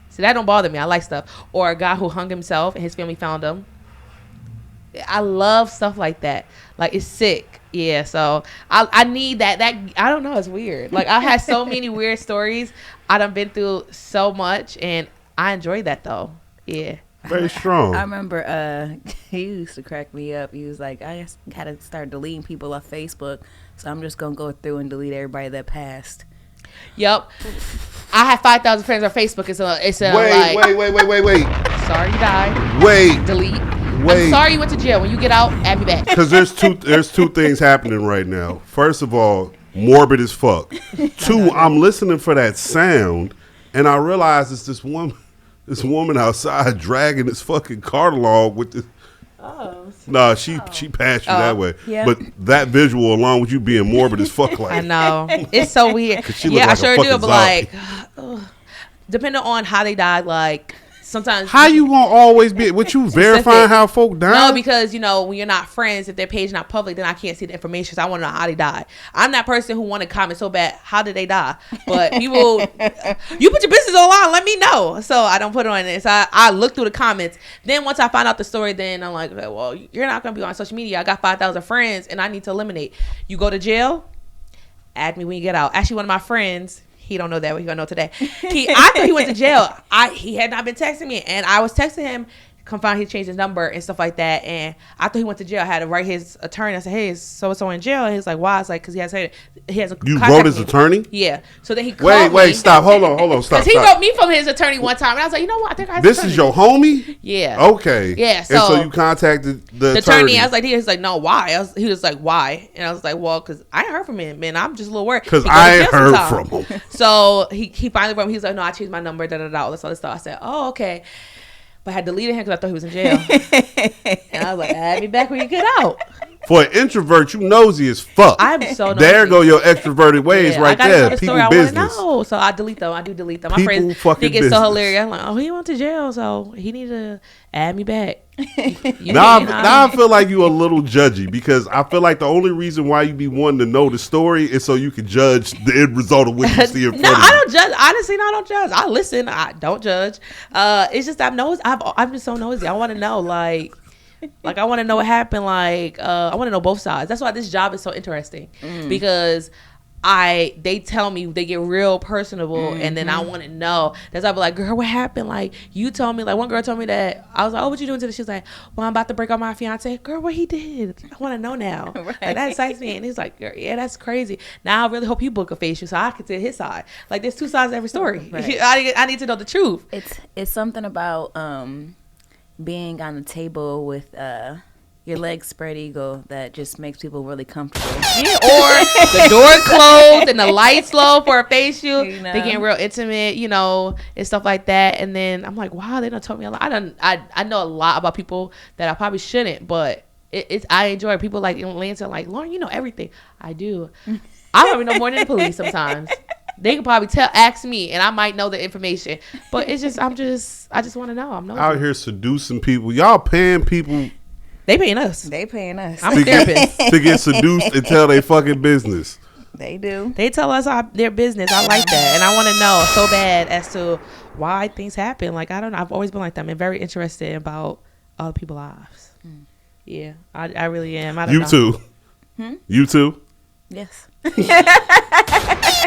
So that don't bother me. I like stuff. Or a guy who hung himself and his family found him. I love stuff like that. Like, it's sick. Yeah, so I need that. I don't know. It's weird. Like, I had so many weird stories. I done been through so much, and I enjoy that, though. Yeah. Very strong. I remember he used to crack me up. He was like, I just gotta start deleting people off Facebook, so I'm just gonna go through and delete everybody that passed. Yep. I have 5,000 friends on Facebook. It's a Wait. sorry you died. Wait. Delete. Wait. I'm sorry you went to jail. When you get out, add me back. Because there's two things happening right now. First of all, morbid as fuck. Two, I'm listening for that sound, and I realize it's this woman outside dragging this fucking cart along with this. Nah, she passed you that way. Yeah. But that visual, along with you being morbid as fuck, like I know. It's so weird. she look Yeah, I like a sure do. fucking But like, ugh. Depending on how they died, like sometimes. how you gonna always be? What you verifying how folk die? No, because when you're not friends, if their page not public, then I can't see the information. So I want to know how they died. I'm that person who want to comment so bad. How did they die? But people, you put your business online. Let me know. So I don't put it on it. So I look through the comments. Then once I find out the story, then I'm like, okay, well, you're not gonna be on social media. I got 5,000 friends, and I need to eliminate. You go to jail. Add me when you get out. Actually, one of my friends. He don't know that. He gonna know today. I thought he went to jail. He had not been texting me, and I was texting him. Come find he changed his number and stuff like that. And I thought he went to jail. I had to write his attorney. I said, "Hey, is so and so in jail?" And he's like, "Why?" It's like, "Cause he has a You wrote his attorney? Yeah. So then he called Wait, me. stop. Hold on, stop. Cause he wrote me from his attorney one time, and I was like, you know what? I think I have This attorney. is your homie? Yeah. Okay. Yeah, and so so you contacted the attorney. I was like, he was like, no, why? He was like, why? And I was like, well, because I ain't heard from him, man. I'm just a little worried. because He goes I to ain't jail heard sometime. from him. So he finally wrote me. He was like, no, I changed my number, all this other stuff. I said, oh, okay. But I had deleted him because I thought he was in jail. And I was like, add me back when you get out. For an introvert, you nosy as fuck. I'm so nosy. There go your extroverted ways right I gotta there. know the People story. business. I want to know. So I delete them. I do delete them. My People friends fucking think it's business. so hilarious. I'm like, oh, he went to jail, so he need to add me back. Now I feel like you a little judgy because I feel like the only reason why you be wanting to know the story is so you can judge the end result of what you see in front No, of you. I don't judge. Honestly, no, I don't judge. I listen. I don't judge. It's just I'm just so nosy. I want to know, like, Like, I want to know what happened. Like, I want to know both sides. That's why this job is so interesting because they tell me, they get real personable, and then I want to know. That's why I be like, girl, what happened? Like, you told me, like, one girl told me that. I was like, oh, what you doing today? She was like, well, I'm about to break up my fiance. Girl, what he did? I want to know now. Right. Like, that excites me. And he's like, girl, yeah, that's crazy. Now I really hope you book a facial so I can tell his side. Like, there's two sides to every story. Right. I need to know the truth. It's something about being on the table with your legs spread eagle that just makes people really comfortable. Yeah, or the door closed and the lights low for a facial. You know? They getting real intimate, and stuff like that. And then I'm like, wow, they done told me a lot. I know a lot about people that I probably shouldn't, but I enjoy it. People like Lance are like, Lauren, you know everything. I do. I probably know more than the police sometimes. They could probably ask me, and I might know the information. But it's just, I just want to know. I'm nosy. Out here seducing people. Y'all paying people They paying us. They paying us. I'm a therapist. to get seduced and tell they fucking business. They do. They tell us their business. I like that. And I want to know so bad as to why things happen. Like, I don't know. I've always been like that. I'm very interested about other people's lives. Yeah, I really am. I don't know. Too. You too? Yes. Yeah.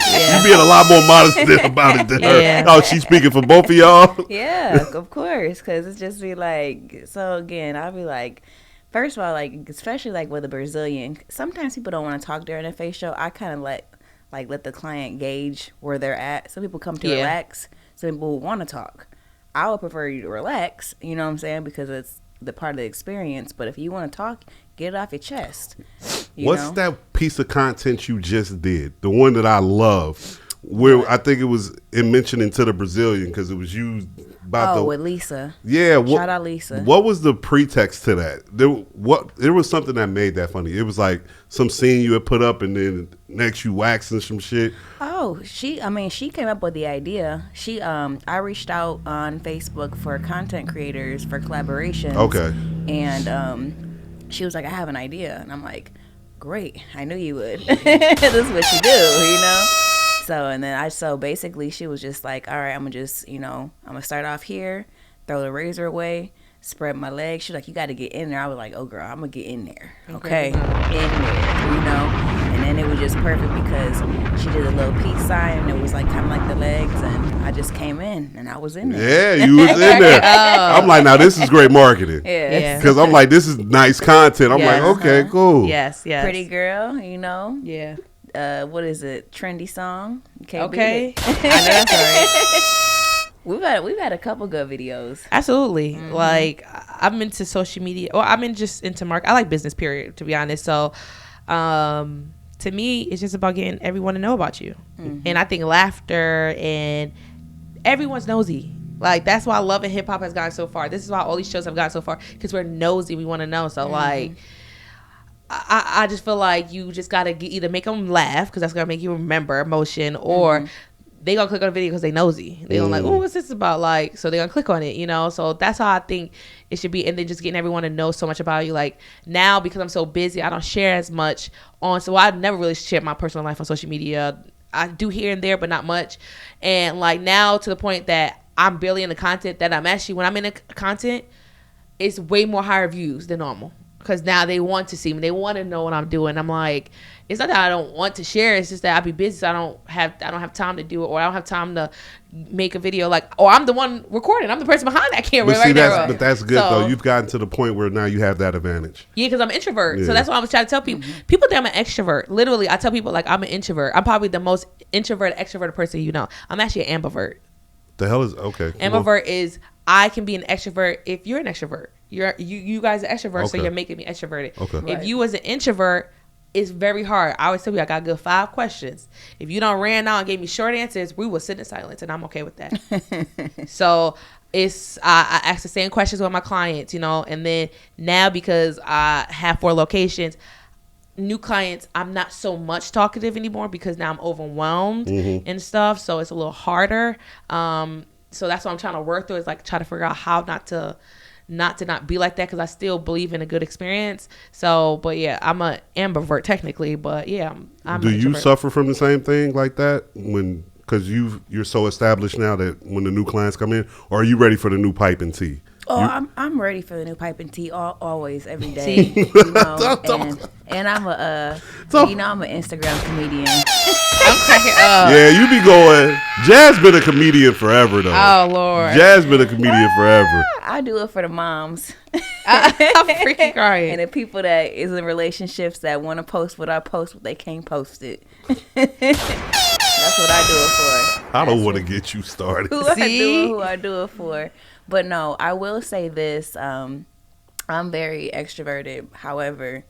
You being a lot more modest about it than Yeah. her. Oh, she's speaking for both of y'all? Yeah, of course. Because it's just be like, so again, I'll be like, first of all, like, especially like with a Brazilian, sometimes people don't want to talk during a face show. I kind of let the client gauge where they're at. Some people come to relax. Some people want to talk. I would prefer you to relax, you know what I'm saying? Because it's the part of the experience. But if you want to talk, get it off your chest. What's that piece of content you just did? The one that I love, where I think it mentioned to the Brazilian because it was used about with Lisa. Yeah, Shout out Lisa. What was the pretext to that? There was something that made that funny. It was like some scene you had put up, and then next you waxing some shit. Oh, she came up with the idea. I reached out on Facebook for content creators for collaborations. Okay. And she was like, I have an idea. And I'm like, great. I knew you would. This is what you do, So basically she was just like, all right, I'm going to start off here, throw the razor away, spread my legs. She was like, you got to get in there. I was like, oh, girl, I'm going to get in there. Okay. In there, And then it was just perfect because she did a little peace sign, and it was like kind of like the legs, and I just came in, and I was in there. Yeah, you was in there. I'm like, now this is great marketing. Yeah. Because I'm like, this is nice content. I'm Yes. like, okay, cool. Yes. Pretty girl, Yeah. What is it? Trendy song. You can't Okay. beat I know that's right. We've had a couple good videos. Absolutely. Like, I'm into social media. Well, just into market. I like business, period, to be honest. So, to me, it's just about getting everyone to know about you. And I think laughter and everyone's nosy. Like, that's why love and hip hop has gotten so far. This is why all these shows have gotten so far, because we're nosy. We want to know. So, like, I just feel like you just got to either make them laugh, because that's going to make you remember emotion, or they going to click on the video because they nosy. They don't like, oh, what's this about? Like, so they're going to click on it, So that's how I think it should be. And then just getting everyone to know so much about you. Like, now, because I'm so busy, I don't share as much so I never really share my personal life on social media. I do here and there, but not much. And like, now to the point that I'm barely in the content that I'm actually, when I'm in the content, it's way more higher views than normal. Because now they want to see me. They want to know what I'm doing. I'm like, it's not that I don't want to share. It's just that I be busy. So I don't have time to do it, or I don't have time to make a video. Like, or I'm the one recording. I'm the person behind that camera right now. But that's good, though. You've gotten to the point where now you have that advantage. Yeah, because I'm an introvert. Yeah. So that's why I was trying to tell people. People think I'm an extrovert. Literally, I tell people, like, I'm an introvert. I'm probably the most introverted, extroverted person you know. I'm actually an ambivert. The hell is, okay. Ambivert is, I can be an extrovert if you're an extrovert. You guys are extroverts, so you're making me extroverted. Okay. Right. If you was an introvert, it's very hard. I always tell you, I got a good 5 questions. If you don't ran out and gave me short answers, we will sit in silence, and I'm okay with that. So I ask the same questions with my clients, and then now, because I have 4 locations, new clients, I'm not so much talkative anymore, because now I'm overwhelmed and stuff. So it's a little harder. So that's what I'm trying to work through, is like try to figure out how not to be like that, because I still believe in a good experience. So, but yeah, I'm an ambivert technically, but yeah, I'm Do you suffer from the same thing like that because you're so established now that when the new clients come in, or are you ready for the new pipe and tea? Oh, I'm ready for the new pipe and tea always, every day. See? You know, and I'm I'm an Instagram comedian. I'm cracking up. Yeah, you be going. Jazz been a comedian forever though. Oh Lord. Jazz been a comedian forever. I do it for the moms. I'm freaking crying. And the people that is in relationships that want to post what I post, but they can't post it. That's what I do it for. I don't want to get you started. Who I do it for. But no, I will say this. I'm very extroverted. However,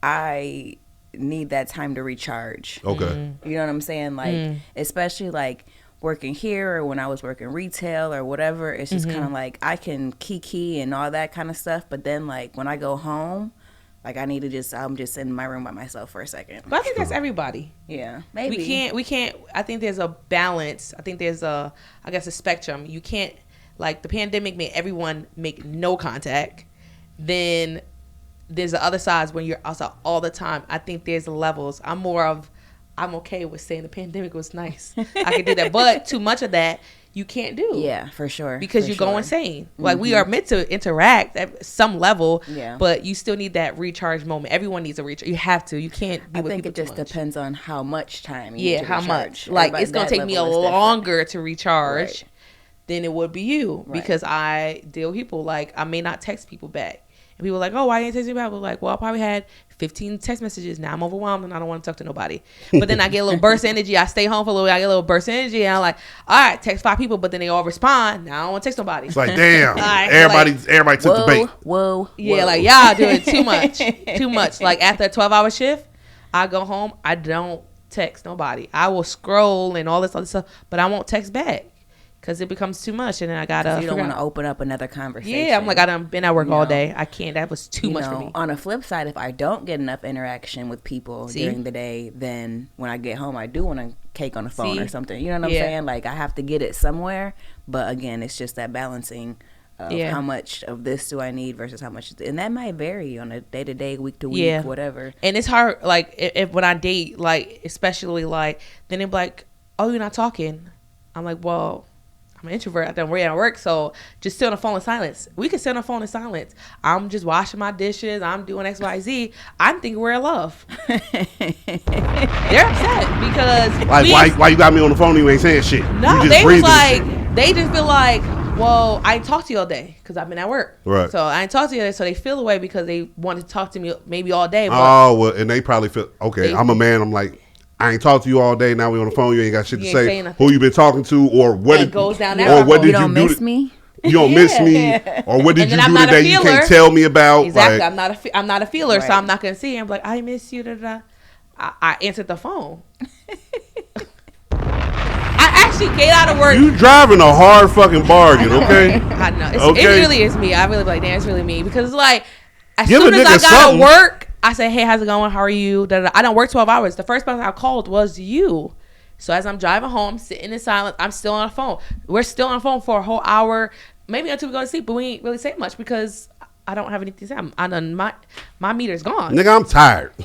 I need that time to recharge. Okay. You know what I'm saying? Like, especially like working here or when I was working retail or whatever, it's just kind of like I can kiki and all that kind of stuff. But then like when I go home, like I need to I'm just in my room by myself for a second. But I think that's everybody. Yeah, maybe. We can't, I think there's a balance. I think there's a spectrum. You can't, like the pandemic made everyone make no contact. Then there's the other sides when you're outside all the time. I think there's levels. I'm okay with saying the pandemic was nice. I can do that. But too much of that, you can't do. Yeah, for sure. Because you go insane. Like we are meant to interact at some level, yeah. But you still need that recharge moment. Everyone needs a recharge. You have to. You can't be with people too much. I think it just depends on how much time you need to how recharge. much. Like Everybody, it's going to take me a longer to recharge than it would be you. Right. Because I deal with people. Like I may not text people back. And people are like, oh, why didn't you text me back? We're like, well, I probably had 15 text messages. Now I'm overwhelmed and I don't want to talk to nobody. But then I get a little burst of energy. I stay home for a little bit. I get a little burst of energy. And I'm like, all right, text 5 people. But then they all respond. Now I don't want to text nobody. It's like, damn. Right, everybody took the bait. Whoa. Yeah, like y'all doing too much. Too much. Like after a 12-hour shift, I go home. I don't text nobody. I will scroll and all this other stuff. But I won't text back. Because it becomes too much, and then I gotta. You don't want to open up another conversation. Yeah, I'm like, I done been at work all day. I can't. That was too much for me. On the flip side, if I don't get enough interaction with people during the day, then when I get home, I do want a cake on the phone or something. You know what I'm saying? Like I have to get it somewhere. But again, it's just that balancing of how much of this do I need versus how much, and that might vary on a day to day, week to week, whatever. And it's hard. Like if when I date, like especially like, then they're like, oh, you're not talking. I'm like, well. I'm an introvert. I don't at work, so just sit on the phone in silence. We can sit on the phone in silence. I'm just washing my dishes. I'm doing X, Y, Z. I'm thinking we're in love. They're upset because why you got me on the phone? And you ain't saying shit. No, they was like they just feel like, well, I ain't talked to you all day because I've been at work. Right. So I ain't talked to you all day, so they feel away because they want to talk to me maybe all day. But and they probably feel okay. I'm a man. I'm like. I ain't talked to you all day. Now we on the phone. You ain't got shit to say. Who you been talking to, or what? Goes down that. Or what did you don't miss me? You don't miss me, or what did you do today? You can't tell me about. Exactly. Like, I'm not a feeler, so I'm not gonna see. I'm like, I miss you. I answered the phone. I actually get out of work. You driving a hard fucking bargain, okay? I know. It really is me. I really like, damn, it's really me because it's like as Give soon as I got to work. I said, hey, how's it going? How are you? I don't work 12 hours. The first person I called was you. So as I'm driving home, sitting in silence, I'm still on the phone. We're still on the phone for a whole hour, maybe until we go to sleep. But we ain't really say much because I don't have anything to say. My meter's gone. Nigga, I'm tired.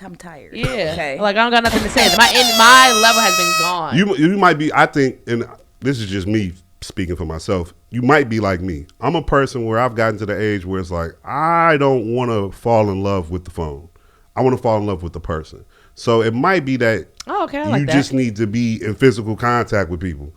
I'm tired. Yeah. Okay. Like I don't got nothing to say. My level has been gone. You might be, I think, and this is just me speaking for myself, you might be like me. I'm a person where I've gotten to the age where it's like, I don't want to fall in love with the phone. I want to fall in love with the person. So it might be that you just need to be in physical contact with people.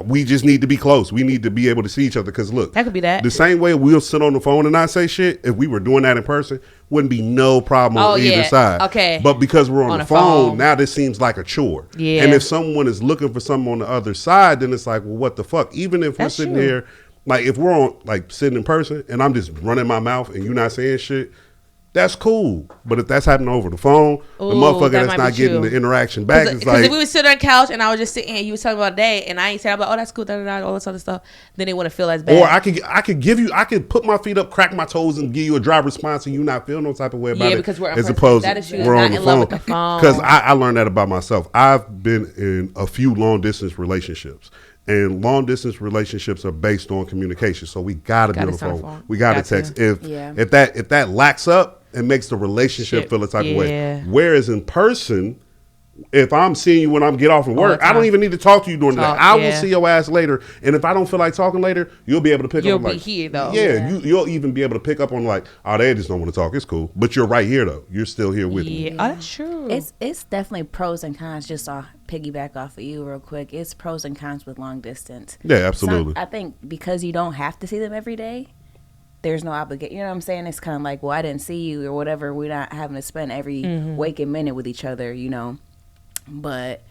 We just need to be close. We need to be able to see each other. Because look, that could be that. The same way we'll sit on the phone and not say shit, if we were doing that in person, wouldn't be no problem on either side. Okay. But because we're on the phone, now this seems like a chore. Yeah. And if someone is looking for something on the other side, then it's like, well, what the fuck? Even if we're sitting here, like if we're on, like sitting in person and I'm just running my mouth and you're not saying shit, that's cool. But if that's happening over the phone, the motherfucker that's not getting the interaction back is like. Because if we would sit on the couch and I was just sitting here, you was talking about a day, and I ain't saying, I'm like, oh, that's cool, all this other stuff, then they wouldn't feel as bad. Or I could put my feet up, crack my toes, and give you a dry response, and you not feel no type of way about it. Yeah, because we're as opposed that is true. We're on not the in phone. love with the phone. Because I learned that about myself. I've been in a few long distance relationships. And long distance relationships are based on communication. So we gotta be on the phone. We gotta text. If that lacks up, it makes the relationship feel a type of way. Whereas in person, if I'm seeing you when I'm get off from work, the I don't time. even need to talk to you during the day. Talk, I will yeah. see your ass later. And if I don't feel like talking later, you'll be able to pick You'll up. be Like, here, though. Yeah, you'll even be able to pick up on like, oh, they just don't want to talk. It's cool, but you're right here though. You're still here with me. Yeah, oh, that's true. It's definitely pros and cons. Just to piggyback off of you real quick, it's pros and cons with long distance. Yeah, absolutely. I think because you don't have to see them every day, there's no obligation. You know what I'm saying? It's kind of like, well, I didn't see you or whatever. We're not having to spend every waking minute with each other, you know. But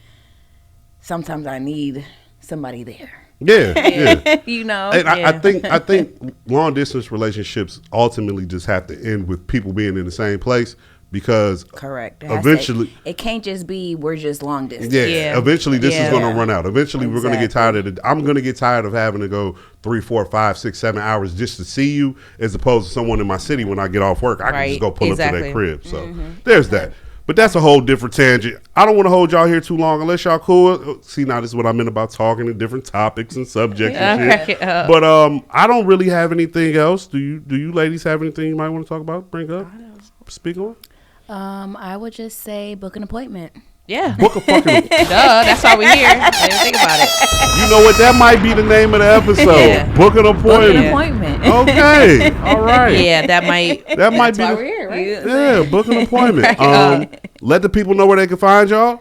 sometimes I need somebody there. Yeah. You know. And I think long distance relationships ultimately just have to end with people being in the same place because Correct. eventually, it can't just be we're just long distance. Yeah. eventually this is Yeah. going to run out. Eventually we're going to get tired Exactly. of it. I'm going to get tired of having to go 3, 4, 5, 6, 7 hours just to see you, as opposed to someone in my city when I get off work, I can just Right. go pull up to Exactly. their crib. So there's that. But that's a whole different tangent. I don't want to hold y'all here too long unless y'all cool. See, now this is what I meant about talking to different topics and subjects and Crack shit. it up. But I don't really have anything else. Do you ladies have anything you might want to talk about? Bring up? Speak on? I would just say book an appointment. Yeah. Book a fucking... Duh, that's why we're here. I didn't think about it. You know what? That might be the name of the episode. Yeah. Book an Book appointment. an appointment. Okay. All right. Yeah, that might. That might That's be why the, we're here, right? yeah, book an appointment. Let the people know where they can find y'all.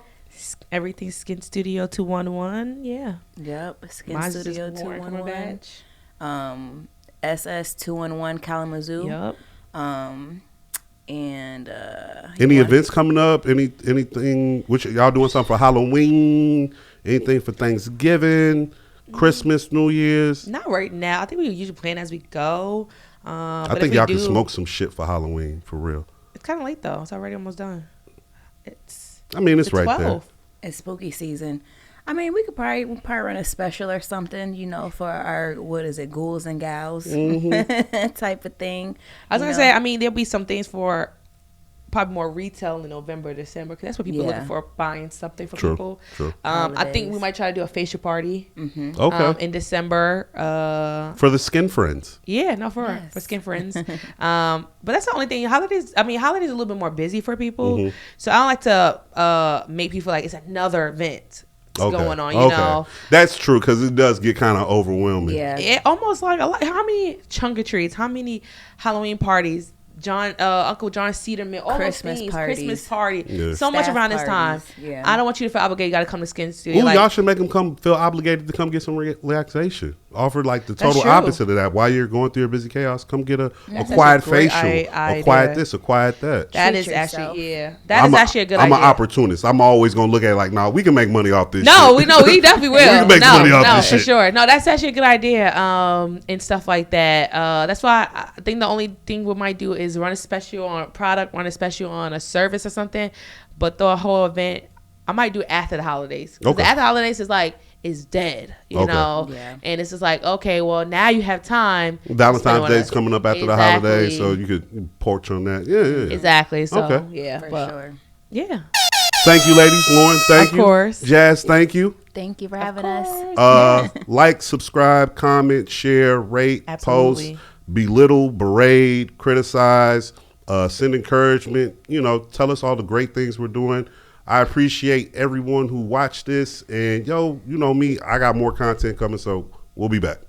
Everything Skin Studio 211. Yeah. Yep. Skin Mine's just Studio Warren 211. Cumberbatch. SS 211 Kalamazoo. Yup. And Any events coming up? Anything? Which y'all doing something for Halloween? Anything for Thanksgiving, Christmas, New Year's? Not right now. I think we usually plan as we go. I think y'all can smoke some shit for Halloween for real. It's kind of late though. It's already almost done. I mean, it's the right there. 12th. it's spooky season. I mean, we'll probably run a special or something, you know, for our, what is it, ghouls and gals type of thing. I was you gonna know? say. I mean, there'll be some things for probably more retail in November, December, because that's what people are looking for, buying something for True, people. true. I think we Holidays. might try to do a facial party Okay. in December. For the skin friends. Yeah, no, for skin friends. But that's the only thing. Holidays are a little bit more busy for people, so I don't like to make people feel like it's another event going on. You know, That's true because it does get kind of overwhelming. Yeah. it almost like how many trunk or treats, how many Halloween parties. Uncle John Cedarman, all Christmas those things, parties. Christmas party, Yeah. so much Staff around this time. parties, yeah. I don't want you to feel obligated. You got to come to Skin Studio. Ooh, Like, y'all should make them come feel obligated to come get some relaxation. Offer like the total true. opposite of that. While you're going through your busy chaos, come get a That's quiet actually a great facial, a idea. quiet this, a quiet that. that Treat is yourself. actually that is actually a good I'm idea. an opportunist. I'm always gonna look at it like, nah, we can make money off this. No, shit. we definitely will. We can make money off no, this for shit. sure. No, that's actually a good idea. And stuff like that. That's why I think the only thing we might do is run a special on a product, run a special on a service or something. But the whole event, I might do after the holidays. 'Cause Okay. after the holidays is like is dead, you Okay. know. Yeah. And it's just like, okay, well now you have time. to spend Valentine's on Day's us. coming up after the Exactly. holidays, so you could porch on that. Yeah. Exactly. So Okay. yeah, For but sure. yeah. Thank you, ladies. Lauren, thank Of you. course. Jazz, thank you. Thank you for having us. Like, subscribe, comment, share, rate, Absolutely. post, belittle, berate, criticize, send encouragement. You know, tell us all the great things we're doing. I appreciate everyone who watched this. And, yo, you know me, I got more content coming, so we'll be back.